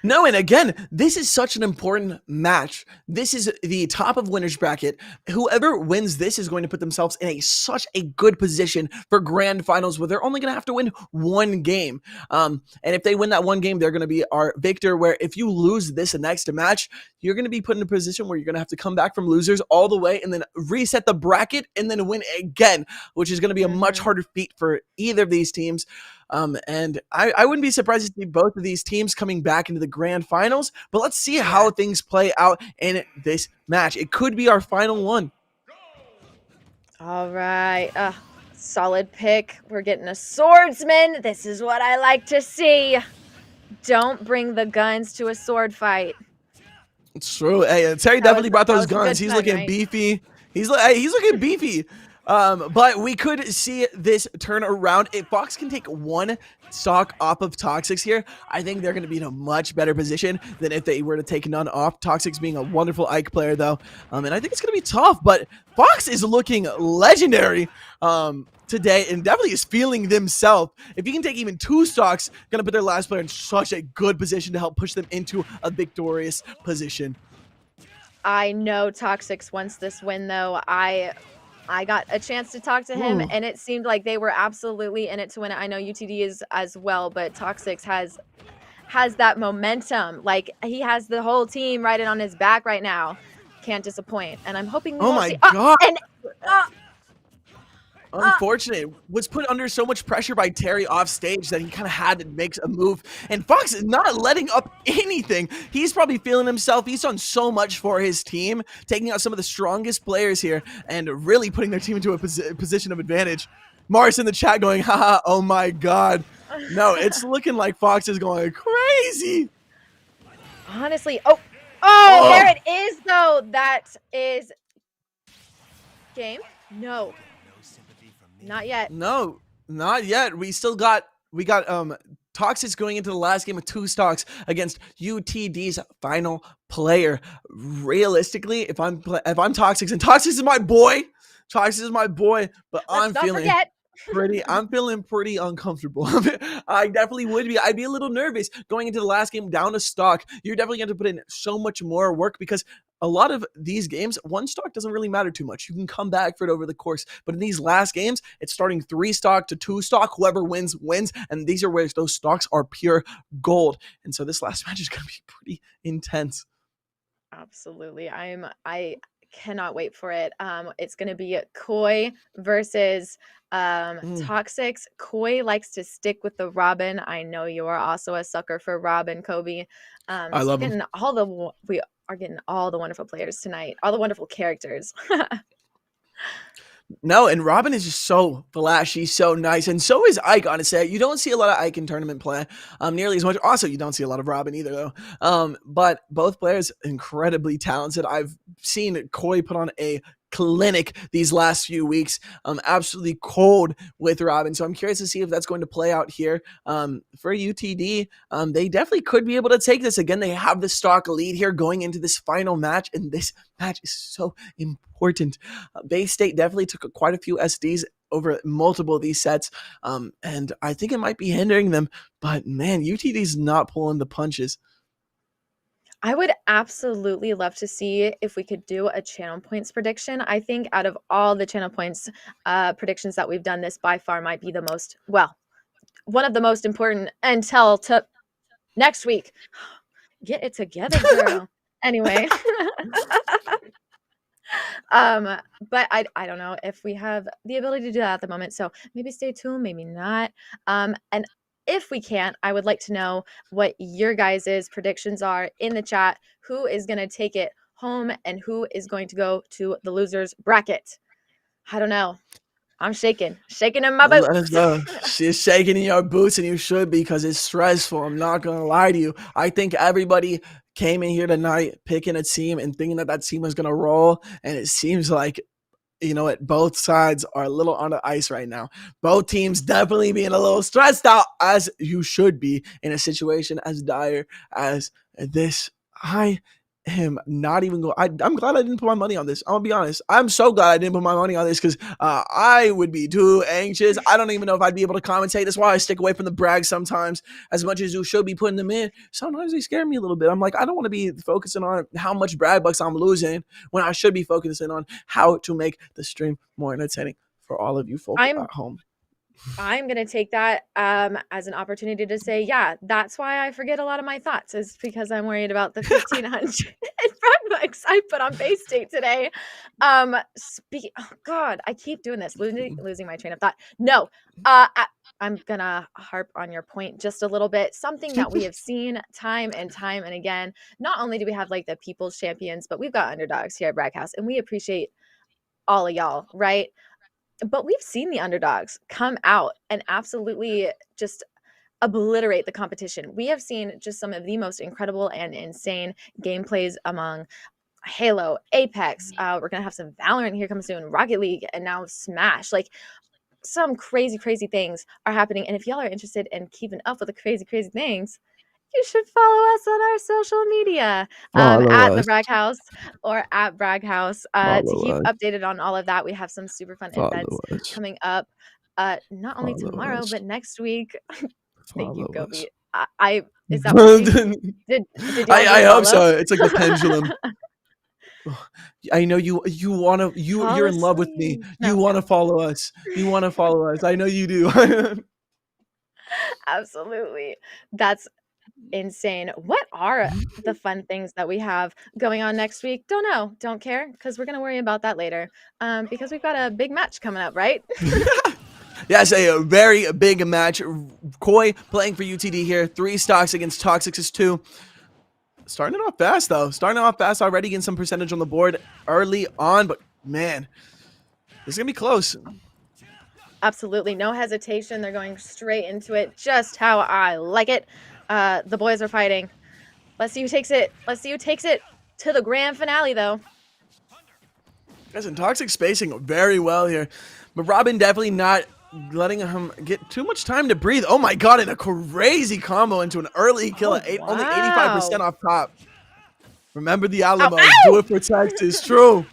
No, and again, this is such an important match. This is the top of winners bracket. Whoever wins this is going to put themselves in such a good position for grand finals where they're only going to have to win one game. And if they win that one game, they're going to be our victor. Where if you lose this next match, you're going to be put in a position where you're going to have to come back from losers all the way and then reset the bracket and then win again, which is going to be a much Mhm. harder feat for either of these teams. And I wouldn't be surprised to see both of these teams coming back into the grand finals, but let's see how Yeah. things play out in this match. It could be our final one. All right. Solid pick. We're getting a swordsman. This is what I like to see. Don't bring the guns to a sword fight. It's true. Hey, Terry That was definitely brought that those was a guns. good He's pun, looking right? beefy. He's looking beefy. But we could see this turn around. If Fox can take one stock off of Toxics here, I think they're going to be in a much better position than if they were to take none off. Toxics being a wonderful Ike player, though. And I think it's going to be tough, but Fox is looking legendary today and definitely is feeling themselves. If he can take even two stocks, going to put their last player in such a good position to help push them into a victorious position. I know Toxics wants this win, though. I got a chance to talk to him, Ooh. and it seemed like they were absolutely in it to win it. I know UTD is as well, but Toxics has that momentum. Like, he has the whole team riding on his back right now. Can't disappoint. And I'm hoping we Oh won't my see god. and Unfortunate. Was put under so much pressure by Terry off stage that he kind of had to make a move. And Fox is not letting up anything. He's probably feeling himself. He's done so much for his team, taking out some of the strongest players here and really putting their team into a position of advantage. Morris in the chat going, haha, oh my god. No, it's looking like Fox is going crazy. honestly, oh, there it is, though. That is game. No, not yet. No, not yet. We got Toxics going into the last game with two stocks against UTD's final player. Realistically, if I'm Toxics, and Toxics is my boy, but Let's not forget. I'm feeling pretty uncomfortable. I definitely would be. I'd be a little nervous going into the last game down a stock. You're definitely going to put in so much more work because a lot of these games, one stock doesn't really matter too much. You can come back for it over the course. But in these last games, it's starting 3 stock to 2 stock. Whoever wins, wins. And these are where those stocks are pure gold. And so this last match is going to be pretty intense. Absolutely. I cannot wait for it. It's going to be Koi versus Toxics. Koi likes to stick with the Robin. I know you are also a sucker for Robin, Kobe. I So love him. we are getting all the wonderful players tonight, all the wonderful characters. No, and Robin is just so flashy, so nice, and so is Ike, honestly. You don't see a lot of Ike in tournament play nearly as much. Also, you don't see a lot of Robin either, though. But both players incredibly talented. I've seen Koi put on a clinic these last few weeks. Absolutely cold with Robin. So I'm curious to see if that's going to play out here for UTD. They definitely could be able to take this. Again, they have the stock lead here going into this final match, and this match is so important. Bay State definitely took quite a few SDs over multiple of these sets, and I think it might be hindering them. But man, UTD's not pulling the punches. I would absolutely love to see if we could do a channel points prediction. I think out of all the channel points predictions that we've done, this by far might be the most, well, one of the most important until next week. Get it together, girl. Anyway. But I don't know if we have the ability to do that at the moment. So maybe stay tuned, maybe not. And if we can't, I would like to know what your guys' predictions are in the chat. Who is going to take it home and who is going to go to the losers bracket? I don't know. I'm shaking in my Let us boots. know. She's shaking in your boots, and you should be because it's stressful. I'm not going to lie to you. I think everybody came in here tonight picking a team and thinking that team was going to roll, and it seems like you know what, both sides are a little on the ice right now. Both teams definitely being a little stressed out, as you should be in a situation as dire as this. him not even go. I'm glad I didn't put my money on this. I'm gonna be honest. I'm so glad I didn't put my money on this because I would be too anxious. I don't even know if I'd be able to commentate. That's why I stick away from the brags sometimes. As much as you should be putting them in, sometimes they scare me a little bit. I'm like, I don't want to be focusing on how much brag bucks I'm losing when I should be focusing on how to make the stream more entertaining for all of you folk I'm at home. I'm going to take that as an opportunity to say, yeah, that's why I forget a lot of my thoughts, is because I'm worried about the 1,500 frog bucks I put on Bay State today. Oh God, I keep doing this, losing my train of thought. No, I'm going to harp on your point just a little bit. Something that we have seen time and again, not only do we have like the people's champions, but we've got underdogs here at Bragg House, and we appreciate all of y'all, right? But we've seen the underdogs come out and absolutely just obliterate the competition. We have seen just some of the most incredible and insane gameplays among Halo, Apex. We're going to have some Valorant here come soon, Rocket League, and now Smash. Like, some crazy, crazy things are happening. And if y'all are interested in keeping up with the crazy, crazy things, you should follow us on our social media Follow at the us. Bragg House or at Bragg House to Follow keep us. updated on all of that. We have some super fun events Follow us. coming up, not only Follow tomorrow, us. but next week. Thank you, Follow us. Kobe. Is that working? Did y'all I just hope follow? so. It's like the pendulum. I know you're Fall in love with me. asleep. You No, want no. to follow us. You want to follow us. I know you do. Absolutely. That's insane. What are the fun things that we have going on next week? Don't know. Don't care, because we're going to worry about that later. Because we've got a big match coming up, right? Yes, a very big match. Koi playing for UTD here. 3 stocks against Toxic's 2. Starting it off fast, though. Starting it off fast already, getting some percentage on the board early on. But, man, this is going to be close. Absolutely. No hesitation. They're going straight into it, just how I like it. The boys are fighting. Let's see who takes it. Let's see who takes it to the grand finale, though. Yes, and Toxic spacing very well here. But Robin definitely not letting him get too much time to breathe. Oh my god, and a crazy combo into an early kill at only 85% off top. Remember the Alamo. Ow! Do it for Texas. True.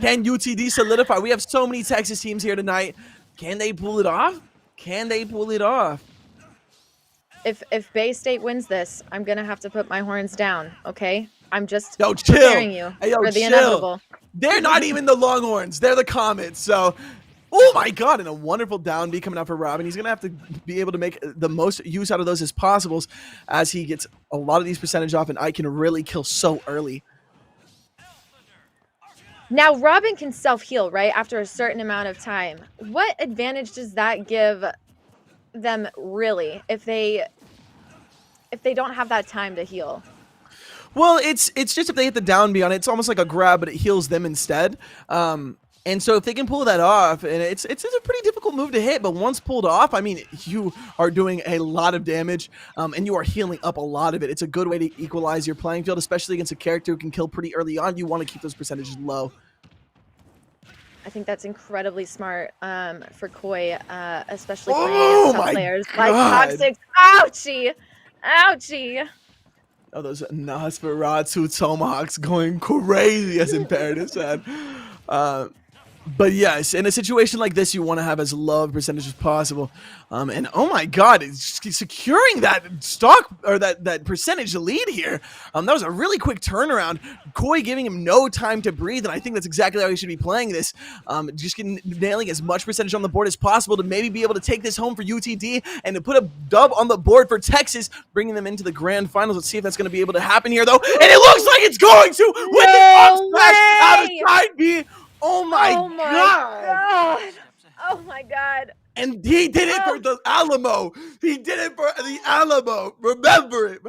Can UTD solidify? We have so many Texas teams here tonight. Can they pull it off? Can they pull it off? If Bay State wins this, I'm gonna have to put my horns down. Okay, I'm just chill. preparing you for the inevitable. They're not even the Longhorns. They're the Comets. So, oh my god, and a wonderful down B coming out for Robin. He's going to have to be able to make the most use out of those as possible as he gets a lot of these percentage off, and I can really kill so early. Now, Robin can self-heal, right, after a certain amount of time. What advantage does that give them, really, if they don't have that time to heal? Well, it's just if they hit the down B on it, it's almost like a grab, but it heals them instead. And so if they can pull that off, and it's a pretty difficult move to hit, but once pulled off, I mean, you are doing a lot of damage, and you are healing up a lot of it. It's a good way to equalize your playing field, especially against a character who can kill pretty early on. You want to keep those percentages low. I think that's incredibly smart for Koi, especially playing tough players like Toxic. Ouchie! Ouchie! Oh, those Nosferatu tomahawks going crazy, as Imperative said. But yes, in a situation like this, you want to have as low percentage as possible. And oh my god, it's securing that stock or that percentage lead here. That was a really quick turnaround. Koi giving him no time to breathe, and I think that's exactly how he should be playing this. Just nailing as much percentage on the board as possible to maybe be able to take this home for UTD and to put a dub on the board for Texas, bringing them into the grand finals. Let's see if that's going to be able to happen here, though. And it looks like it's going to with the up smash out of side B. Oh my god! Oh my god! And he did it for the Alamo. He did it for the Alamo. Remember it.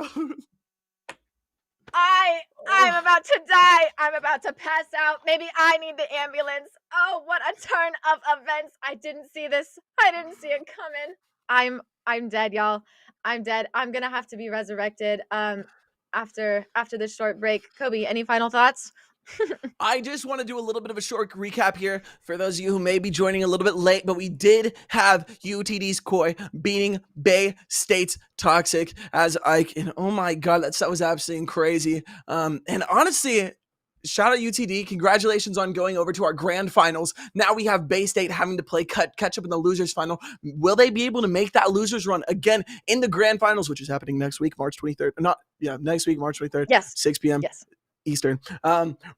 I'm about to die. I'm about to pass out. Maybe I need the ambulance. Oh, what a turn of events! I didn't see this. I didn't see it coming. I'm dead, y'all. I'm dead. I'm gonna have to be resurrected. After this short break. Kobe, any final thoughts? I just want to do a little bit of a short recap here for those of you who may be joining a little bit late, but we did have UTD's Koi beating Bay State's Toxic as Ike, and oh my god, that was absolutely crazy. And honestly, shout out UTD. Congratulations on going over to our grand finals. Now we have Bay State having to play catch up in the losers final. Will they be able to make that losers run again in the grand finals, which is happening next week, March 23rd? Next week, March 23rd, Yes. 6 p.m. Yes. Eastern.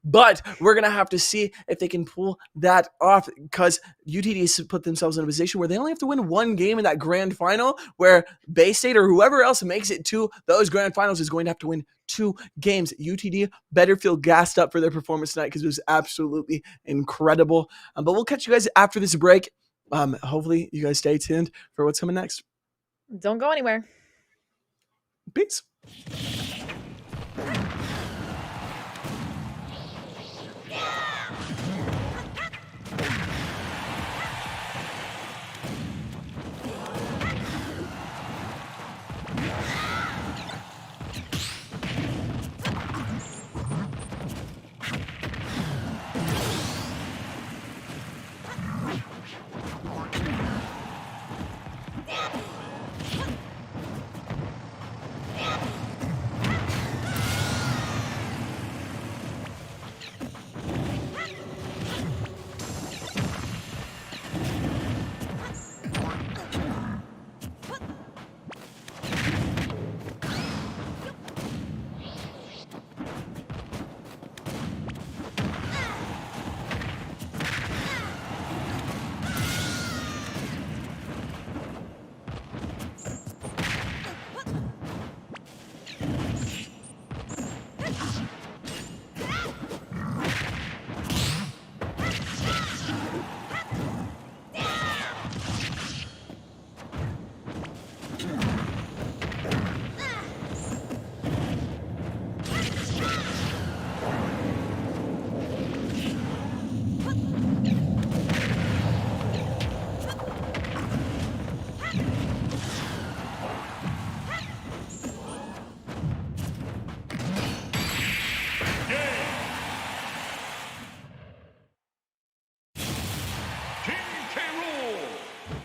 But we're going to have to see if they can pull that off, because UTD has put themselves in a position where they only have to win one game in that grand final, where Bay State or whoever else makes it to those grand finals is going to have to win 2 games. UTD better feel gassed up for their performance tonight, because it was absolutely incredible. But we'll catch you guys after this break. Hopefully you guys stay tuned for what's coming next. Don't go anywhere. Peace.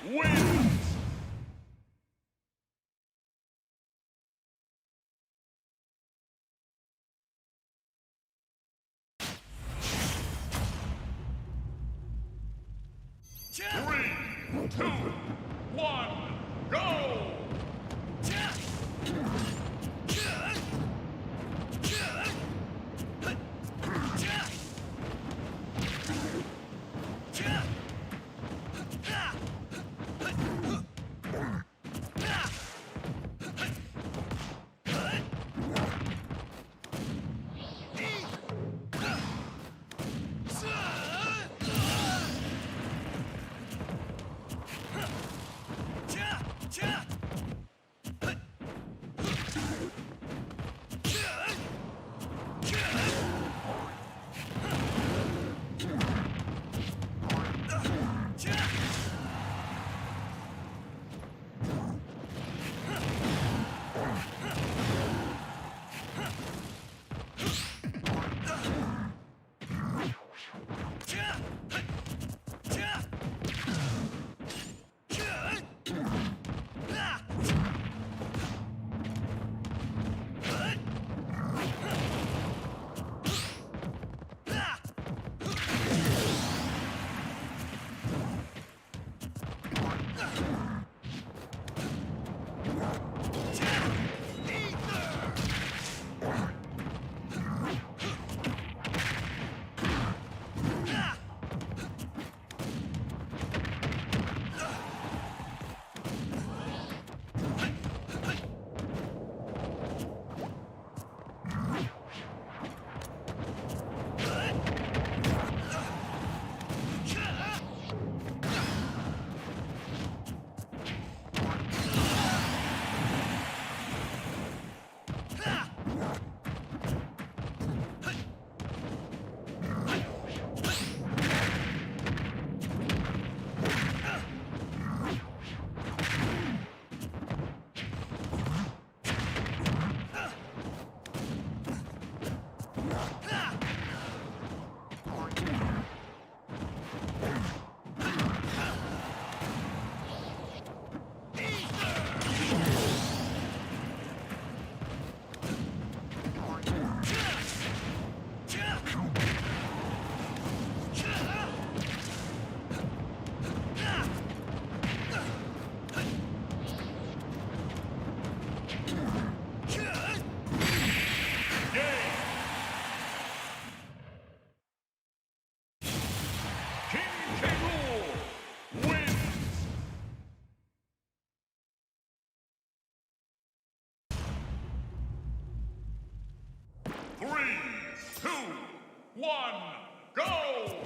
Wins! Three, two, one, go! one, go!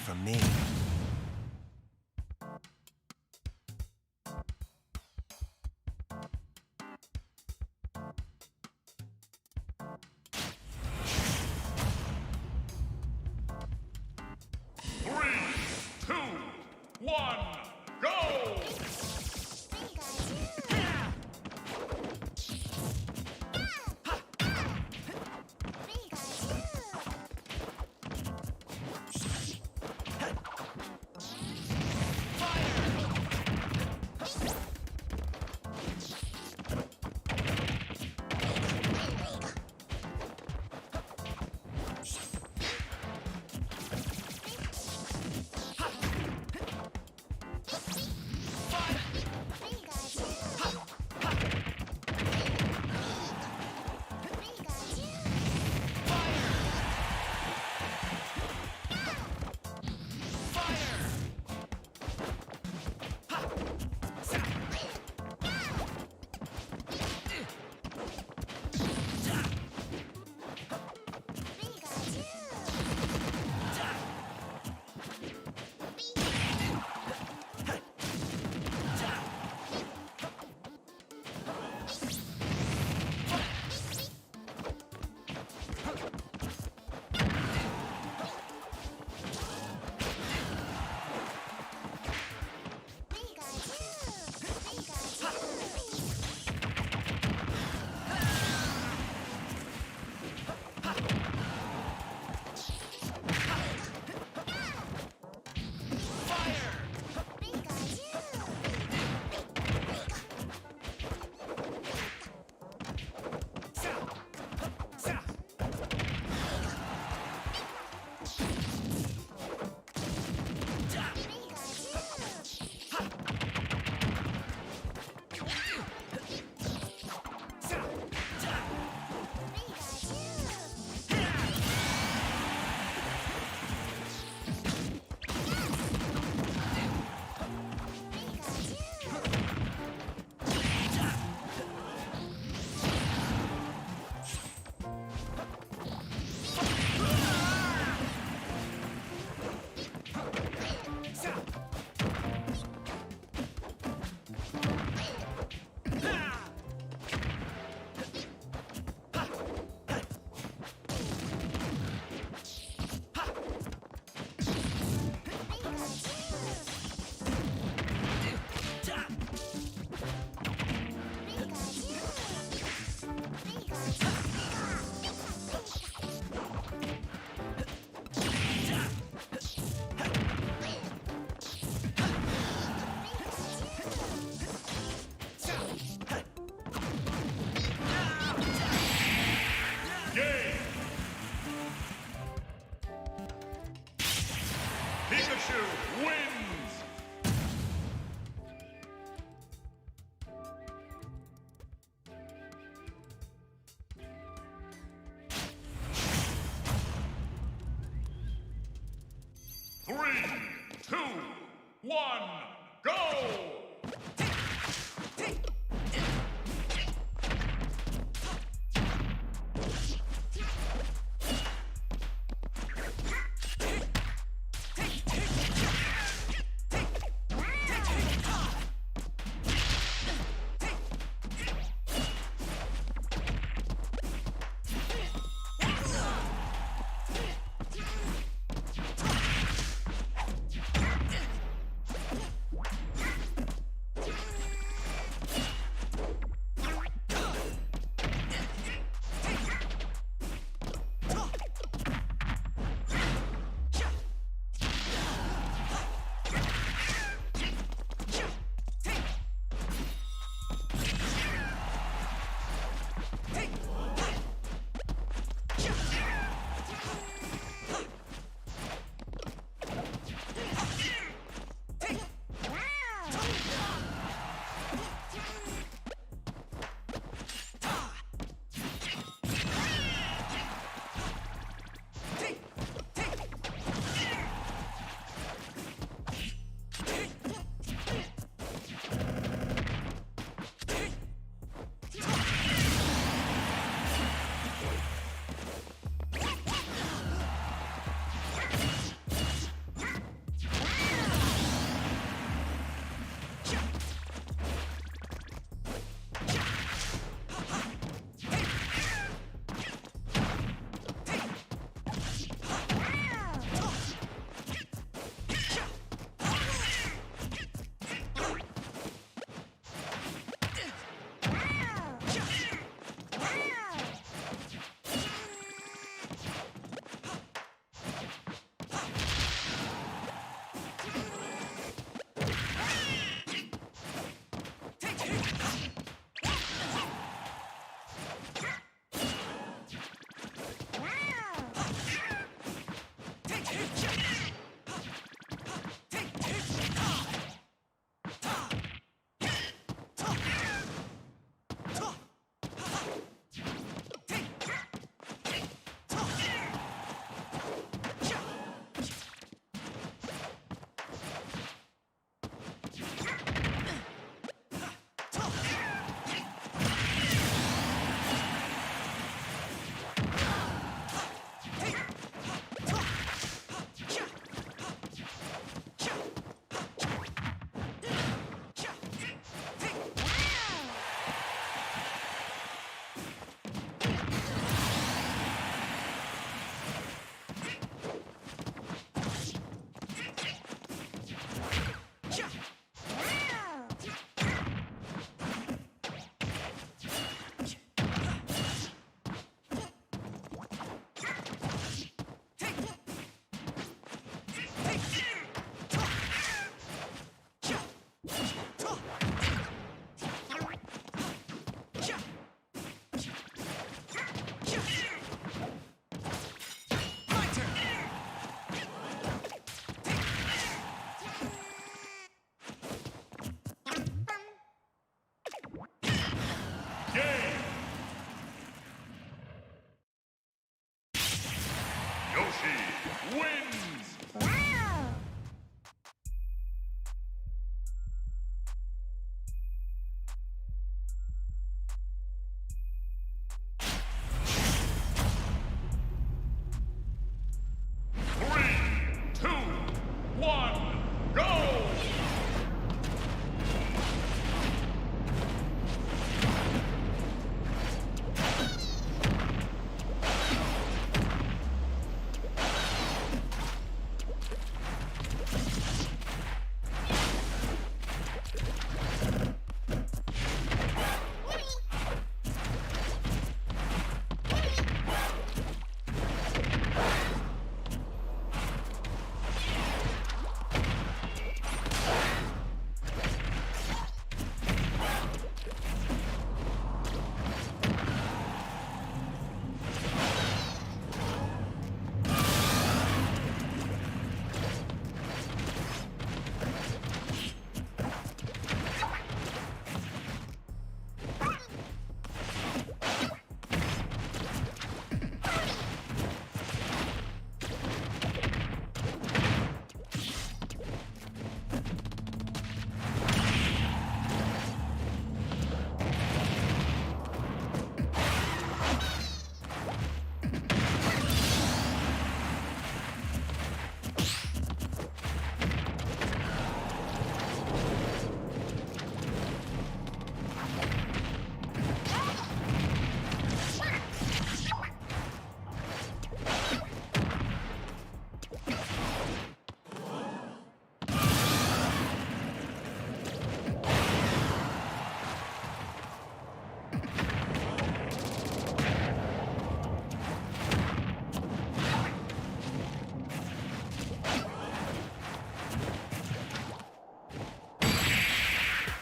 from me. Three, two, one, go! Pikachu wins! Three, two, one, go!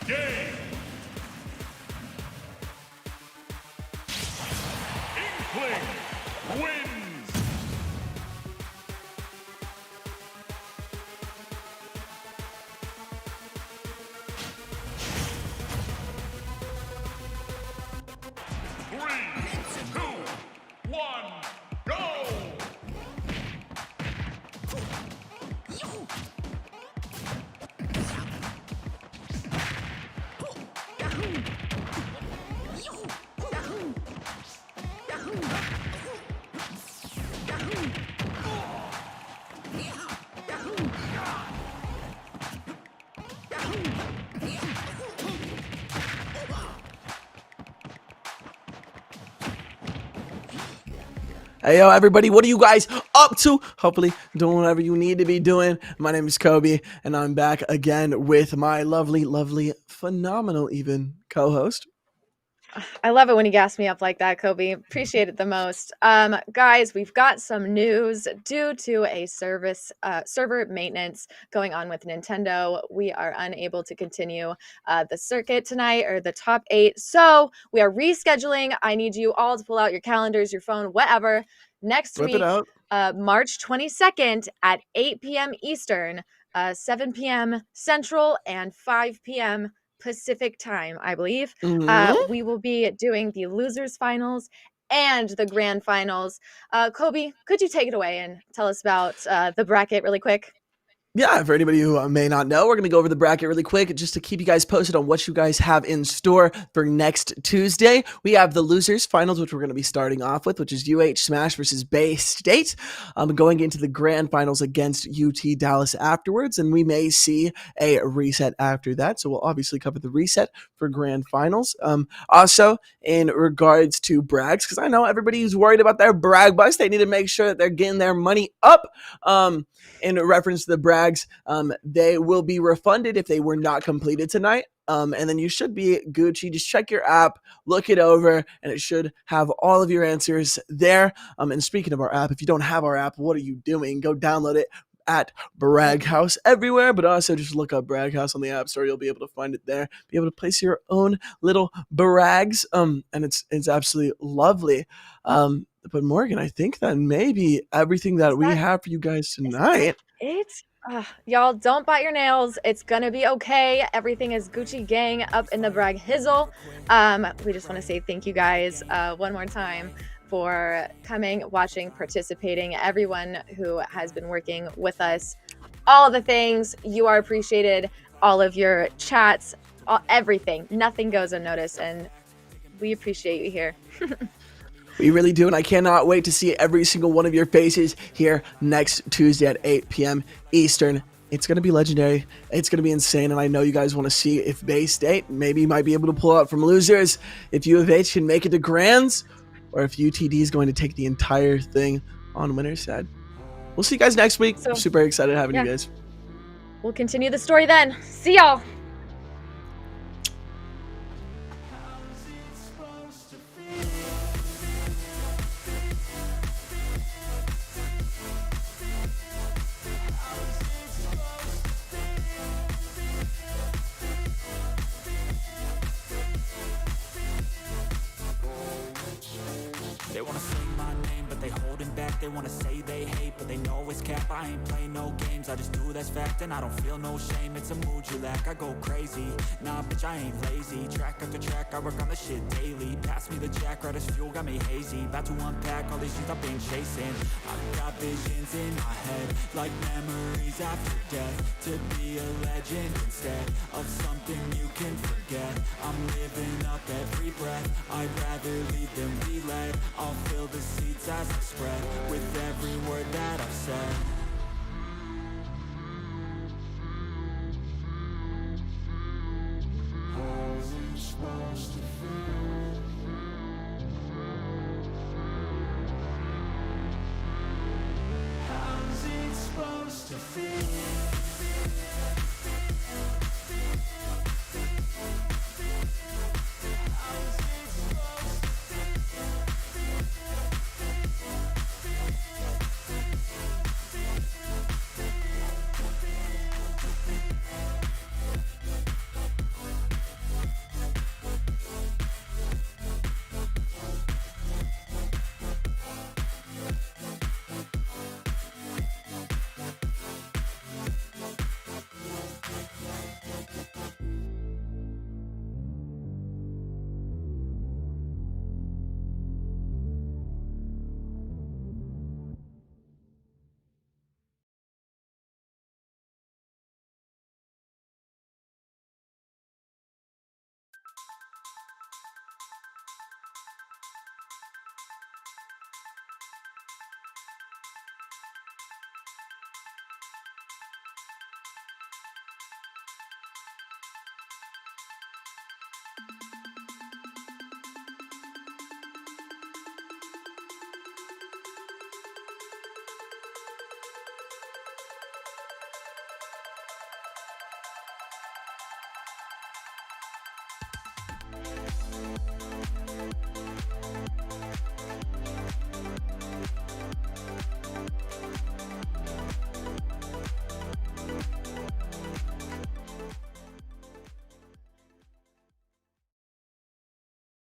game. Inkling wins. Three, two, one, go! Hey, yo, everybody, what are you guys up to? Hopefully doing whatever you need to be doing. My name is Kobe, and I'm back again with my lovely, lovely, phenomenal even co-host. I love it when you gas me up like that, Kobe. Appreciate it the most. Guys, we've got some news due to a server maintenance going on with Nintendo. We are unable to continue the circuit tonight, or the top 8. So we are rescheduling. I need you all to pull out your calendars, your phone, whatever. Next Whip it week, out. March 22nd at 8 p.m. Eastern, 7 p.m. Central, and 5 p.m. Pacific time, I believe. Mhm. We will be doing the losers finals and the grand finals. Kobe, could you take it away and tell us about the bracket really quick? Yeah, for anybody who may not know, we're going to go over the bracket really quick just to keep you guys posted on what you guys have in store for next Tuesday. We have the losers finals, which we're going to be starting off with, which is Smash versus Bay State, going into the grand finals against UT Dallas afterwards, and we may see a reset after that. So we'll obviously cover the reset for grand finals. Also, in regards to brags, because I know everybody who's worried about their brag bust, they need to make sure that they're getting their money up. In reference to the brags, they will be refunded if they were not completed tonight. And then you should be Gucci. Just check your app, look it over, and it should have all of your answers there. And speaking of our app, if you don't have our app, what are you doing? Go download it at Brag House everywhere, but also just look up Brag House on the App Store. You'll be able to find it there. Be able to place your own little brags, and it's absolutely lovely. But Morgan, I think that may be everything that we have for you guys tonight. It y'all, don't bite your nails. It's gonna be okay. Everything is Gucci gang up in the brag hizzle. We just want to say thank you guys one more time for coming, watching, participating. Everyone who has been working with us, all the things, you are appreciated. All of your chats, everything, nothing goes unnoticed, and we appreciate you here. We really do, and I cannot wait to see every single one of your faces here next Tuesday at 8 p.m. Eastern. It's going to be legendary. It's going to be insane, and I know you guys want to see if Bay State maybe might be able to pull out from losers, if U of H can make it to grands, or if UTD is going to take the entire thing on winner's side. We'll see you guys next week. So, Super excited having you guys. We'll continue the story then. See y'all. They wanna say my name, but they holding back. They wanna say they hate, but they know it's cap. I ain't play no games, I just do that's fact. And I don't feel no shame, it's a mood you lack. I go crazy, nah bitch I ain't lazy. Track after track, I work on the shit daily. Pass me the jack, right as fuel, got me hazy. About to unpack all these things I've been chasing. I've got visions in my head, like memories after death. To be a legend instead of something you can forget. I'm living up every breath, I'd rather lead than be led. I'll fill the seats as I spread with every word that I've said. How's it supposed to feel? How's it supposed to feel?